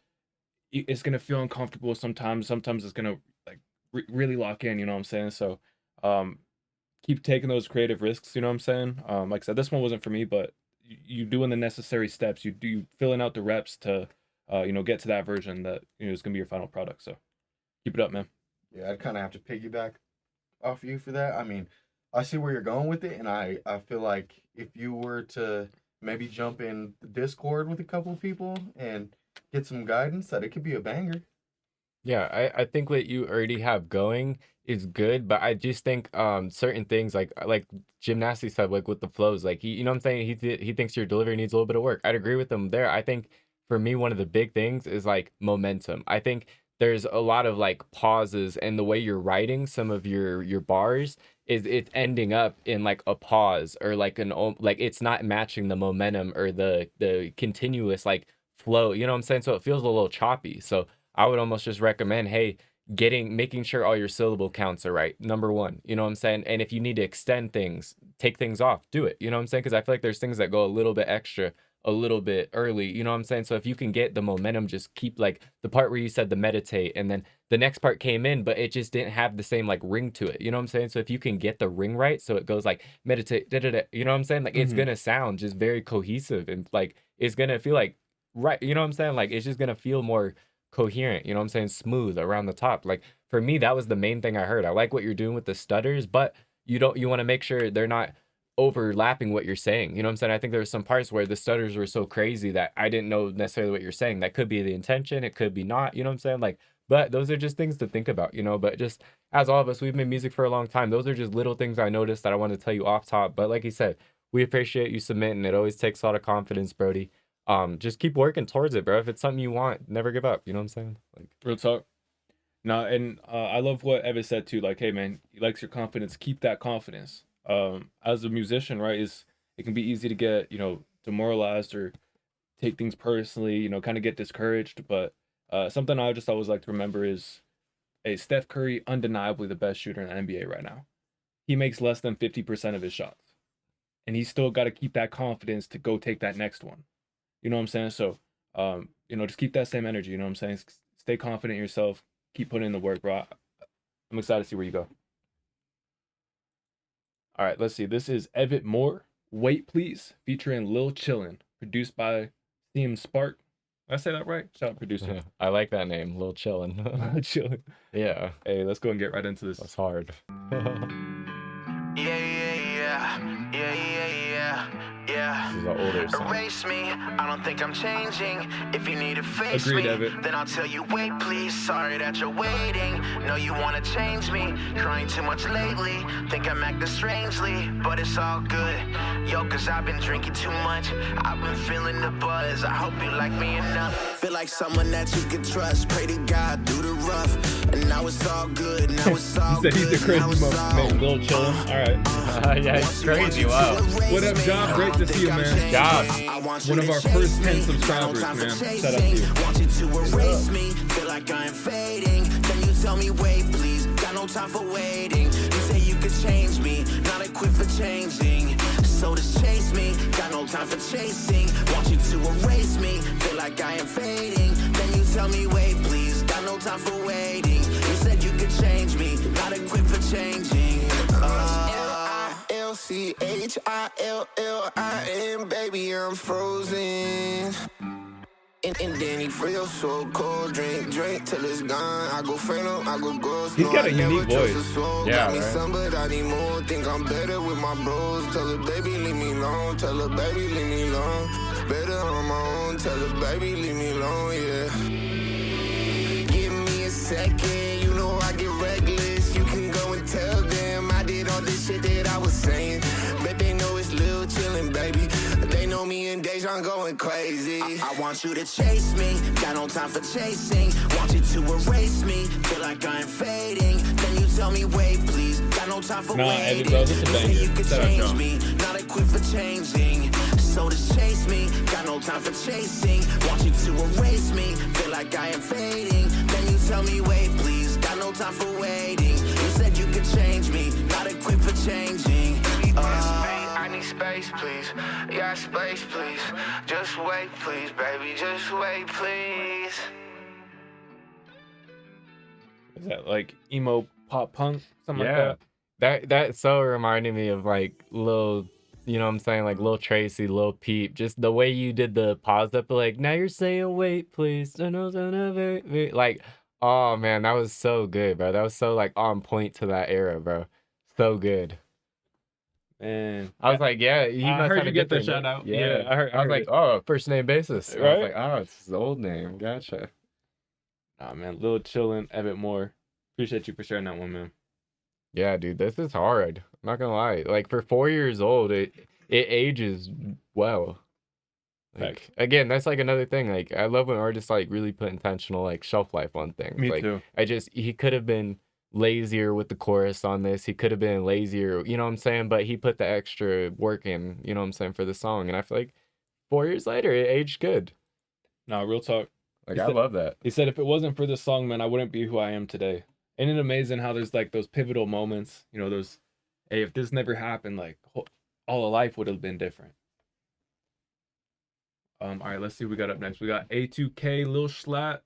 It's gonna feel uncomfortable sometimes it's gonna like really lock in, you know what I'm saying? So keep taking those creative risks, you know what I'm saying? Like I said, this one wasn't for me, but you doing the necessary steps, you filling out the reps to you know, get to that version that, you know, is gonna be your final product. So keep it up, man. Yeah, I'd kind of have to piggyback off you for that. I mean, I see where you're going with it, and I feel like if you were to maybe jump in the Discord with a couple people and get some guidance, that it could be a banger. Yeah, I think what you already have going is good, but I just think certain things like Gymnastics said, like with the flows, like you know what I'm saying, he thinks your delivery needs a little bit of work. I'd agree with him there. I think for me, one of the big things is like momentum. I think there's a lot of like pauses, and the way you're writing some of your bars is it's ending up in like a pause, or like like it's not matching the momentum or the continuous like flow, you know what I'm saying? So it feels a little choppy. So I would almost just recommend, hey, making sure all your syllable counts are right. Number one, you know what I'm saying? And if you need to extend things, take things off, do it. You know what I'm saying? Because I feel like there's things that go a little bit extra, a little bit early. You know what I'm saying? So if you can get the momentum, just keep like the part where you said the meditate, and then the next part came in, but it just didn't have the same like ring to it. You know what I'm saying? So if you can get the ring right, so it goes like meditate, you know what I'm saying? Like it's gonna sound just very cohesive, and like it's gonna feel like right. You know what I'm saying? Like it's just gonna feel more coherent, you know what I'm saying, smooth around the top. Like for me, that was the main thing I heard. I like what you're doing with the stutters, but you want to make sure they're not overlapping what you're saying. You know what I'm saying? I think there were some parts where the stutters were so crazy that I didn't know necessarily what you're saying. That could be the intention, it could be not, you know what I'm saying? Like, but those are just things to think about, you know. But just as all of us, we've made music for a long time. Those are just little things I noticed that I wanted to tell you off top. But like you said, we appreciate you submitting. It always takes a lot of confidence, Brody. Just keep working towards it, bro. If it's something you want, never give up. You know what I'm saying? Like, Real talk. No, and I love what Evan said too. Like, hey man, he likes your confidence. Keep that confidence. As a musician, right, it can be easy to get, you know, demoralized or take things personally, you know, kind of get discouraged. But something I just always like to remember is, hey, Steph Curry, undeniably the best shooter in the NBA right now. He makes less than 50% of his shots, and he's still got to keep that confidence to go take that next one. You know what I'm saying? So, you know, just keep that same energy. You know what I'm saying? Stay confident in yourself. Keep putting in the work, bro. I'm excited to see where you go. All right, let's see. This is Evitt Moore, Wait Please, featuring Lil Chillin', produced by CM Spark. Did I say that right? Shout out producer. I like that name, Lil Chillin'. Chillin'. Yeah. Hey, let's go and get right into this. That's hard. Yeah. This is an older song. Erase me, I don't think I'm changing. If you need to face Agreed, me, Evitt. then I'll tell you, wait please. Sorry that you're waiting. Know you wanna change me. Crying too much lately. Think I'm acting strangely, but it's all good. Yo, cause I've been drinking too much. I've been feeling the buzz. I hope you like me enough. Feel like someone that you can trust. Pray to God, do the rough. And now it's all good. Now it's all He said good. he's the crazy man, Lil Chillin'. All right. Yeah, it's crazy. Wow. What up, Job? Great to see you, man. Job. One of our first 10 subscribers, man. Shout out to you. Want you to erase me, feel like I am fading. Then you tell me, wait, please. Got no time for waiting. You say you could change me, not equipped for changing. So just chase me, got no time for chasing. Want you to erase me, feel like I am fading. Then you tell me, wait, please. Got no time for waiting. You said you could change me, not equipped for changing. L-C-H-I-L-L-I-N, baby, I'm frozen. And then he feels so cold, drink till it's gone. I go phantom, I go ghost. He's got a unique voice. Yeah, Got me right? some, but I need more. Think I'm better with my bros. Tell her, baby, leave me alone. Tell her, baby, leave me alone. Better on my own. Tell her, baby, leave me alone, yeah. Give me a second, you know I get reckless. You can go and tell them I did all this shit that I was saying. Bet they know it's Lil Chillin', baby. They know me and Deja going crazy. I want you to chase me, got no time for chasing. Want you to erase me, feel like I'm fading. Then you tell me, wait, please. Got no time for Nah, waiting. Evan, bro, this is a You say banger. you could Shut up, change John. me, not equipped for changing. So just chase me, got no time for chasing. Want you to erase me, feel like I am fading. Then you tell me, wait, please. Got no time for waiting. You said you could change me, not equipped for changing. I need space, please. Yeah, space, please. Just wait, please, baby. Just wait, please. Is that like emo pop punk? Something like Yeah. that? That so reminded me of like Lil, you know what I'm saying? Like Lil Tracy, Lil Peep. Just the way you did the pause up, like, now you're saying, wait, please. Like, oh man, that was so good, bro. That was so like on point to that era, bro. So good. Man, I was like, yeah, he I must heard have you a get the different shout name. out. Yeah, I heard I was like, it. oh, first name basis. I Right? was like, oh, it's his old name. Gotcha. Nah, man, Lil Chillin', Evitt Moore. Appreciate you for sharing that one, man. Yeah, dude, this is hard. I'm not gonna lie. Like for 4 years old, it ages well. Like Facts. again, that's like another thing. Like I love when artists like really put intentional like shelf life on things. Me like too. he could have been lazier with the chorus on this. He could have been lazier, you know what I'm saying? But he put the extra work in, you know what I'm saying, for the song. And I feel like 4 years later, it aged good. Nah, real talk. Like He I said- love that. He said, if it wasn't for this song, man, I wouldn't be who I am today. Ain't it amazing how there's like those pivotal moments, you know, those, hey, if this never happened, like all of life would have been different. All right, let's see what we got up next. We got A2K, Lil Schlatt,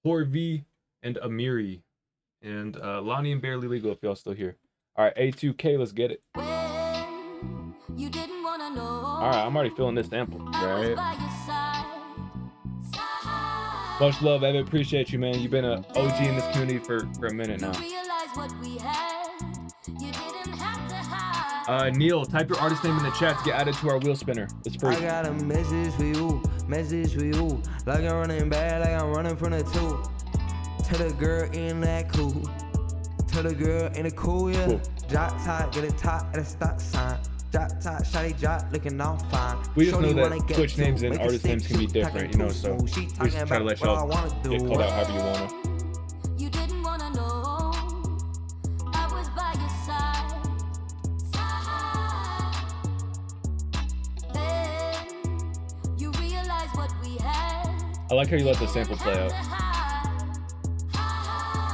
Horvey, and Amiri. And Lonnie and Barely Legal if y'all still here. All right, A2K, let's get it. You didn't wanna know. All right, I'm already feeling this sample. Right? Much love, Evan. Appreciate you, man. You've been an OG in this community for a minute now. Realize what we had. You didn't have to hide. Neil, type your artist name in the chat to get added to our wheel spinner. It's free. I got a message for you. Like I'm running back, like I'm running from the two. Tell the girl in that cool. Tell the girl in the cool, yeah. Cool. Drop top, get a top at a stop sign. Drop top, shawty drop, looking all fine. We just know Shorty that wanna get Twitch to, names and make a artist names can be stick, different, talking you know, too so smooth. She we just talking try to about let what I y'all wanna do. get called out however you wanna. You didn't wanna know I was by your side. Then you realize what we had. I like how you let the sample play out.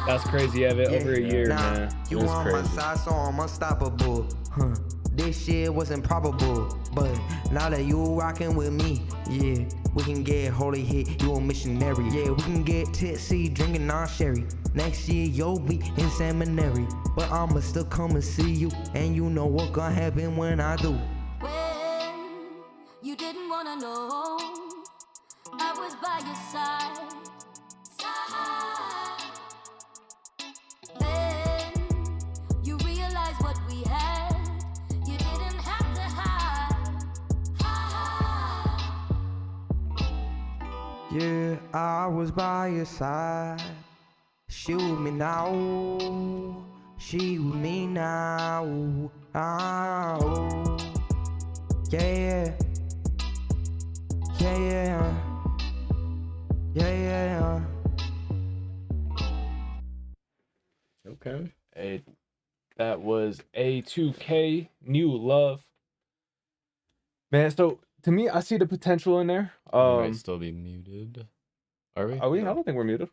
That's crazy, Evan. Over a year, Nah, man. You That's on my crazy. side, so I'm unstoppable. Huh. This shit wasn't probable, but now that you rockin' with me, yeah, we can get holy hit. You a missionary, yeah, we can get tipsy, drinking our sherry. Next year you'll be in seminary, but I'ma still come and see you, and you know what gonna happen when I do. When you didn't wanna know I was by your side. Then you realize what we had. You didn't have to hide. Yeah, I was by your side. She with me now. She with me now. Oh. Yeah. Yeah. Yeah. Okay. That was A2K, New Love. Man, so to me, I see the potential in there. We might still be muted. Are we? Are we? I don't think we're muted.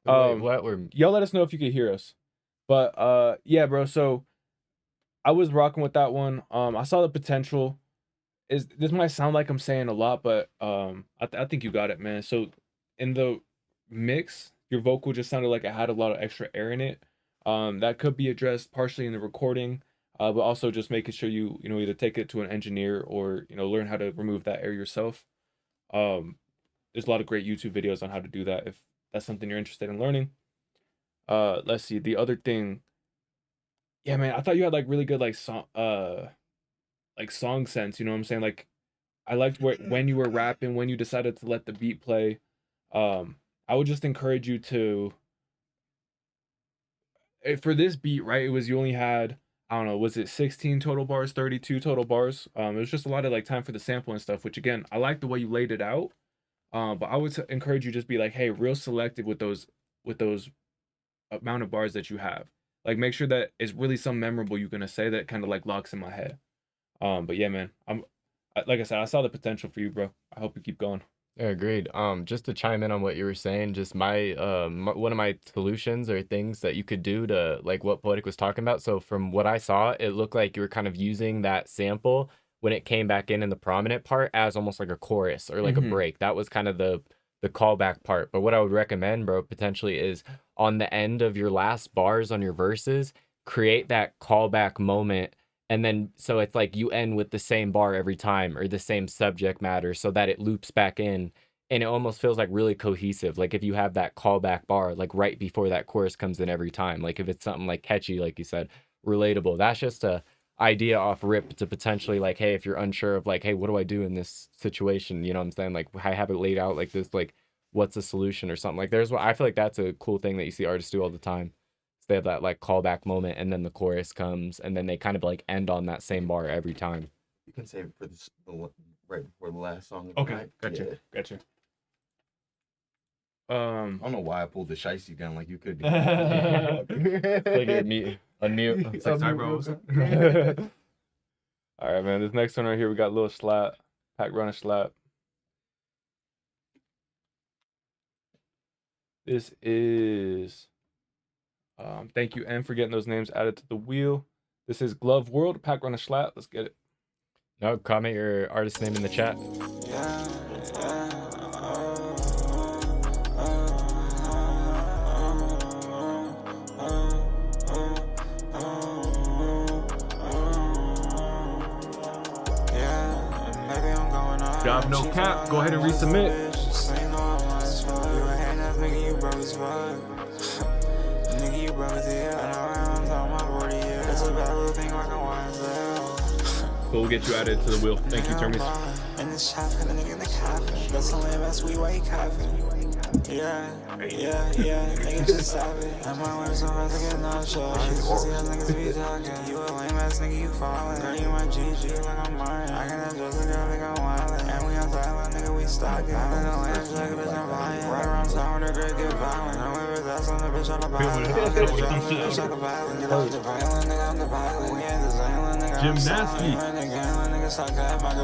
Wait, what? Y'all let us know if you could hear us. But yeah, bro. So I was rocking with that one. I saw the potential. This might sound like I'm saying a lot, but I think you got it, man. So in the mix, your vocal just sounded like it had a lot of extra air in it. That could be addressed partially in the recording, but also just making sure you either take it to an engineer or learn how to remove that air yourself. There's a lot of great YouTube videos on how to do that if that's something you're interested in learning. Let's see, the other thing. Yeah, man, I thought you had like really good song sense, you know what I'm saying? Like I liked when you were rapping, when you decided to let the beat play. I would just encourage you to, for this beat, right? It was, you only had, I don't know, was it 16 total bars, 32 total bars? It was just a lot of like time for the sample and stuff, which again, I like the way you laid it out. But I would encourage you just be like, hey, real selective with those amount of bars that you have. Like make sure that it's really some memorable you're gonna say that kind of like locks in my head. But yeah, man, like I said, I saw the potential for you, bro. I hope you keep going. Yeah, agreed. Just to chime in on what you were saying, just my one of my solutions or things that you could do to like what Poetic was talking about. So from what I saw, it looked like you were kind of using that sample when it came back in the prominent part as almost like a chorus or like a break. That was kind of the callback part. But what I would recommend, bro, potentially is on the end of your last bars on your verses, create that callback moment. And then, so it's like you end with the same bar every time or the same subject matter so that it loops back in and it almost feels like really cohesive. Like if you have that callback bar, like right before that chorus comes in every time, like if it's something like catchy, like you said, relatable, that's just a idea off rip to potentially like, hey, if you're unsure of like, hey, what do I do in this situation? You know what I'm saying? Like I have it laid out like this, like what's the solution or something. Like I feel like that's a cool thing that you see artists do all the time. They have that like callback moment and then the chorus comes and then they kind of like end on that same bar every time. You can save it for the right before the last song. Okay, Right? gotcha, Yeah. gotcha. I don't know why I pulled the shicey down like you could. Like you're unmute. It's like, sorry, bro. All right, man. This next one right here, we got Lil Slap, Pack Runner Slap. This is. Thank you, N, for getting those names added to the wheel. This is Glove World, Pack Runner Slap. Let's get it. No, comment your artist name in the chat. Job no cap. Go ahead and resubmit. but we'll get you added to the wheel. Thank you, Termes. In the shop, and a nigga in the coffin. That's only the best we wake coffin. Yeah, nigga just stop it. I'm my words, so I get no show. I just see how niggas be talking. You a lame ass nigga, you falling. Girl, you my GG, like I'm Martin. I can adjust a girl, like I'm wildin'. And we on silent, nigga, we stalking. I'm in the land, like a bitch, I'm flying. Right around town, the girl get violent. I'm with that's on the bitch, on the violent. I'm the bitch, on the violent. Get off the violent, nigga, I'm the violent. We ain't the silent, nigga, I'm Gymnasty.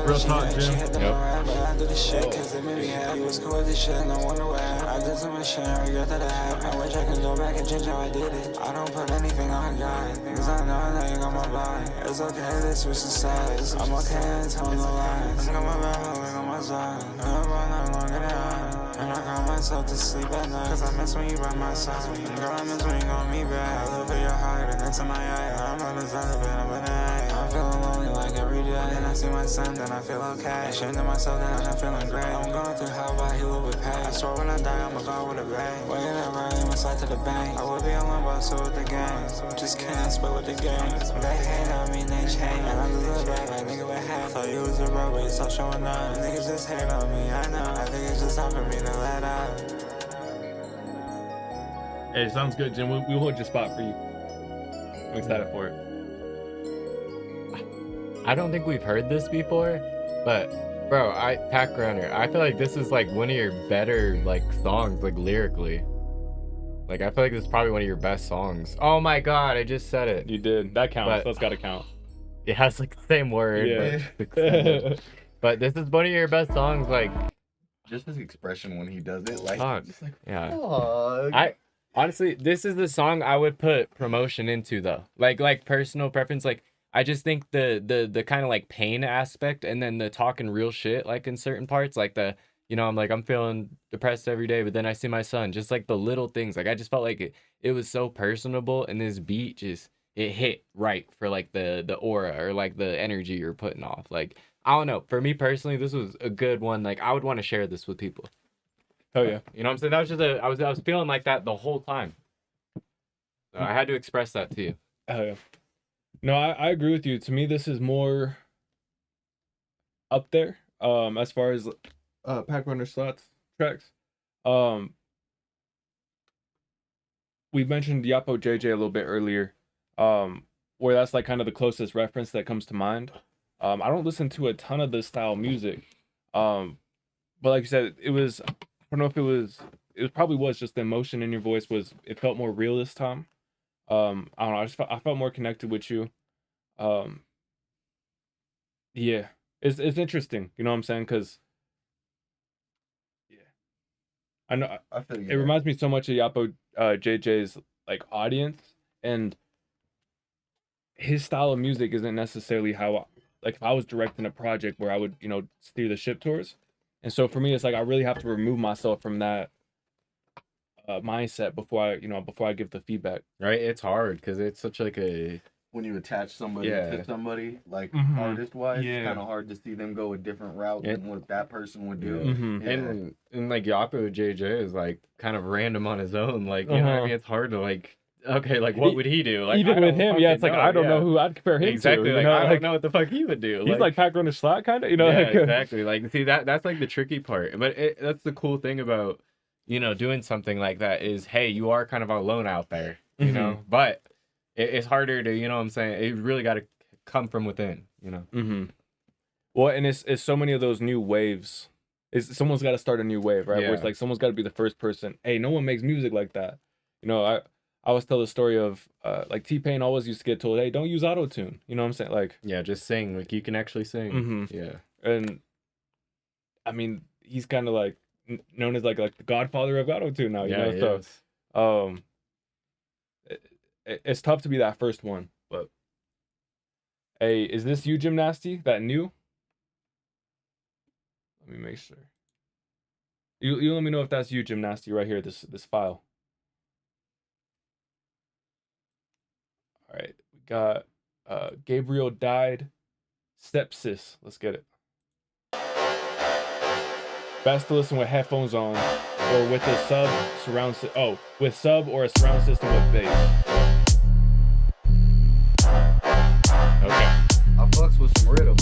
Real talk, Jim. I do the shit, cause they made me happy. You was cool with this shit, no wonder why. I did so much shit, I regret that I happened. I wish I could go back and change how I did it. I don't put anything on God, cause I know you got my body. It's okay, they switch the sides. I'm okay, I tell no lies. I got my back, I got my side. I'm not longer than I. And I got myself to sleep at night, cause I miss when you by my side. Girl, I miss when you gon' me back. I look at your heart and into my eye. I'm on the side of it, I'm in the eye. I'm feeling lonely like every day. Then I see my son, then I feel okay. Ashamed of myself, then I'm feeling great. I'm going through hell, but I heal with pain. I swear when I die, I'ma go with a bang. Waking up right, my side to the bank. I would be alone, but so with the gang. Just can't split with the gang. They hate on me, they change. And I just look back like nigga with half. Thought you was a bro, but you stop showing up. Niggas just hate on me, I know. I think it's just time for me to let out. Hey, sounds good, Jim. We'll hold your spot for you. I'm excited for it. I don't think we've heard this before, but bro, Pack Runner, I feel like this is like one of your better like songs, like lyrically. Like I feel like this is probably one of your best songs. Oh my god, I just said it. You did. That counts. But That's gotta count. It has like the same word. Yeah. But this is one of your best songs, like just his expression when he does it, like, just like yeah. Fuck. Honestly, this is the song I would put promotion into though. Like personal preference, like I just think the kind of like pain aspect and then the talking real shit like in certain parts, like the, you know, I'm feeling depressed every day, but then I see my son, just like the little things. Like I just felt like it was so personable, and this beat just it hit right for like the aura or like the energy you're putting off. Like I don't know, for me personally, this was a good one. Like I would want to share this with people. Oh yeah. You know what I'm saying? That was just I was feeling like that the whole time. So I had to express that to you. Oh yeah. No, I agree with you. To me, this is more up there. As far as Pack Runner slots tracks. We mentioned Yapo JJ a little bit earlier. Where that's like kind of the closest reference that comes to mind. I don't listen to a ton of this style music. But like you said, it was, I don't know if it probably was just the emotion in your voice it felt more real this time. I don't know, I felt more connected with you. Yeah, it's interesting, you know what I'm saying? Because yeah, I know I feel you. It reminds me so much of Yapo JJ's like audience, and his style of music isn't necessarily how like if I was directing a project where I would, you know, steer the ship towards. And so for me, it's like I really have to remove myself from that mindset before I give the feedback. Right? It's hard because it's such like a when you attach somebody to somebody, like artist wise, it's kind of hard to see them go a different route than what that person would do. And like Yapo JJ is like kind of random on his own. Like you know what I mean? It's hard to like. Okay, like what would he do? Like even with him, it's like I don't know who I'd compare him exactly, to. Like you know? I don't know what the fuck he would do. He's like Pack Runner slot kind of, you know. Yeah, like, exactly. Like see that's like the tricky part. But that's the cool thing about, you know, doing something like that is, hey, you are kind of alone out there, you know. But it's harder to, you know what I'm saying? It really got to come from within, you know. Well, and it's so many of those new waves. Someone's got to start a new wave, right? Yeah. Where it's like someone's got to be the first person. Hey, no one makes music like that. You know, I always tell the story of like T-Pain always used to get told, hey, don't use auto-tune. You know what I'm saying? Like, yeah, just sing. Like you can actually sing. Yeah. And I mean, he's kind of like known as like the godfather of auto-tune now, you know? So it's tough to be that first one. But hey, is this you, Gymnasty? That new? Let me make sure. You let me know if that's you, Gymnasty, right here, this file. All right, we got Gabriel Died, Stepsis. Let's get it. Best to listen with headphones on, or with a with sub or a surround system with bass. Okay. I fucks with some rhythm.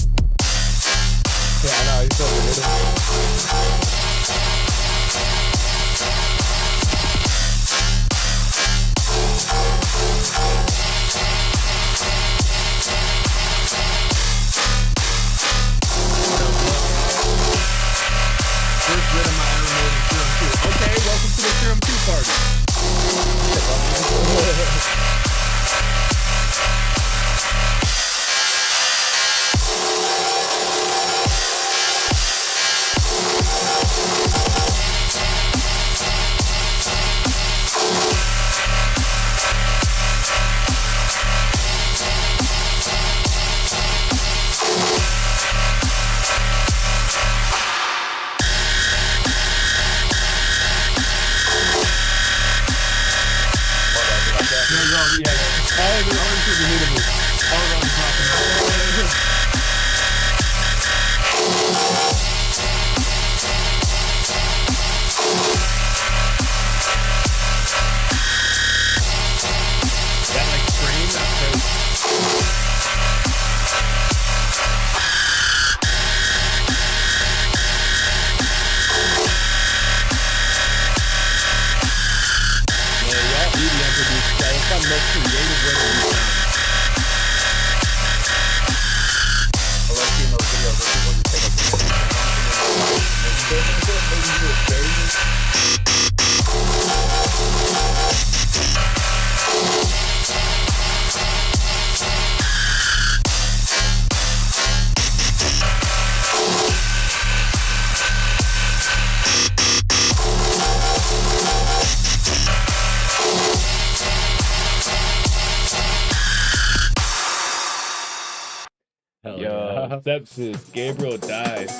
Sepsis, Gabriel died.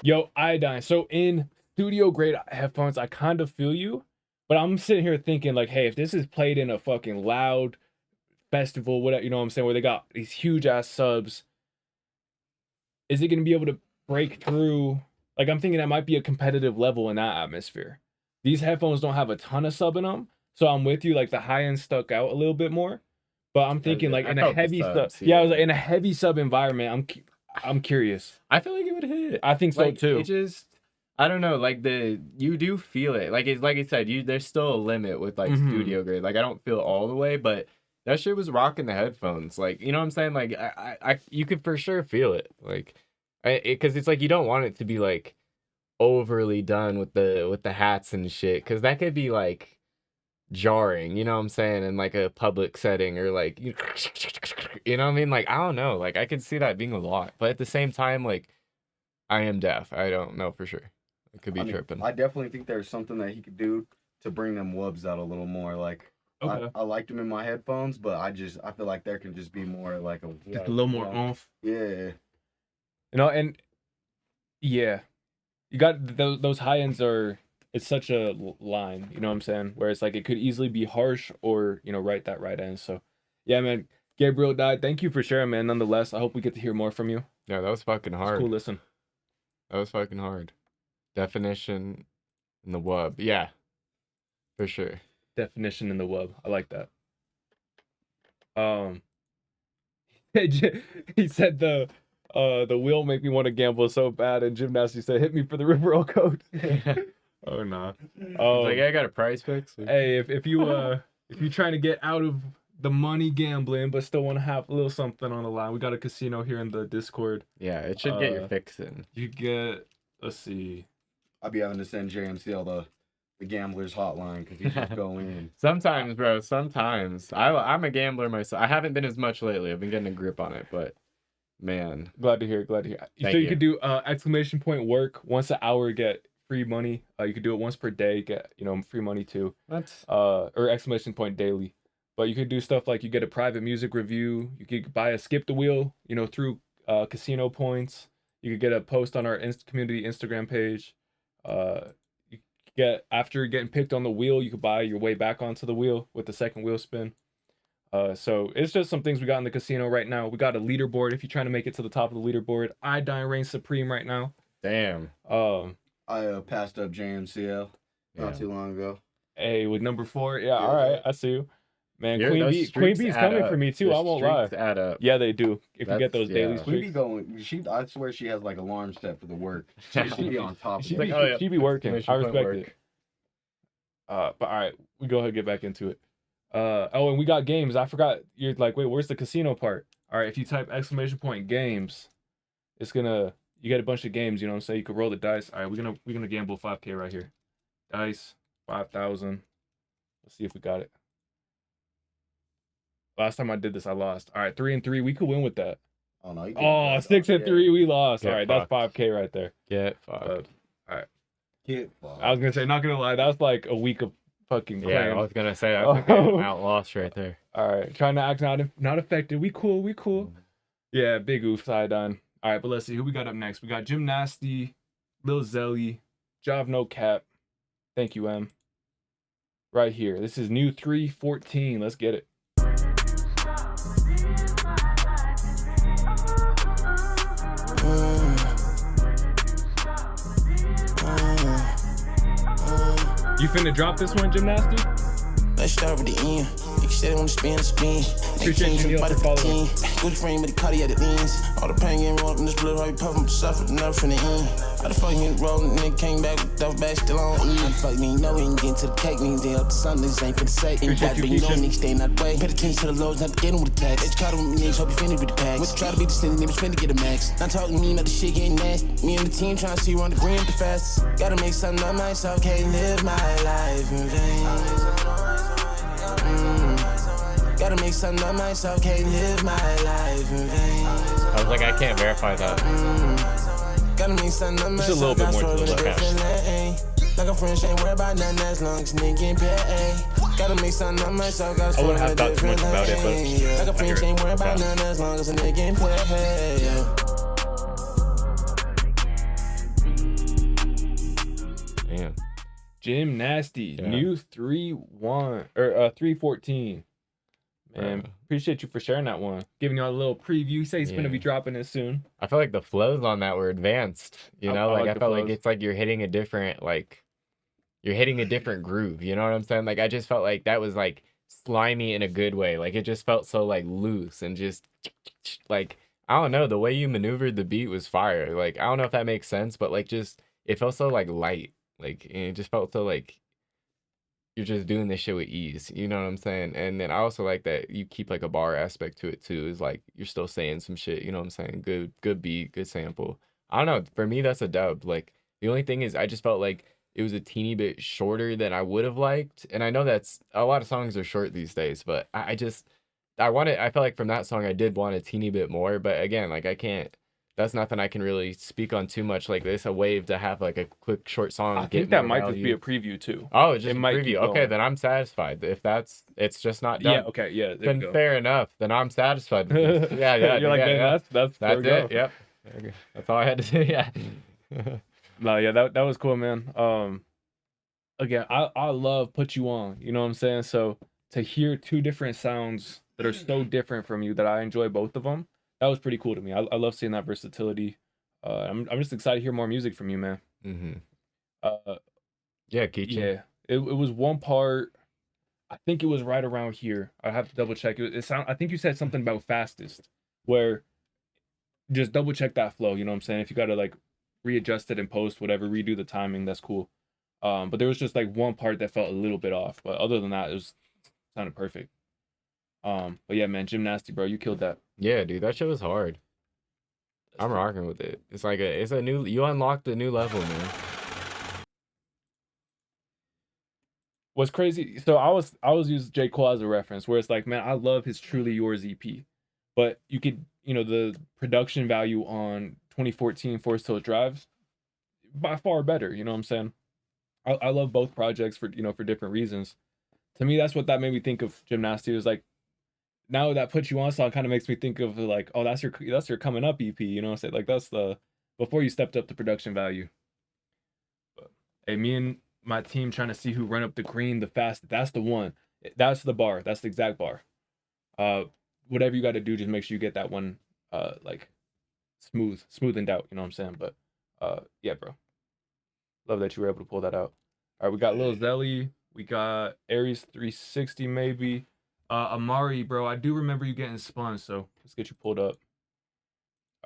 Yo, Iodine. So in studio grade headphones, I kind of feel you, but I'm sitting here thinking like, hey, if this is played in a fucking loud festival, whatever, you know what I'm saying, where they got these huge ass subs, is it gonna be able to break through? Like, I'm thinking that might be a competitive level in that atmosphere. These headphones don't have a ton of sub in them, so I'm with you. Like the high end stuck out a little bit more, but I'm thinking like in a heavy sub. Yeah, I was like in a heavy sub environment. I'm curious. I feel like it would hit. I think so like, too. It just, I don't know. Like you do feel it. Like it's like I said, there's still a limit with like studio grade. Like I don't feel all the way, but that shit was rocking the headphones. Like, you know what I'm saying? Like I you could for sure feel it. Like, because it's like you don't want it to be like overly done with the hats and shit, because that could be like jarring, you know what I'm saying, in like a public setting, or like you know what I mean, like I don't know, like I could see that being a lot, but at the same time, like I am deaf, I don't know for sure, it could be tripping. I definitely think there's something that he could do to bring them wubs out a little more. Like I liked them in my headphones, but I feel like there can just be more like just a little more oomph. Yeah, you know, and yeah, you got those high ends are. It's such a line, you know what I'm saying? Where it's like it could easily be harsh or, you know, right end. So, yeah, man. Gabriel died. Thank you for sharing, man. Nonetheless, I hope we get to hear more from you. Yeah, that was fucking hard. Cool, listen. That was fucking hard. Definition in the wub. Yeah, for sure. Definition in the wub. I like that. He said the wheel make me want to gamble so bad, and Gymnasty said, hit me for the Riverroll code. Oh nah. Like I got a prize pick. So. Hey, if you're trying to get out of the money gambling but still want to have a little something on the line, we got a casino here in the Discord. Yeah, it should get your fix in. You get, let's see. I'll be having to send JMCL the gambler's hotline because you just go in. Sometimes, bro. Sometimes I'm a gambler myself. I haven't been as much lately. I've been getting a grip on it, but man, glad to hear. You could do exclamation point work once an hour, get free money. You could do it once per day, get, you know, free money too. What? Or exclamation point daily. But you could do stuff like you get a private music review. You could buy a skip the wheel, you know, through casino points. You could get a post on our community Instagram page. You get, after getting picked on the wheel, you could buy your way back onto the wheel with the second wheel spin. So it's just some things we got in the casino right now. We got a leaderboard if you're trying to make it to the top of the leaderboard. Iodine reigns supreme right now. Damn. I passed up JMCL not too long ago. Hey, with number 4, yeah, all right, I see you. Man, Queen Bee's coming for me too. I won't lie. Add up. Yeah, they do. If you get those daily streaks. Queen Bee I swear she has like alarm set for the work. She be on top of it. Like, she be working. I respect it. But all right, we go ahead and get back into it. And we got games. I forgot. You're like, wait, where's the casino part? All right, if you type exclamation point games, it's gonna, you get a bunch of games. You know what I'm saying? You could roll the dice. All right, we're gonna gamble 5K right here. Dice 5,000. Let's see if we got it. Last time I did this, I lost. All right, 3 and 3. We could win with that. Oh no. You did Oh, good, 6 dog. and 3. We lost. Get All right, fucked. that's 5K right there. Get fucked. All right. Get fucked. I was gonna say, not gonna lie, that was like a week of fucking Yeah, I playing. was gonna say that's a good amount lost right there. All right, trying to act not affected. We cool. Yeah, big oof side on. All right, but let's see who we got up next. We got Jim Nasty, Lil Zelly, Jav No Cap. Thank you, M. Right here. This is new 314. Let's get it. You finna drop this one, Jim Nasty? Let's start with the end. Nigga said they wanna spin. Appreciate you, Neil, for following. Good frame with the cardiac lens. All the pain getting rolled in this blood, right? Puffin' suffered enough from the end. How the fuck you rollin', nigga came back with the bag still on E. Fuck me, no, we ain't getting to the cake, niggas they up to something, niggas ain't finna say. Ain't got to be no niggas staying out the way. Pay attention to the lows, not getting with the tax. It's caught with me, niggas, hope you finished with the packs. Went to try to be the city, niggas finna get a max. Not talking to me, not the shit getting nasty. Me and the team trying to see who on the green the fastest. Gotta make something of myself, can't live my life in vain. Gotta make something of myself, can't live my life in vain. I was like, I can't verify that. Gotta make something of Just a myself, little bit more to the left. Like a friend, ain't worried about nothing as long as nigga getting paid. Gotta make something of myself, gotta I wouldn't have thought too much about it, but like a friend, ain't worried about nothing as long as a nigga getting paid. Damn. Jim Nasty, Yeah. new 314. Man, appreciate you for sharing that one. Giving y'all a little preview. Say he's gonna be dropping it soon. I feel like the flows on that were advanced. You know, I like like I the felt like flows. it's like you're hitting a different groove. You know what I'm saying? Like I just felt like that was like slimy in a good way. Like it just felt so like loose and just like I don't know, the way you maneuvered the beat was fire. Like I don't know if that makes sense, but like just it felt so like light. Like it just felt so like you're just doing this shit with ease, you know what I'm saying? And then I also like that you keep like a bar aspect to it too. Is like you're still saying some shit, you know what I'm saying? Good beat, good sample. I don't know. For me, that's a dub. Like the only thing is, I just felt like it was a teeny bit shorter than I would have liked. And I know that's a lot of songs are short these days, but I felt like from that song I did want a teeny bit more. But again, like I can't. That's nothing I can really speak on too much. Like it's a wave to have like a quick short song. I think that might just be a preview too. Oh, it's just It a might preview. keep Okay, going. then I'm satisfied. If it's just not done. Yeah. Okay. Yeah. There you Then go. fair enough. Then I'm satisfied. With this. Yeah. You're like, yeah. that's That's there we it. go. Yep. Okay. That's all I had to say. Yeah. No, yeah, that was cool, man. Again, I love Put You On. You know what I'm saying? So to hear two different sounds that are so different from you that I enjoy both of them, that was pretty cool to me. I love seeing that versatility. I'm just excited to hear more music from you, man. Yeah, Keaton. Yeah, it was one part. I think it was right around here. I have to double check. I think you said something about fastest, where just double check that flow. You know what I'm saying? If you gotta like readjust it in post, whatever, redo the timing, that's cool. But there was just like one part that felt a little bit off. But other than that, it sounded perfect. But yeah, man, Jim Nasty, bro, you killed that. Yeah, dude, that shit was hard. I'm rocking with it. It's like you unlocked a new level, man. What's crazy? So I was using J. Cole as a reference, where it's like, man, I love his Truly Yours EP, but you could, the production value on 2014 Forest Hills Drives, by far better. You know what I'm saying? I love both projects for for different reasons. To me, that's what that made me think of Jim Nasty. It was like, now that Put You On song kind of makes me think of like, oh, that's your coming up EP. You know what I'm saying? Like that's before you stepped up the production value. But hey, me and my team trying to see who run up the green the fastest. That's the one. That's the bar. That's the exact bar. Whatever you got to do, just make sure you get that one like smoothened out. You know what I'm saying? But yeah, bro. Love that you were able to pull that out. All right, we got Lil Zelly. We got Aries 360 maybe. Amari, bro, I do remember you getting spun, so let's get you pulled up.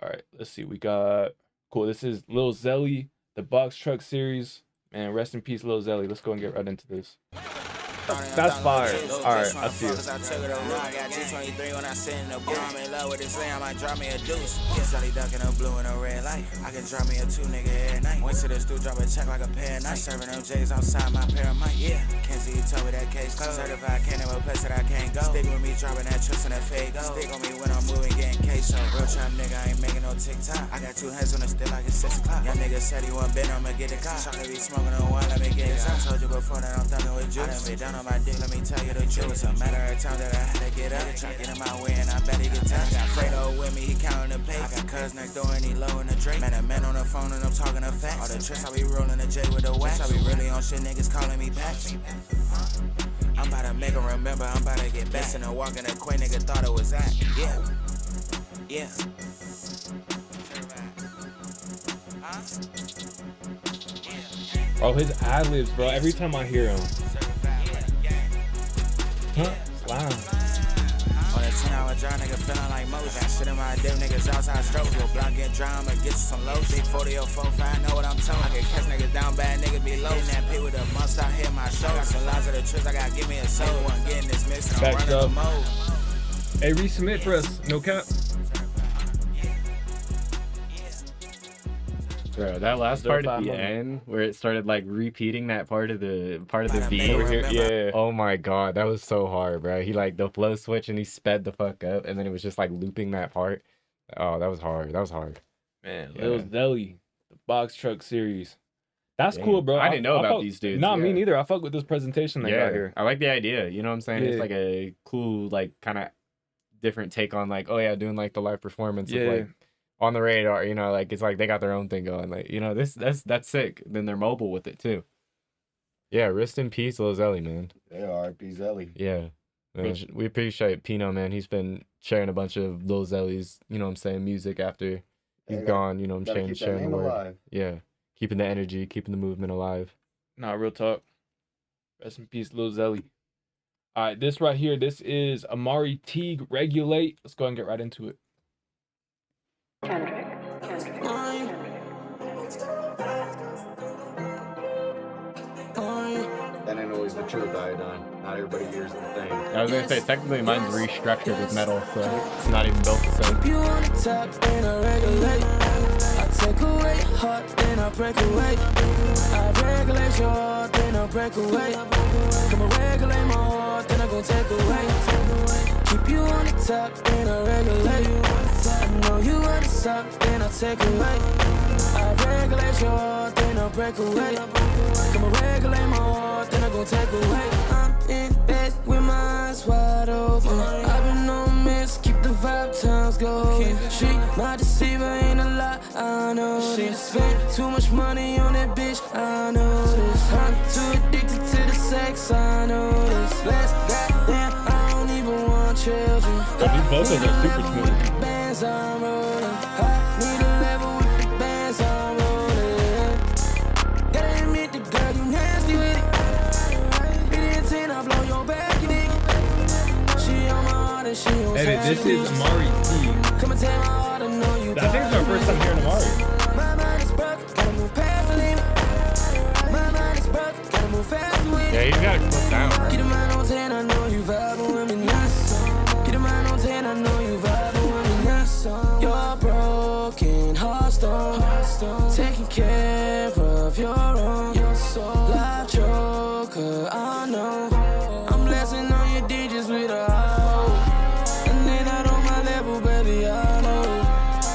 All right, let's see. We got cool. This is Lil Zelly, the Box Truck series. Man, rest in peace, Lil Zelly. Let's go and get right into this. That's fire. All right, I see you. I took it around, got G23 when I sit in the bar. I'm in love with this thing, I might drop me a deuce. Get Johnny ducking a blue and a red light. I can drop me a 2 nigga every night. Went to the stool, drop a check like a pair of nights. Serving them J's outside my pair of mic. Yeah, Kenzie, you told me that case closed. Certified, can't never place that I can't go. Stick with me, dropping that trust and that fade go. Stick on me when I'm moving, getting queso. Real trap nigga, I ain't making no TikTok. I got 2 hands on the stick like it's 6 o'clock. Young nigga said he want been, I'ma get the cop. Shawty be smoking on one, let me get it. I told you before that I'm thugging with juice. I done been down on my dick, let me tell you the truth. It's a matter of time that I had to get up. Try to get in my way and I bet he get touched. I got Fredo with me, he counting the pay. I got cuz next door and he low in the Drake. Man, a man on the phone and I'm talking to facts. All the tricks I be rolling the J with the wax. I be really on shit, niggas calling me back. I'm about to make him remember, I'm about to get back. And a walk in the quay, nigga thought it was that. Yeah. Yeah. Oh, his ad libs, bro. Every time I hear him. Huh? Wow. On a 10-hour drive, nigga feeling like Moses. I sit in my dim, niggas outside stroke. Your block get dry, I'ma get you some low. Big 40 or 45, know what I'm telling. I can catch niggas down bad, niggas be low. In that pit with a monster out here, my show. Got some lies of the tricks, I gotta give me a soul. One getting this mix, and I'm running the mode. Hey, resubmit for us. No cap. Bro, that last part at the end where it started like repeating that part of the beat over here. Yeah. Oh my god, that was so hard, bro. He like the flow switch and he sped the fuck up, and then it was just like looping that part. Oh, that was hard. That was hard. Man, Yeah. Lil Zelly, the box truck series. That's Damn. cool, bro. I didn't know about these dudes. Nah, yeah. me neither. I fuck with this presentation they got here. I like the idea. You know what I'm saying? It's Yeah. like a cool, like kind of different take on like, oh yeah, doing like the live performance Yeah. of like on the radar. You know, like it's like they got their own thing going. Like, you know, that's sick. Then they're mobile with it too. Yeah, rest in peace, Lil Zelly, man. Yeah, R.I.P. Zelly. Yeah. Man, we appreciate Pino, man. He's been sharing a bunch of Lil Zelly's, you know what I'm saying, music after he's gone, you know what I'm saying, sharing the word. Alive. Yeah. Keeping the energy, keeping the movement alive. Nah, real talk. Rest in peace, Lil Zelly. All right, this right here, this is Amari Teague, Regulate. Let's go ahead and get right into it. That ain't always the truth, Iodine. Not everybody hears the thing. I was gonna say, technically mine's restructured with metal, so it's not even built the same. You on the top, then I regulate. I take away heart, then I break away. I regulate your heart, then I break away. Come and regulate my heart, then I gon' take away. Keep you on the top, then I regulate. I know you on the top, then I take away. I regulate your heart, then I break away. Come and regulate my heart, then I gon' take away. I'm in bed with my eyes wide open. I've been on miss, keep the vibe times going. She my deceiver, ain't a lie, I know this. Spent too much money on that bitch, I know this. I'm too addicted to the sex, I know this. Last goddamn, I don't even want children. Oh, these vocals are super smooth. Bands I'm rolling. I need a level with the bands I'm rolling. Gotta admit the girl, you nasty with it. Beat it 10, I blow your back, you nigga. She on my heart and she on Hey, this is Amari Teague. Come and take my heart, I know you. I think it's our first time hearing Amari. My mind is broken, gotta move past the limit. My mind is broken, gotta move fast with it. Yeah, he's got a cool sound, right? Get a mind on 10, I know you vibing with me now. Get a mind on 10, I know you vibing with me now. You're broken, heart stone, taking care of your own. Life joker, I know. I'm blessing on your digits with a hoe. And then out on my level, baby, I know.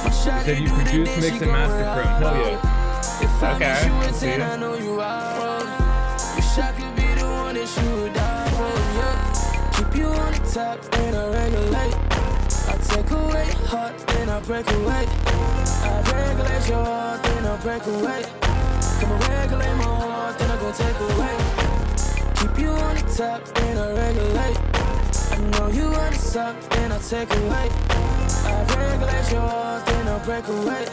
My shot Said you produce, mix, and master from. Hell yeah. If I Okay, miss you I at see 10, it. I know you are. Wish I could be the one that you would die for, yeah. Keep you on the top, and I regulate. I take away heart, then I break away. I regulate your heart, then I break away. Come and regulate my heart, then I gon' take away. Keep you on the top, then I regulate. I know you on the top, then I take away. I regulate your heart, then I break away.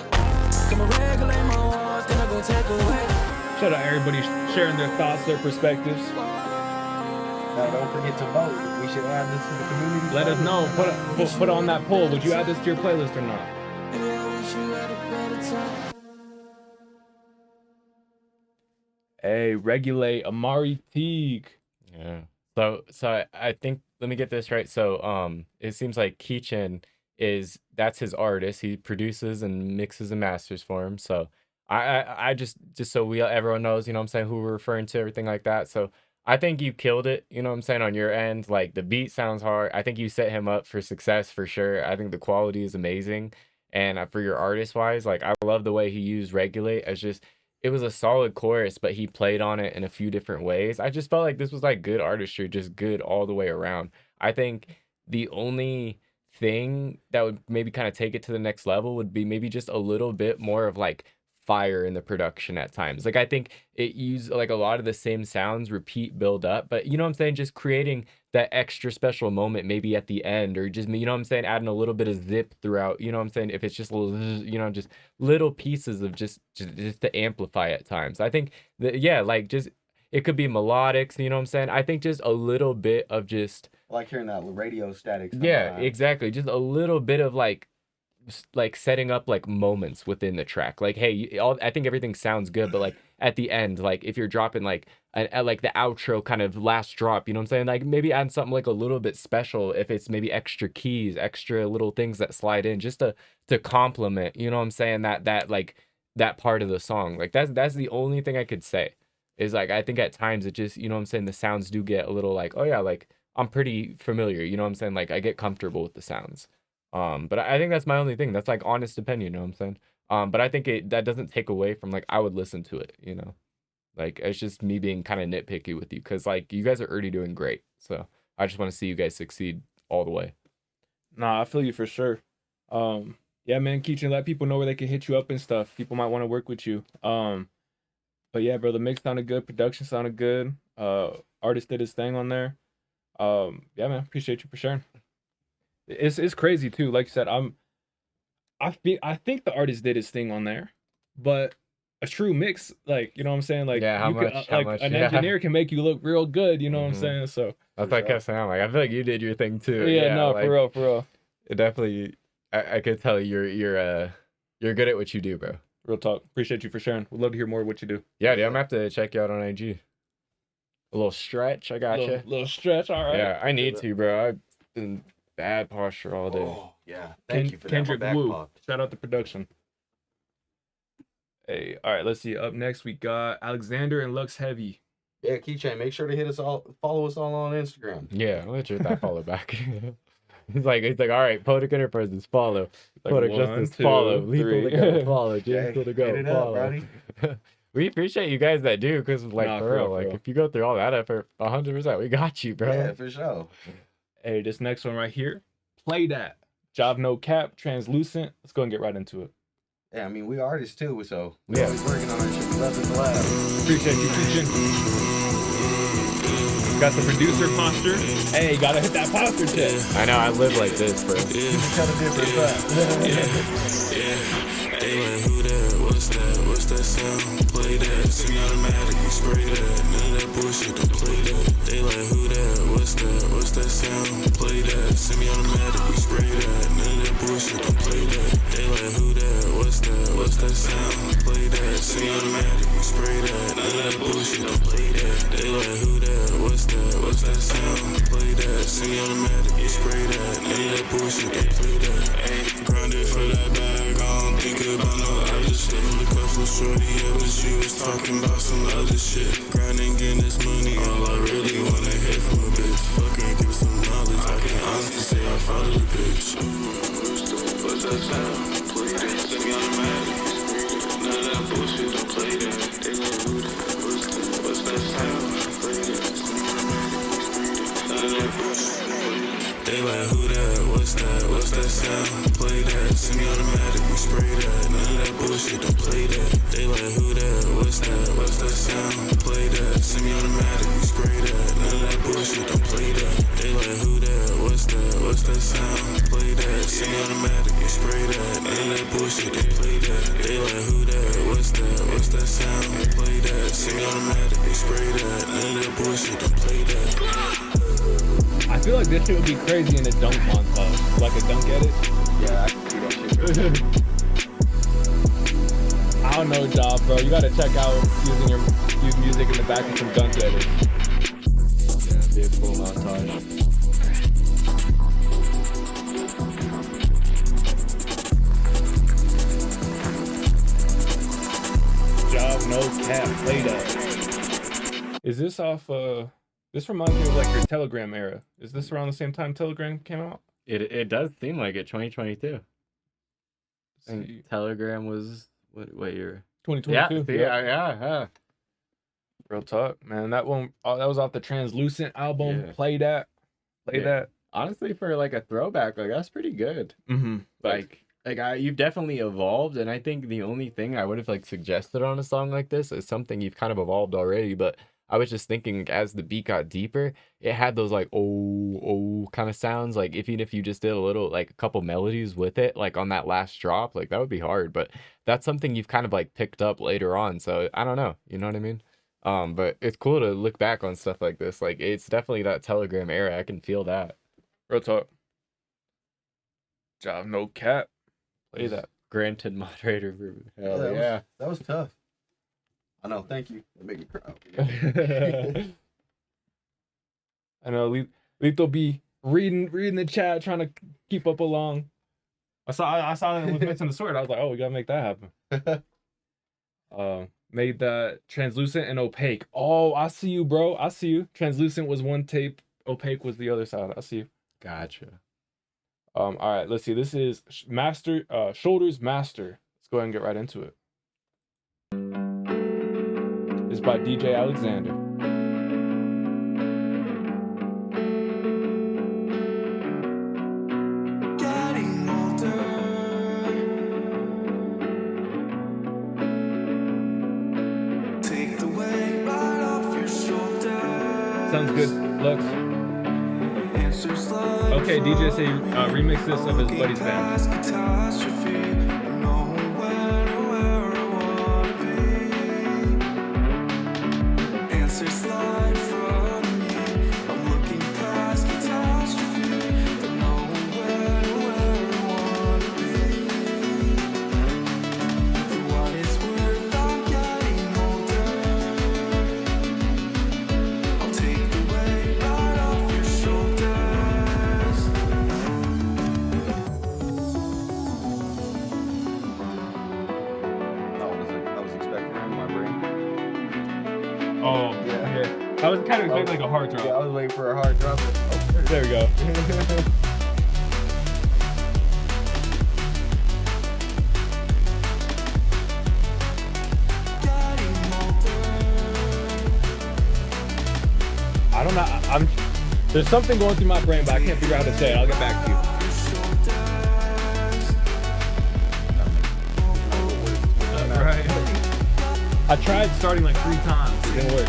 Come and regulate my heart, then I gon' take away. Shout out everybody sharing their thoughts, their perspectives. Now, don't forget to vote. We should add this to the community. Let us know. Put on that poll. Would you add this to your playlist or not? Maybe I wish you had a better time. Hey, Regulate, Amari Teague. Yeah. So I think, let me get this right. So it seems like Keechin that's his artist. He produces and mixes and masters for him. So I just so everyone knows, you know what I'm saying, who we're referring to, everything like that. So I think you killed it, you know what I'm saying, on your end. Like, the beat sounds hard. I think you set him up for success for sure. I think the quality is amazing. And for your artist wise, like, I love the way he used Regulate as just, it was a solid chorus, but he played on it in a few different ways. I just felt like this was like good artistry, just good all the way around. I think the only thing that would maybe kind of take it to the next level would be maybe just a little bit more of like fire in the production at times. Like, I think it used like a lot of the same sounds, repeat, build up, but you know what I'm saying, just creating that extra special moment maybe at the end, or just, you know what I'm saying, adding a little bit of zip throughout, you know what I'm saying, if it's just a little, you know, just little pieces of just to amplify at times. I think that, yeah, like, just, it could be melodics, you know what I'm saying, I think just a little bit of just, I like hearing that radio static sometimes. yeah, exactly, just a little bit of like setting up like moments within the track. Like, hey, I think everything sounds good, but like at the end, like if you're dropping like like the outro kind of last drop, you know what I'm saying, like maybe add something like a little bit special, if it's maybe extra keys, extra little things that slide in, just to complement, you know what I'm saying, that like that part of the song. Like, that's the only thing I could say, is like, I think at times it just, you know what I'm saying, the sounds do get a little like, oh yeah, like I'm pretty familiar, you know what I'm saying, like I get comfortable with the sounds. But I think that's my only thing. That's like honest opinion, you know what I'm saying? But I think that doesn't take away from like, I would listen to it, you know? Like, it's just me being kind of nitpicky with you, because like you guys are already doing great. So I just want to see you guys succeed all the way. Nah, I feel you for sure. Yeah, man, Keechin, let people know where they can hit you up and stuff. People might want to work with you. But yeah, bro, the mix sounded good, production sounded good. Artist did his thing on there. Yeah, man, appreciate you for sharing. It's crazy too. Like you said, I think the artist did his thing on there, but a true mix, like, you know what I'm saying, like, yeah, how much an engineer can make you look real good, you know what I'm saying. So that's like I kept saying, like, I feel like you did your thing too. Yeah, no, like, for real. It definitely, I could tell you're good at what you do, bro. Real talk. Appreciate you for sharing. Would love to hear more of what you do. Yeah, dude, I'm gonna have to check you out on IG. A little stretch, I got you. Little stretch, all right. Yeah, I need to, bro. I've been bad posture all day. Oh, yeah. Thank you for Kendrick that. Wu. Shout out to production. Hey, all right, let's see. Up next, we got Alexander and Lux Heavy. Yeah, Keychain, make sure to hit us all, follow us all on Instagram. Yeah, let's hit that follow back. He's like, all right, Poetic Enterprises, follow. Like Poetic Justice, follow. Lethal to go, follow. Jay, to go, follow. Up, We appreciate you guys that do, because like, Nah, for real, like, if you go through all that effort, 100%, we got you, bro. Yeah, for sure. Hey, this next one right here, Play That. Job No Cap, Translucent. Let's go and get right into it. Yeah, I mean, we artists too, so Yeah. we're always working on our shit. We love to collab. Appreciate you, Keechin. Got the producer posture. Hey, gotta hit that posture check. I know, I live like this, bro. Each other different stuff. They like, who that? What's that? What's that sound? Play that. Semi-automatic, you spray that. None of that bullshit, don't play that. They like, who that? What's that? What's that sound? Play that. Semi-automatic, you spray that. None of that bullshit, don't play that. They like, who that? What's that? What's that sound? Play that. Semi-automatic, you spray that. None of that bullshit, don't play that. They like, who that? What's that? What's that sound? Play that. Semi-automatic, you spray that. None of that bullshit, don't play that. Grounded for that bag, I don't think about no other shit. Look up for shorty, yeah, but she was talking about some other shit. Grinding, getting this money, all I really wanna hear from a bitch. Fucking give some knowledge, I can honestly say I follow the bitch. What's that sound? Play that, semi-automatic. None of that bullshit, don't play that. They like, who that? What's that sound? Play that, semi-automatic. None of that bullshit. They like, who that? What's that? What's that sound? Play that, semi-automatic, we spray that. None of that bullshit, don't play that. They like, who that? What's that? What's that sound? Play that, semi-automatic, we spray that. None of that bullshit, don't play that. They like, who that? What's that? What's that sound? Play that, semi-automatic, we spray that. None of that bullshit, don't play that. They like, who that? What's that? What's that sound? Play that, semi-automatic, we spray that. None of that bullshit, don't play that. I feel like this shit would be crazy in a dunk montage. Like a dunk edit. Yeah, I can see that shit. I don't know, job, bro. You gotta check out using music in the back of some dunk edits. Yeah, beautiful. Is this off? This reminds me of like your Telegram era. Is this around the same time Telegram came out? It does seem like it. 2022. Let's And see. Telegram was what year? 2022. Yeah. Real talk, man. That one, that was off the Translucent album. Yeah. Play that. Yeah. Honestly, for like a throwback, like that's pretty good. Mm-hmm. You've definitely evolved, and I think the only thing I would have like suggested on a song like this is something you've kind of evolved already. But I was just thinking, as the beat got deeper, it had those like oh kind of sounds. Like even if you just did a little like a couple melodies with it, like on that last drop, like that would be hard. But that's something you've kind of like picked up later on. So I don't know, you know what I mean? But it's cool to look back on stuff like this. Like it's definitely that Telegram era. I can feel that. Real talk. Job no cap. Play that. Granted, moderator. Hell Yeah, yeah. That was tough. I know. Thank you. That made me cry. I know Lethal be reading the chat, trying to keep up along. I saw that it was missing the sword. I was like, oh, we gotta make that happen. Made that Translucent and Opaque. Oh, I see you, bro. I see you. Translucent was one tape. Opaque was the other side. I see you. Gotcha. All right, let's see. This is Shoulders Master. Let's go ahead and get right into it. It's by DJ Alexander. Getting older. Take the weight right off your shoulders. Sounds good, Lux. Answers like Okay, DJ say remix this of his buddy's band. catastrophe. Know when or where I wanna be. Answers lie in front of me. I'm looking past catastrophe. Don't know when or where I wanna be. For what it's worth, I'm getting older. I'll take the weight right off your shoulders. I was expecting it in my brain. Oh, Yeah. yeah. I was kind of expecting like a hard drop. Yeah, I was waiting for a hard drop. Oh, There we go. I don't know. There's something going through my brain, but I can't figure out how to say it. I'll get back to you. Right. I tried starting like 3 times. It didn't work.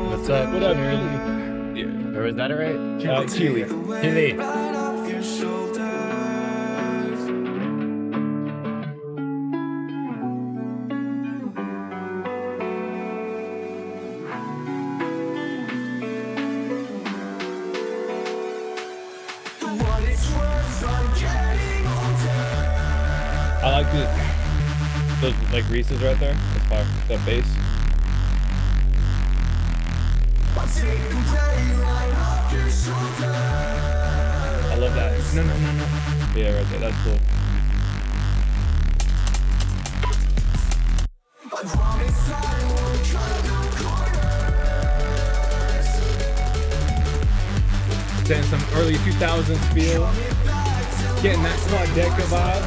What's up? What up, Chili? Yeah. Or is that it right? Chili. Chili. I like those like Reese's right there. That's fire. That bass. I love that. No. Yeah, right there. That's cool. Getting some early 2000s feel. Getting that Quadeca vibe.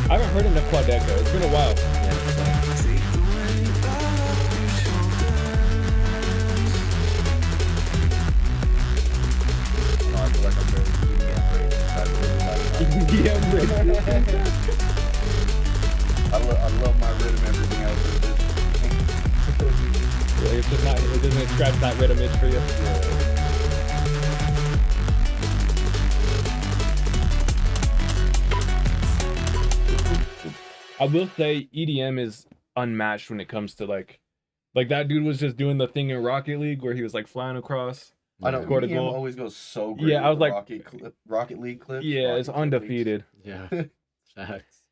I haven't heard enough Quadeca. It's been a while. I love my rhythm. Everything else is just. It's just not. It doesn't scratch that rhythm itch for you. I will say EDM is unmatched when it comes to like that dude was just doing the thing in Rocket League where he was like flying across. I know Scored a EDM goal. always goes so great. Yeah, I was with like, Rocket League clips. Yeah, Rocket it's Clip leaks. undefeated. Yeah. Facts.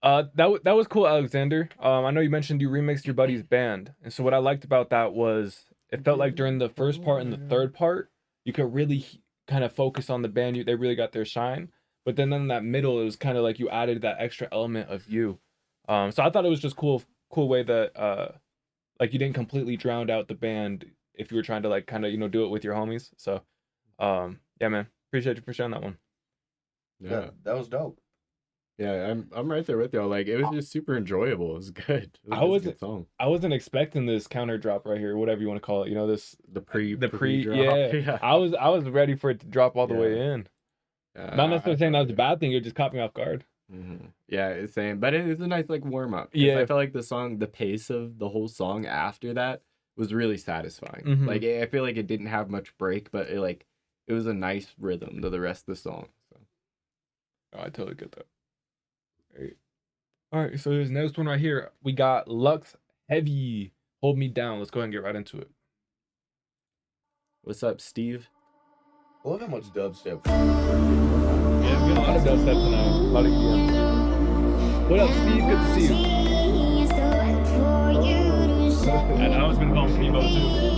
That was cool, Alexander. I know you mentioned you remixed your buddy's band, and so what I liked about that was it felt like during the first part and the third part, you could really kind of focus on the band. They really got their shine, but then in that middle, it was kind of like you added that extra element of you. So I thought it was just cool way that like you didn't completely drown out the band if you were trying to like kind of do it with your homies. So yeah, man, appreciate you for sharing that one. Yeah. That was dope. Yeah, I'm right there with y'all. Like, it was just super enjoyable. It was good. It was a good song. I wasn't expecting this counter drop right here, whatever you want to call it. This the pre drop. Yeah. Yeah. I was ready for it to drop all the way in. Not necessarily saying that was a bad thing. It just caught me off guard. Mm-hmm. Yeah, it's saying, but it's a nice like warm up. Yeah, I felt like the pace of the whole song after that was really satisfying. Mhm. Like, I feel like it didn't have much break, but it was a nice rhythm to the rest of the song. So. Oh, I totally get that. All right, so there's next one right here. We got Lux Heavy, Hold Me Down. Let's go ahead and get right into it. What's up, Steve? Look how much dubstep. Yeah, we get a lot of dubstep tonight. A lot of EDM. What up, Steve? Good to see you. And I was gonna call him Steve-O too.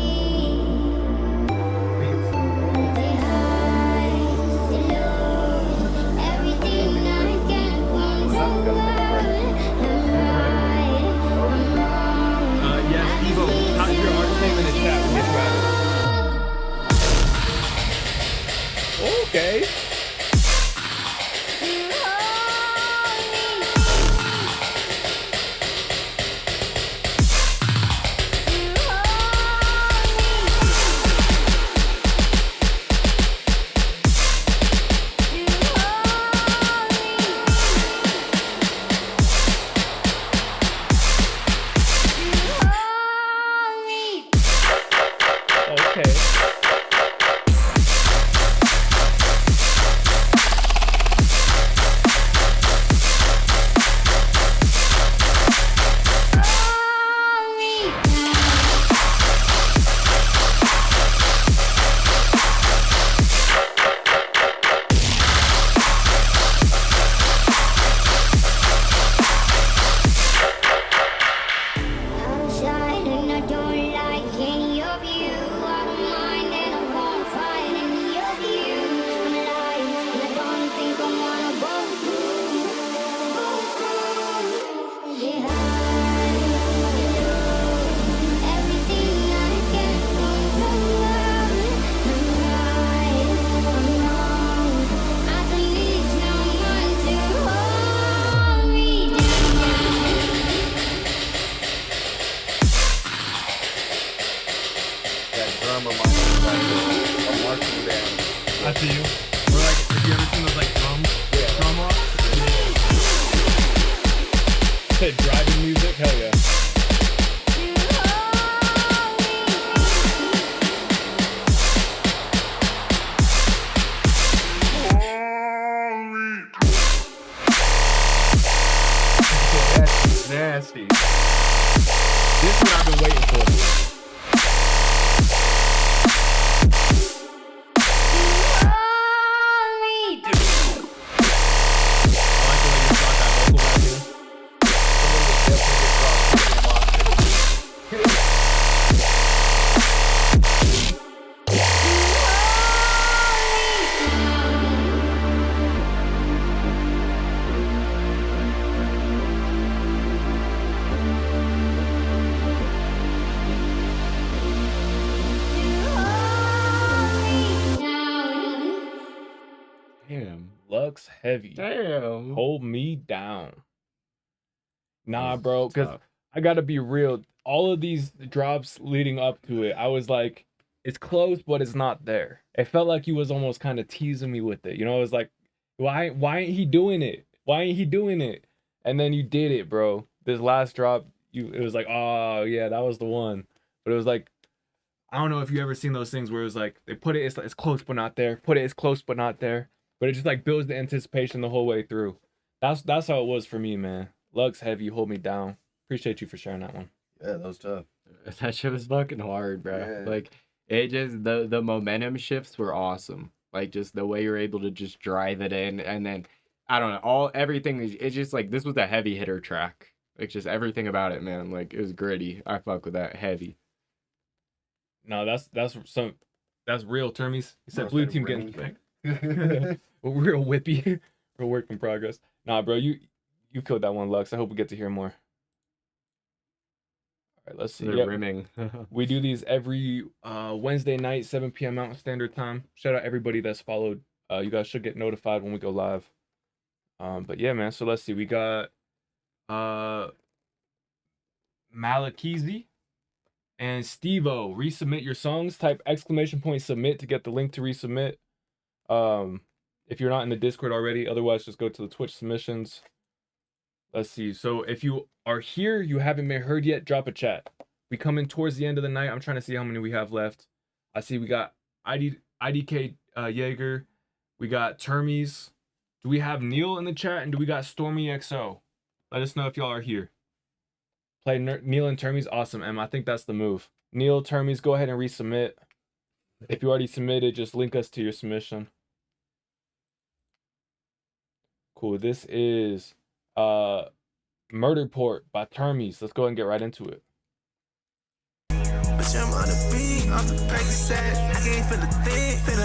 Okay. I see you. Or like, have you ever seen those like drum rock? Said driving music? Hell yeah. That's nasty. This is what I've been waiting for. Lux Heavy. Damn. Hold Me Down. Nah, bro, because I gotta be real. All of these drops leading up to it, I was like, it's close, but it's not there. It felt like he was almost kind of teasing me with it. You know, it was like, why ain't he doing it? Why ain't he doing it? And then you did it, bro. This last drop, it was like, oh yeah, that was the one. But it was like, I don't know if you ever seen those things where it was like they put it, it's close but not there. Put it, it's close but not there. But it just like builds the anticipation the whole way through. That's how it was for me, man. Lux Heavy, Hold Me Down. Appreciate you for sharing that one. Yeah, that was tough. That shit was fucking hard, bro. Yeah. Like it just the momentum shifts were awesome. Like just the way you're able to just drive it in, and then I don't know, everything is it's just like this was a heavy hitter track. Like just everything about it, man. Like it was gritty. I fuck with that heavy. No, that's real termies. He said Bro blue said team Remy. getting real whippy. Real work in progress. Nah, bro, you killed that one, Lux. I hope we get to hear more. All right, let's see. They're Yep. rimming. We do these every Wednesday night, 7 p.m. Mountain Standard Time. Shout out everybody that's followed. You guys should get notified when we go live. But yeah, man. So let's see. We got Malakizi and Steve-O. Resubmit your songs. Type !submit to get the link to resubmit. If you're not in the Discord already, otherwise just go to the Twitch submissions. Let's see. So if you are here, you haven't been heard yet, drop a chat. We come in towards the end of the night. I'm trying to see how many we have left. I see we got IDK Jaeger. We got Termies. Do we have Neil in the chat? And do we got Stormy XO? Let us know if y'all are here. Play Neil and Termies. Awesome, Em. I think that's the move. Neil, Termies, go ahead and resubmit. If you already submitted, just link us to your submission. Cool. This is Murder Port by Termies. Let's go ahead and get right into it. Bitch, I'm on the beat, off the Percocet. I can't feel a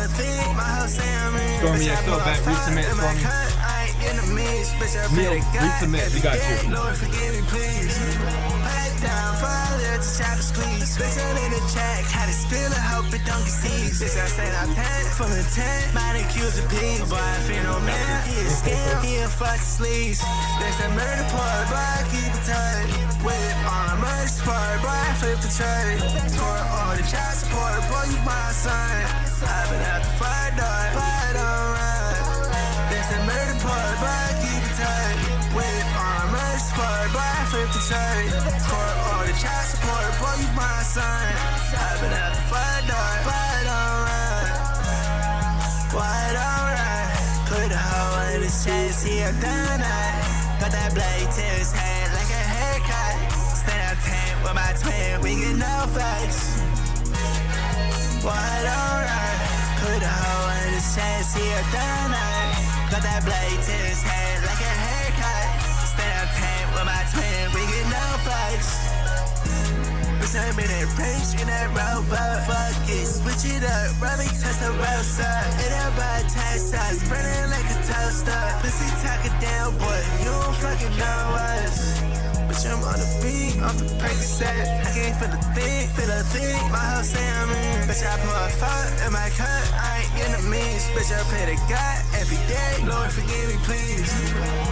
thing. My house say I'm in. Stormy XO back, resubmit, Stormy. I ain't in the mix, bitch, I Neil, better got resubmit, we got you. Lord, forgive me, please. Pipe down, father, to chop the squeeze. Bitch, I'm in the track, had to spill it, hope it don't get seized. Bitch, I stand out 10, full of 10. Might accuse of peace, boy, I feel no man. He a scam, he a fucking sleaze. There's that murder part, boy, I keep it tight. With armor, sport, boy, I flip the trade. For all the child support, boy, you my son. I've been out the fire, dog, but alright. There's that murder part, boy, I keep it tight. With armor, sport, boy, I flip the trade. For all the child support, boy, you my son. I've been out the fire, dog, but alright. But alright. Put a hole in his chest, he a done that. Got that blade to his head like a haircut. Stand out 10 with my twin, we get no face. What alright? Put a hole in his chest, he a done that. Got that blade to his head like a haircut. Stand out 10 with my twin, we get no face. Bitch, I'm in that range, in that rover. Fuck it, switch it up, rub it, touch the roaster. It up by taste us, burning like a toaster. Pussy talking down, boy, you don't fucking know us. Bitch, I'm on the beat, off the Percocet. I can't feel a thing, my house say I'm in. Bitch, I pour a fuck in my cut, I ain't in the mix. Bitch, I pray to God every day, Lord forgive me please.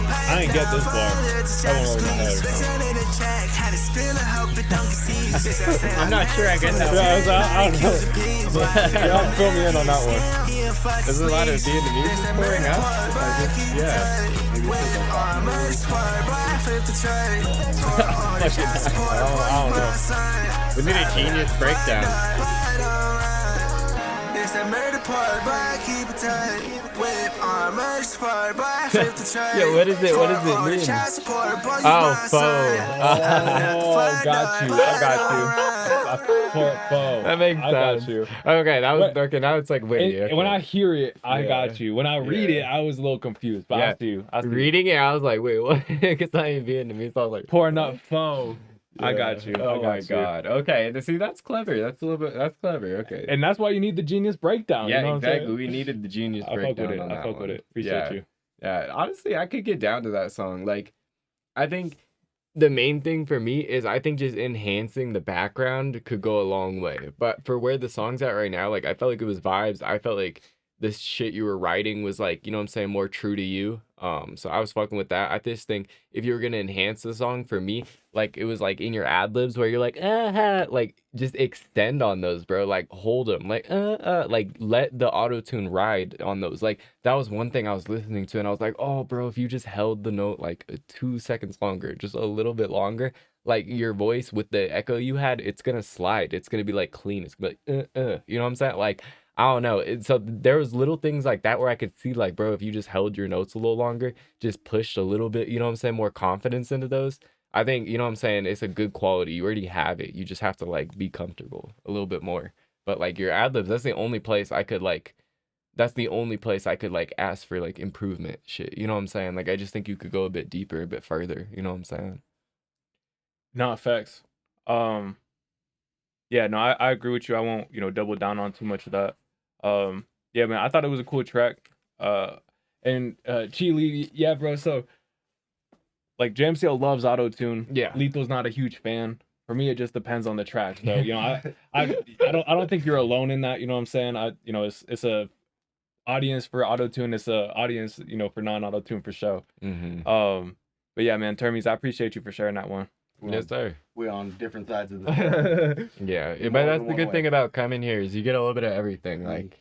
I ain't get this far. That one over my head. Bitch, I'm in the track, had to spill it, hope it don't get seized. Bitch, I say I'm not sure I get that one. I don't know. Y'all fill me in on that one. There's a lot of Vietnamese pouring out. Yeah. I don't know. We need a Genius breakdown. There's that murder part, but I keep it tight. With armor sport, but I flip the trade. Yeah, what is it? What does it mean? Oh, foe. Oh, got you. I got you. Foe. That makes sense. I got you. Okay, that was okay. Now it's like wait. Okay. When I hear it, I got you. When I read it, I was a little confused. But I see you. Reading it, I was like, wait, what? Because I ain't Vietnamese, so I was like, pouring up foe. I got you. Oh my god. Okay. See, that's clever. That's a little bit. That's clever. Okay. And that's why you need the Genius breakdown. Yeah, you know exactly. We needed the Genius breakdown on that one. I fuck with it. Appreciate you. Yeah. Honestly, I could get down to that song. Like, I think the main thing for me is I think just enhancing the background could go a long way. But for where the song's at right now, like I felt like it was vibes. I felt like this shit you were writing was like, you know what I'm saying, more true to you. So I was fucking with that. I just think if you were gonna enhance the song for me, like it was like in your ad libs where you're like, like just extend on those, bro. Like hold them, like let the auto tune ride on those. Like that was one thing I was listening to, and I was like, oh, bro, if you just held the note like 2 seconds longer, just a little bit longer, like your voice with the echo you had, it's gonna slide. It's gonna be like clean. It's gonna be like, you know what I'm saying? Like I don't know. So there was little things like that where I could see like, bro, if you just held your notes a little longer, just pushed a little bit, you know what I'm saying, more confidence into those. I think, you know what I'm saying, it's a good quality. You already have it. You just have to like be comfortable a little bit more. But like your ad libs, that's the only place I could like ask for like improvement shit. You know what I'm saying? Like I just think you could go a bit deeper, a bit further. You know what I'm saying? No, facts. Yeah, no, I agree with you. I won't, double down on too much of that. Yeah, man, I thought it was a cool track. And Chile, yeah, bro. So, like, JMCL loves auto-tune. Yeah. Lethal's not a huge fan. For me, it just depends on the track. So, I don't think you're alone in that. You know what I'm saying? It's a audience for auto-tune. It's a audience, for non-auto-tune for sure. Mm-hmm. But yeah, man, Termes, I appreciate you for sharing that one. Yes, sir. We're on different sides of the Yeah, but that's the good thing about coming here is you get a little bit of everything. Like,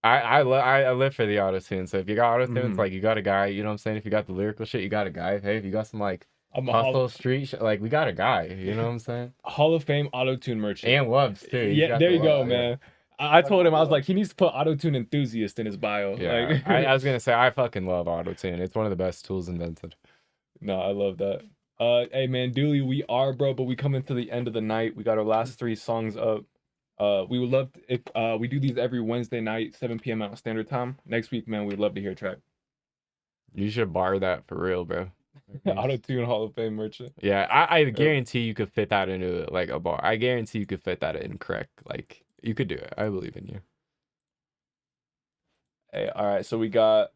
I live for the auto-tune. So if you got auto-tune, it's like you got a guy. You know what I'm saying? If you got the lyrical shit, you got a guy. Hey, if you got some like hustle street shit, like we got a guy. You know what I'm saying? Hall of Fame auto-tune merchant. And loves too. Yeah, there you go, man. I told him, I was like, he needs to put auto-tune enthusiast in his bio. Yeah, Like, I was gonna say I fucking love auto-tune. It's one of the best tools invented. No, I love that. Hey man, Dooley, we are, bro, but we coming to the end of the night. We got our last 3 songs up. We would love if we do these every Wednesday night, 7 p.m. Mountain Standard Time. Next week, man, we'd love to hear a track. You should bar that for real, bro. Auto-tune Hall of Fame merchant. Yeah, I guarantee you could fit that into like a bar. I guarantee you could fit that in correct. Like you could do it. I believe in you. Hey, all right, so we got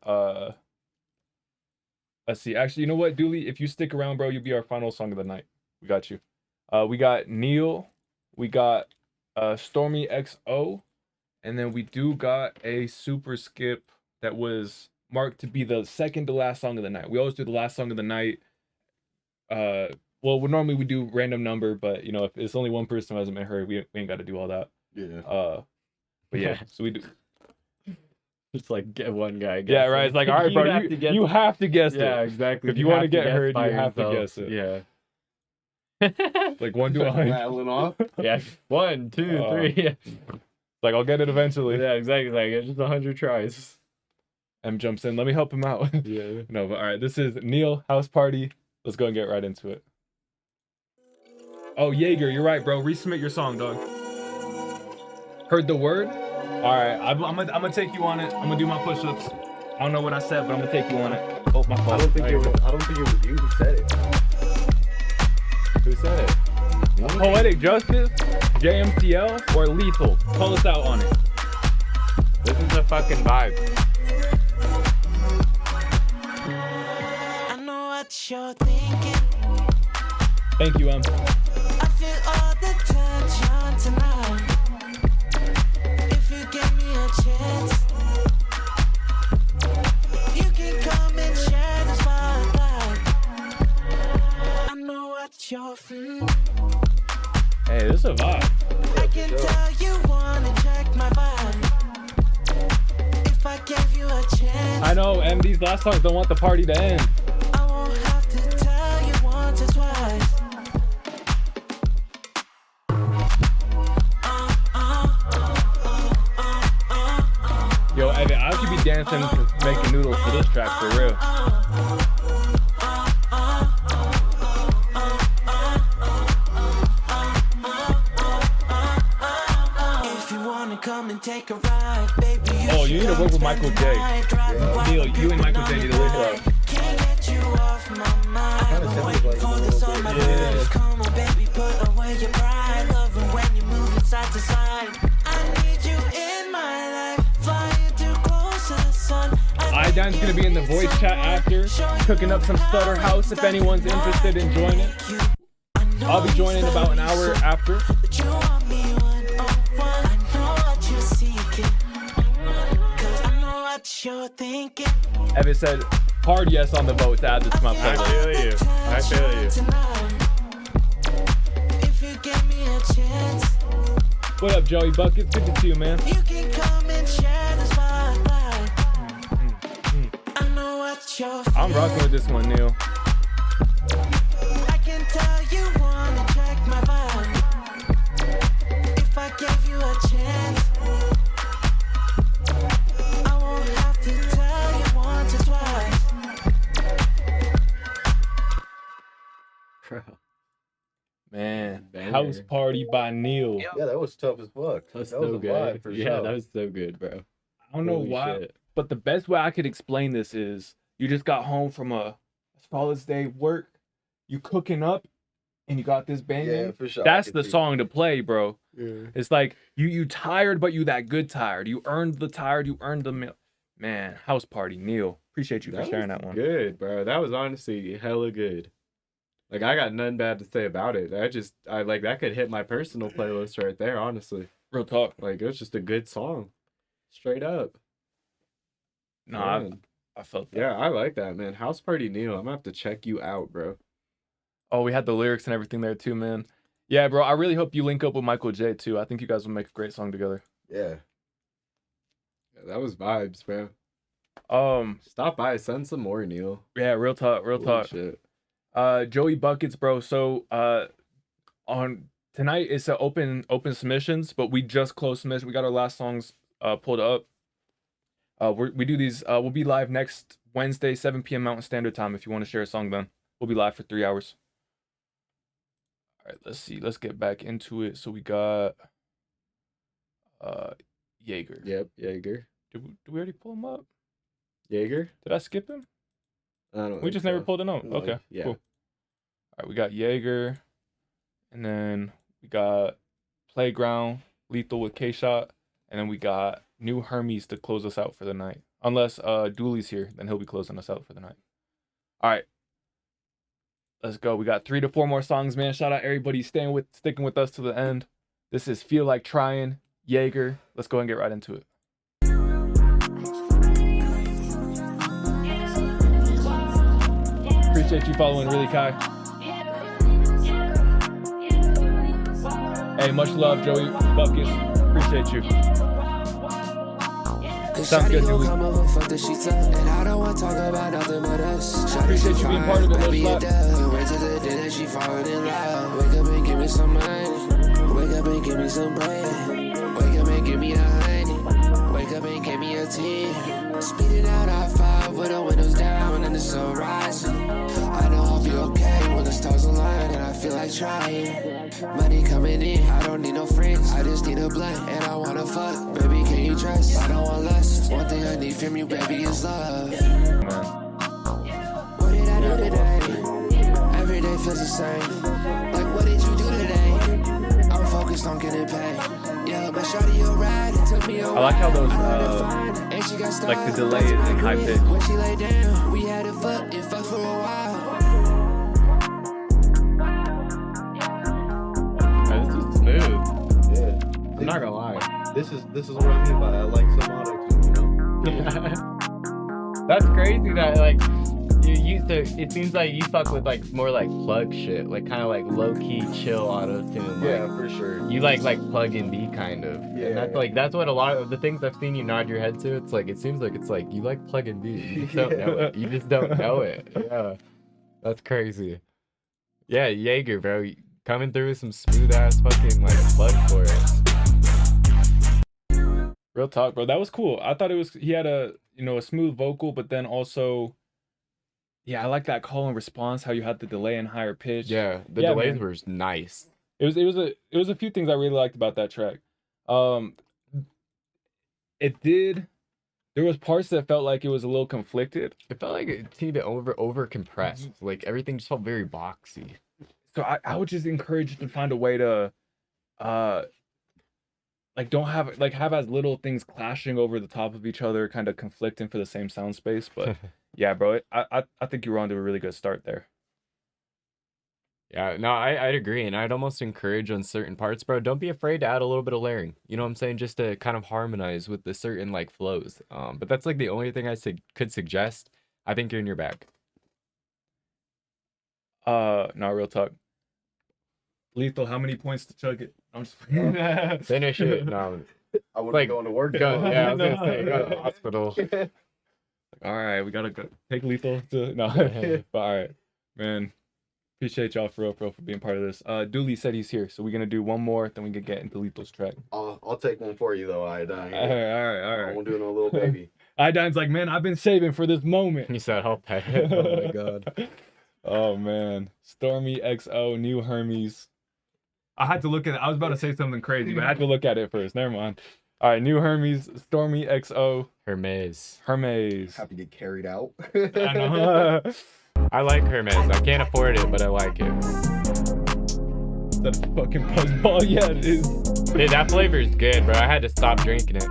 let's see. Actually, you know what, Dooley? If you stick around, bro, you'll be our final song of the night. We got you. We got Neil. We got Stormy XO. And then we do got a super skip that was marked to be the second to last song of the night. We always do the last song of the night. Well, normally we do random number, but, if it's only one person who hasn't been heard, we ain't got to do all that. Yeah. But yeah, so we do. Just like get one guy. Yeah, right. It's like, all right, bro, you have to guess it. Yeah, exactly. If you want to get heard, you have to guess it. Yeah. Like 1 to 100. Rattling off. Yeah. 1, 2, 3. Like I'll get it eventually. Yeah, exactly. Like it's just 100 tries. M jumps in. Let me help him out. Yeah. No, but all right. This is Neil House Party. Let's go and get right into it. Oh, Jaeger, you're right, bro. Resubmit your song, dog. Heard the word? All right, I'm gonna take you on it. I'm gonna do my push-ups. I don't know what I said, but I'm gonna take you on it. Oh, my fault. I don't think it was you who said it. Who said it? Poetic Justus, JMCL, or Lethal? Call us out on it. This is a fucking vibe. I know what you're thinking. Thank you, I feel all the tension tonight. If you give me a chance, you can come and share the spotlight. I know what you're feeling. Hey, this is a vibe. I can tell you wanna check my vibe. If I gave you a chance, I know, and these last songs don't want the party to end. I won't have to tell you once or twice. Yo, Evan, I could be dancing to making noodles to this track for real. If you wanna come and take a ride, baby, Oh, you need to work with Michael J. Neil, you and Michael J need to link up. Can't get you off my mind. I'm waiting for this on my lips. Come on, baby, put away your pride. Love it when you move it side to side. I need you in my life. Flying too close to the sun. Idan's gonna be in the voice chat after, cooking up some Stutter House if anyone's interested in joining. I'll be joining about an hour after. But you want me one-on-one. I know what you're seeking. 'Cause I know what you're thinking. Evan said, hard yes on the vote to add this to my I playlist. feel you. I feel you. If you give me a chance, What up, Joey Buckets? Good to see you, man. you can come and share the spotlight. I know what you're feeling. I'm rocking with this one, Neil. I can tell you wanna check my vibe. If I gave you a chance, House Party by Neil. Yeah, that was tough as fuck. That's That was so a good. vibe for Yeah, sure. that was so good, bro. I don't know Holy why, shit. but the best way I could explain this is you just got home from a flawless day of work, you cooking up, and you got this banging. Yeah, for sure. That's the song to play, bro. Yeah. It's like you tired, but you that good tired. You earned the tired. You earned the meal. Man, House Party, Neil. Appreciate you for sharing that one. Good, bro. That was honestly hella good. Like, I got nothing bad to say about it. I like that could hit my personal playlist right there, honestly. Real talk. Like, it was just a good song. Straight up. No, Man. I felt that. Yeah, I like that, man. House Party Neil. I'm gonna have to check you out, bro. Oh, we had the lyrics and everything there too, man. Yeah, bro. I really hope you link up with Michael J too. I think you guys will make a great song together. Yeah. That was vibes, bro. Stop by, send some more, Neil. Yeah, real talk, real Holy talk. shit. Joey Buckets, bro. So on tonight it's a open submissions, but we just closed submission. We got our last songs pulled up. We do these. We'll be live next Wednesday, 7 p.m. Mountain Standard Time. If you want to share a song, then we'll be live for 3 hours. All right, let's see. Let's get back into it. So we got Jaeger. Yep, Jaeger. Did we already pull him up? Jaeger? Did I skip him? I don't We think just never so. pulled it up. No, Okay, yeah. cool. All right, we got Jaeger, and then we got Playground, Lethal with K-Shot, and then we got New Hermes to close us out for the night. Unless Dooley's here, then he'll be closing us out for the night. All right, let's go. We got 3 to 4 more songs, man. Shout out everybody sticking with us to the end. This is Feel Like Trying, Jaeger. Let's go and get right into it. Appreciate you following Really Kai. Hey, much love, Joey Buckets. Appreciate you. Sounds good, Julie. And I don't want to talk about nothing but us. Appreciate you being part of it. Baby, Much it love. does. Wait till the day that she falling in love. Wake up and give me some money. Wake up and give me some bread. Wake up and give me a honey. Wake up and give me a 10. Speeding out I-5 with the windows down and the sun rising. I know I'll be okay when the stars align and I feel like trying. Money coming in, I don't need no friends. I just need a blunt and I wanna fuck. Baby, can you trust? I don't want lust. One thing I need from you, baby, is love. What did I do today? Every day feels the same. Like, what did you do today? I'm focused on getting paid. Yeah, but shawty, you're right. It took me a while. I like how those, And she got like the style. delay is in high pitch. When she lay down, we had it fucked for a while. This is smooth. Yeah. I'm not gonna lie. This is what I mean by I like some auto-tune, you know? That's crazy that like you used to. It seems like you fuck with like more like plug shit, like kind of like low key chill auto tune. Yeah, Like, for sure. you like plug in B kind of. Yeah, And that's yeah. like that's what a lot of the things I've seen you nod your head to. It's like it seems like it's like you like plug in B. You just don't know it. You just don't know it. Yeah, that's crazy. Yeah, Jaeger, bro, coming through with some smooth ass fucking like plug for it. Real talk, bro. That was cool. I thought he had a smooth vocal, but then also, yeah, I like that call and response. How you had the delay and higher pitch. Yeah, the Yeah, delays man. were nice. It was a few things I really liked about that track. There was parts that felt like it was a little conflicted. It felt like it seemed to over compressed. Like everything just felt very boxy. So I would just encourage you to find a way to like don't have as little things clashing over the top of each other, kind of conflicting for the same sound space. But yeah, bro, I think you were on to a really good start there. Yeah, no, I'd agree, and I'd almost encourage on certain parts, bro. Don't be afraid to add a little bit of layering. You know what I'm saying? Just to kind of harmonize with the certain like flows. But that's like the only thing I could suggest. I think you're in your bag. No, real talk. Lethal, how many points to chug it? I'm just Finish it. No, I wouldn't like be going to work. yeah, I was gonna say, No. go to the hospital. All right, we gotta go take Lethal to no. But all right, man. Appreciate y'all for being part of this. Dooley said he's here, so we're gonna do one more, then we can get into Lethal's track. I'll take one for you though, Iodine. All right. I won't do no little baby. Iodine's like, man, I've been saving for this moment. He said, "I'll pay it." Oh my god. Oh man, Stormy XO, New Hermes. I had to look at it. I was about to say something crazy, but I had to look at it first. Never mind. All right, new Hermes, Stormy XO. Hermes. Have to get carried out. I know. I like Hermes. I can't afford it, but I like it. Is that a fucking puzzball? Yeah, it is. Dude, that flavor is good, bro. I had to stop drinking it.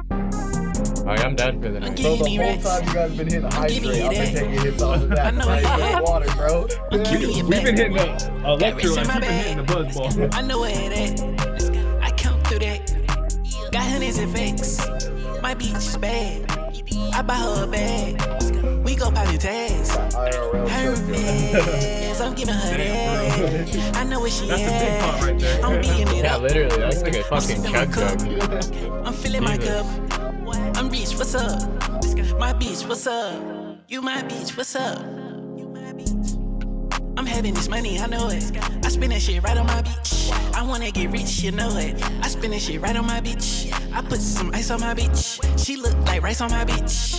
Oh, yeah, I'm done for the night. So the whole time you guys been hitting a hydrate, I've been taking hits off of that. Nice water, bro. We've been hitting the electrolytes. We've been hitting the buzzball. I know where it at. I come through that. Got hundreds and fakes. My beach is bad. I buy her a bag. We go poppin' tags. Hermes, I'm giving her that. I know where she That's at. a big pot right there. I'm beating it Yeah, up. literally. That's like a fucking chug jug. I'm filling my cup. I'm rich, what's up? My bitch, what's up? You my bitch, what's up? I'm having this money, I know it. I spend that shit right on my bitch. I wanna get rich, you know it. I spend that shit right on my bitch. I put some ice on my bitch. She look like rice on my bitch.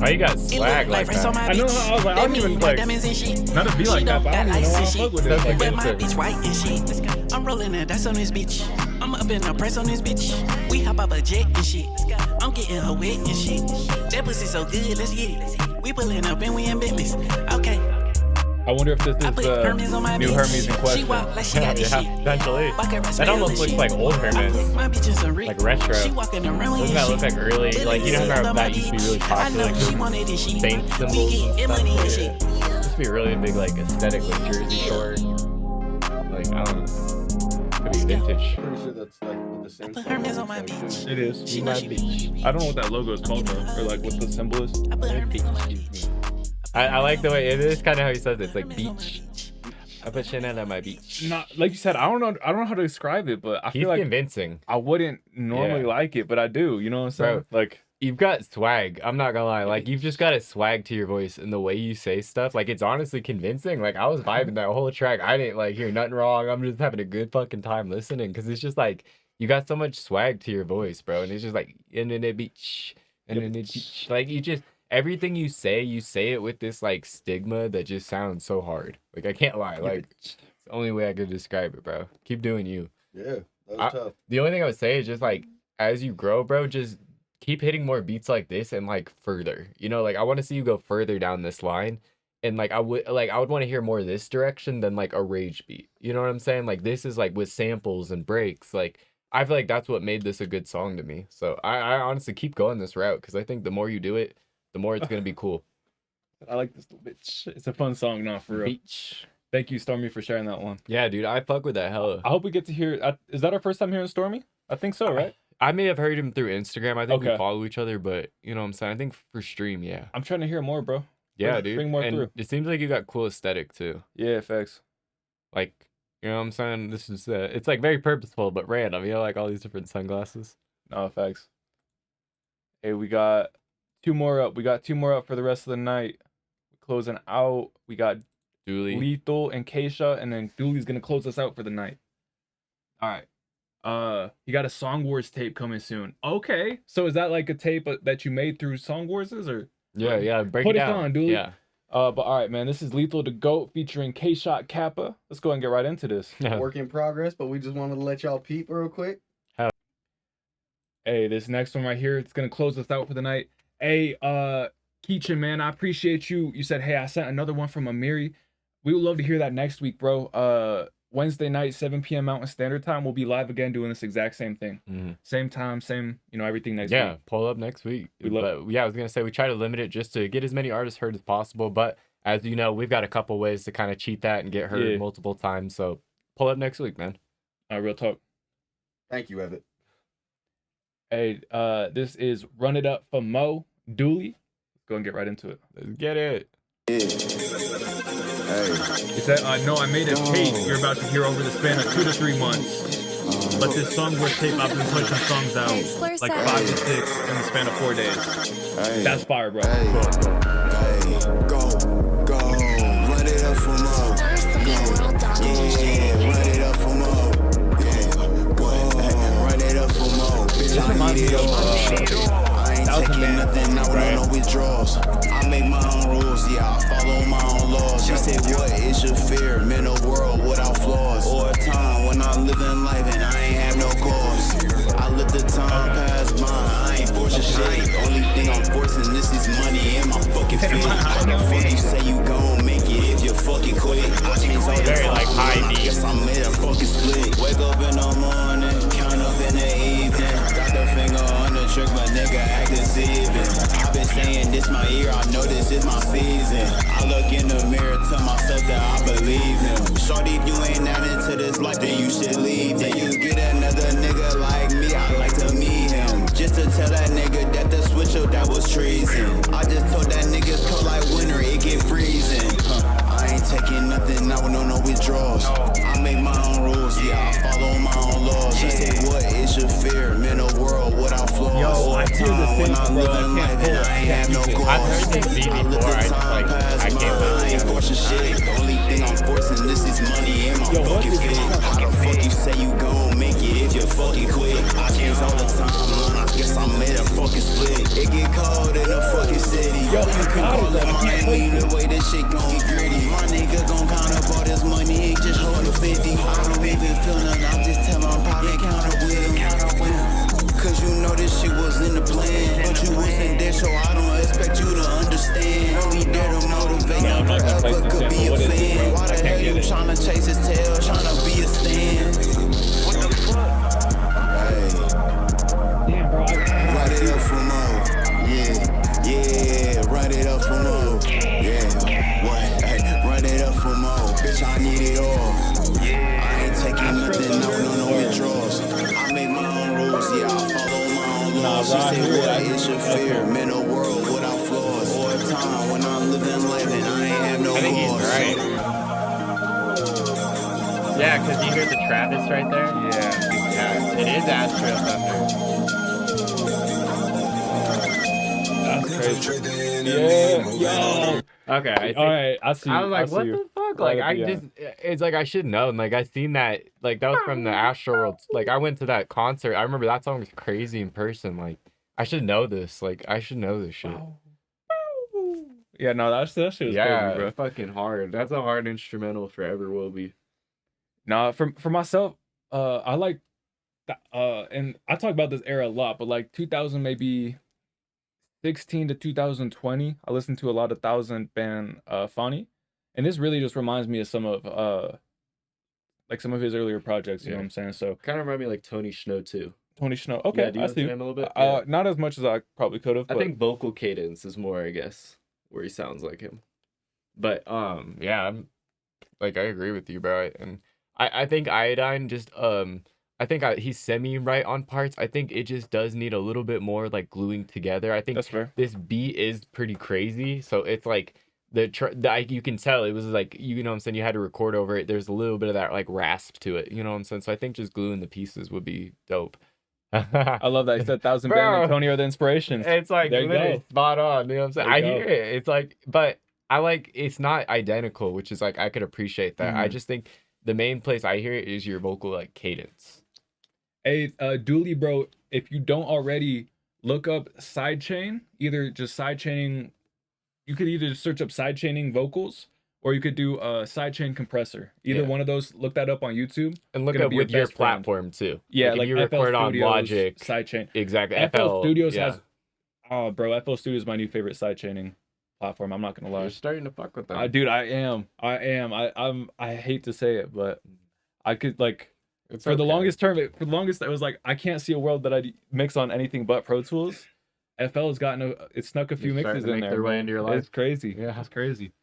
Why you got swag like rice on that? my I know, bitch. I was like, I don't even like, diamonds and shit. not to be like that, but I don't even know how I fuck with That's it. a But good my shit. bitch white and shit. I'm rolling a dice on this bitch. I'm up in the price on this bitch. We hop up a jet and shit. I'm getting her wet and shit. That pussy so good, let's get it. We pulling up and we in business. Okay. I wonder if this I is put the Hermes on my new bitch. Hermes in She question. walk like she got this Yeah, shit. potentially. Fuck her, I That smell almost the looks shit. like old I put Hermes. my bitch in some Rick. Like retro. She walking around Doesn't with that look like early? Like, you know how that used to be really I popular? know Like she wanted this shit. Saint We symbols and getting money and stuff. shit. Yeah. Used to be really big, like, aesthetic, like Jersey Shore. Like, I don't know. Could be vintage. Pretty sure that's like what the same Put song Hermes on my looks like, bitch. too. It is. She know she bitch. I don't know what that logo is called though, or like what the symbol is. I put Hermes on my bitch. I like the way it is kind of how he says it. It's like beach. I put Chanel on my beach. Not like you said. I don't know how to describe it, but I He's feel like convincing. I wouldn't normally Yeah. like it, but I do. You know what I'm saying? Bro. Like You've got swag. I'm not gonna lie. Like, you've just got a swag to your voice and the way you say stuff. Like, it's honestly convincing. Like, I was vibing that whole track. I didn't like hear nothing wrong. I'm just having a good fucking time listening because it's just like you got so much swag to your voice, bro. And it's just like in the beach, and in the beach. Like, you just everything you say it with this like stigma that just sounds so hard. Like, I can't lie. Like, it's the only way I could describe it, bro. Keep doing you. Yeah, that was tough. The only thing I would say is just like as you grow, bro, just keep hitting more beats like this and like further. You know, like I want to see you go further down this line. And like I would want to hear more this direction than like a rage beat. You know what I'm saying? Like this is like with samples and breaks. Like I feel like that's what made this a good song to me. So I honestly keep going this route because I think the more you do it, the more it's gonna be cool. I like this little bitch. It's a fun song, not for real. Beach. Thank you, Stormy, for sharing that one. Yeah, dude, I fuck with that hella. I hope we get to hear. Is that our first time hearing Stormy? I think so, right? I may have heard him through Instagram. I think we Okay. follow each other, but you know what I'm saying? I think for stream, yeah. I'm trying to hear more, bro. Yeah, Bring- dude. bring more and through. it seems like you got cool aesthetic too. Yeah, facts. Like, you know what I'm saying? This is it's like very purposeful but random. You know, like all these different sunglasses. No, facts. Hey, we got two more up. We got two more up for the rest of the night. Closing out. We got Dooley. Lethal and Keisha, and then Dooley's gonna close us out for the night. All right. You got a Song Wars tape coming soon. Okay. So is that like a tape that you made through Song Wars, or? Yeah. Break Put it it down. on, Dooley. Yeah. But all right, man. This is Lethal the Goat featuring K-Shot Kappa. Let's go ahead and get right into this. Work in progress, but we just wanted to let y'all peep real quick. Hey, this next one right here, it's gonna close us out for the night. Hey, Keechin, man, I appreciate you. You said, hey, I sent another one from Amiri. We would love to hear that next week, bro. Wednesday night, 7 p.m. Mountain Standard Time. We'll be live again doing this exact same thing. Mm-hmm. Same time, same, everything next week. Yeah, pull up next week. But yeah, I was gonna say we try to limit it just to get as many artists heard as possible. But as you know, we've got a couple ways to kind of cheat that and get heard multiple times. So pull up next week, man. Real talk. Thank you, Evan. Hey, this is Run It Up for Mo Dooley. Let's go and get right into it. Let's get it. Hey. He said, no, I made a tape you're about to hear over the span of 2 to 3 months. But this Song Wars tape, I've been pushing songs out like 5 to 6 in the span of 4 days. That's fire, bro. Go, run it up for Mo. Yeah, run it up for Mo. Yeah, run it up for Mo. Bitch, This reminds me of I ain't taking nothing, I don't know withdrawals. I make my own rules, yeah, I follow my own laws. She said, what is your fear? Men a world without flaws. Or a time when I'm living life and I ain't have no cause. I let the time pass by, I ain't forcing shit. Only thing I'm forcing this is money in my fucking feet. How the fuck you say you gon' make it if you fucking quit? I changed all the Very like high I beat. guess I made a fucking split. Wake up in the morning, count up in the evening. Got the finger on the trick, but nigga act deceiving. I've been saying this my year, I know this is my season. I look in the mirror, tell myself that I believe him. Shorty, if you ain't not into this life, then you should leave. Then you get another nigga like me, I like to meet him. Just to tell that nigga that the switch up, that was treason. I just told that nigga's cold like winter, it get freezing. I ain't taking nothing, I want no withdrawals. I make my own rules, yeah, I follow my own laws. She said, what is your fear? Men a world without flaws. Yo, I hear the when thing, I'm bro. living life and I ain't have no cause. I've heard this beat I let before. the I just time like pass I by, can't I ain't forcing shit. Only thing I'm forcing this is money in my fucking feet. How the fuck you say you gon' make it if you fucking quit? I changed all the time, I guess I made a fucking split. It get cold in the fucking city. Yo, you can call it Miami, the way this shit gon' get gritty. My nigga gon' count up all this money, he just hold a 50. I don't even feel nothing, I'm just telling I'm probably count a wheel. Cause you know this shit was in the plan, but you wasn't there, so I don't expect you to understand. Only there to motivate, never ever could be a fan. Why the hell you tryna chase his tail, tryna be a stand? What the fuck? Hey. Damn, bro. Write it up for more. Yeah, write it up for more. Yeah, what? Hey, write it up for more. Bitch, I need it all. I ain't taking nothing, no withdrawals. I make my own rules, yeah, I follow my own laws. She said, what is your fear? Men a world without flaws. Or a time when I'm living life and I ain't have no I think he's cause. right. Yeah, because you hear the Travis right there? Yeah, it is Astro Thunder. That's crazy. Yeah, yo. Okay, I think, All right, I see. I was like, see what you. the fuck? Like, I Yeah. just, it's like, I should know. Like, I seen that, like, that was from the Astro World. Like, I went to that concert. I remember that song was crazy in person. Like, I should know this. Like, I should know this shit. Yeah, no, that shit was crazy, bro. Fucking hard. That's a hard instrumental forever will be. Nah, for myself, I like that, and I talk about this era a lot, but like 2000 maybe 16 to 2020, I listened to a lot of 1000 band Fani, and this really just reminds me of some of his earlier projects. You know what I'm saying? So Kind of remind me like Tony Snow too. Tony Snow. Okay, Yeah, do you I see. understand him a little bit? Yeah. Not as much as I probably could have. I think vocal cadence is more, I guess, where he sounds like him. But yeah, I agree with you, bro. And I think Iodine just I think he's semi right on parts. I think it just does need a little bit more like gluing together. I think that's fair. This beat is pretty crazy, so it's like you can tell it was like, you know what I'm saying, you had to record over it. There's a little bit of that like rasp to it, you know what I'm saying? So I think just gluing the pieces would be dope. I love that. You said 1000 band Antonio the inspirations. It's like there you literally go. spot on, you know what I'm saying? I hear it. It's like, but I like, it's not identical, which is like, I could appreciate that. I just think the main place I hear it is your vocal like cadence. Hey, Dooley, bro, if you don't already, look up sidechain. Either just sidechaining, you could either search up sidechaining vocals, or you could do sidechain compressor. Either one of those, look that up on YouTube. And look up with your platform too. Yeah, like like you FL record on Studios, Logic. Sidechain. Exactly. FL Studios has, oh, bro, FL Studios is my new favorite sidechaining platform. I'm not gonna lie. You're starting to fuck with them. Dude, I am. I hate to say it, but I could like. For the longest term, it was like, I can't see a world that I'd mix on anything but Pro Tools. FL has gotten it snuck a few mixes in there. Their way into your life. It's crazy. Yeah, it's crazy.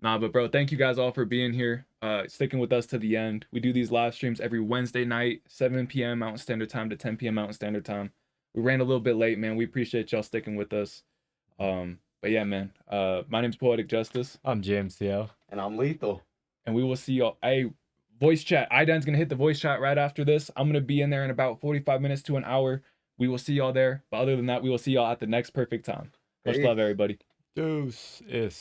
Nah, but bro, thank you guys all for being here, sticking with us to the end. We do these live streams every Wednesday night, 7 p.m. Mountain Standard Time to 10 p.m. Mountain Standard Time. We ran a little bit late, man. We appreciate y'all sticking with us. But yeah, man. My name's Poetic Justus. I'm JMCL. And I'm Lethal. And we will see y'all. Hey, voice chat. Idan's gonna hit the voice chat right after this. I'm gonna be in there in about 45 minutes to an hour. We will see y'all there. But other than that, we will see y'all at the next perfect time. Much love, everybody. Deuce is.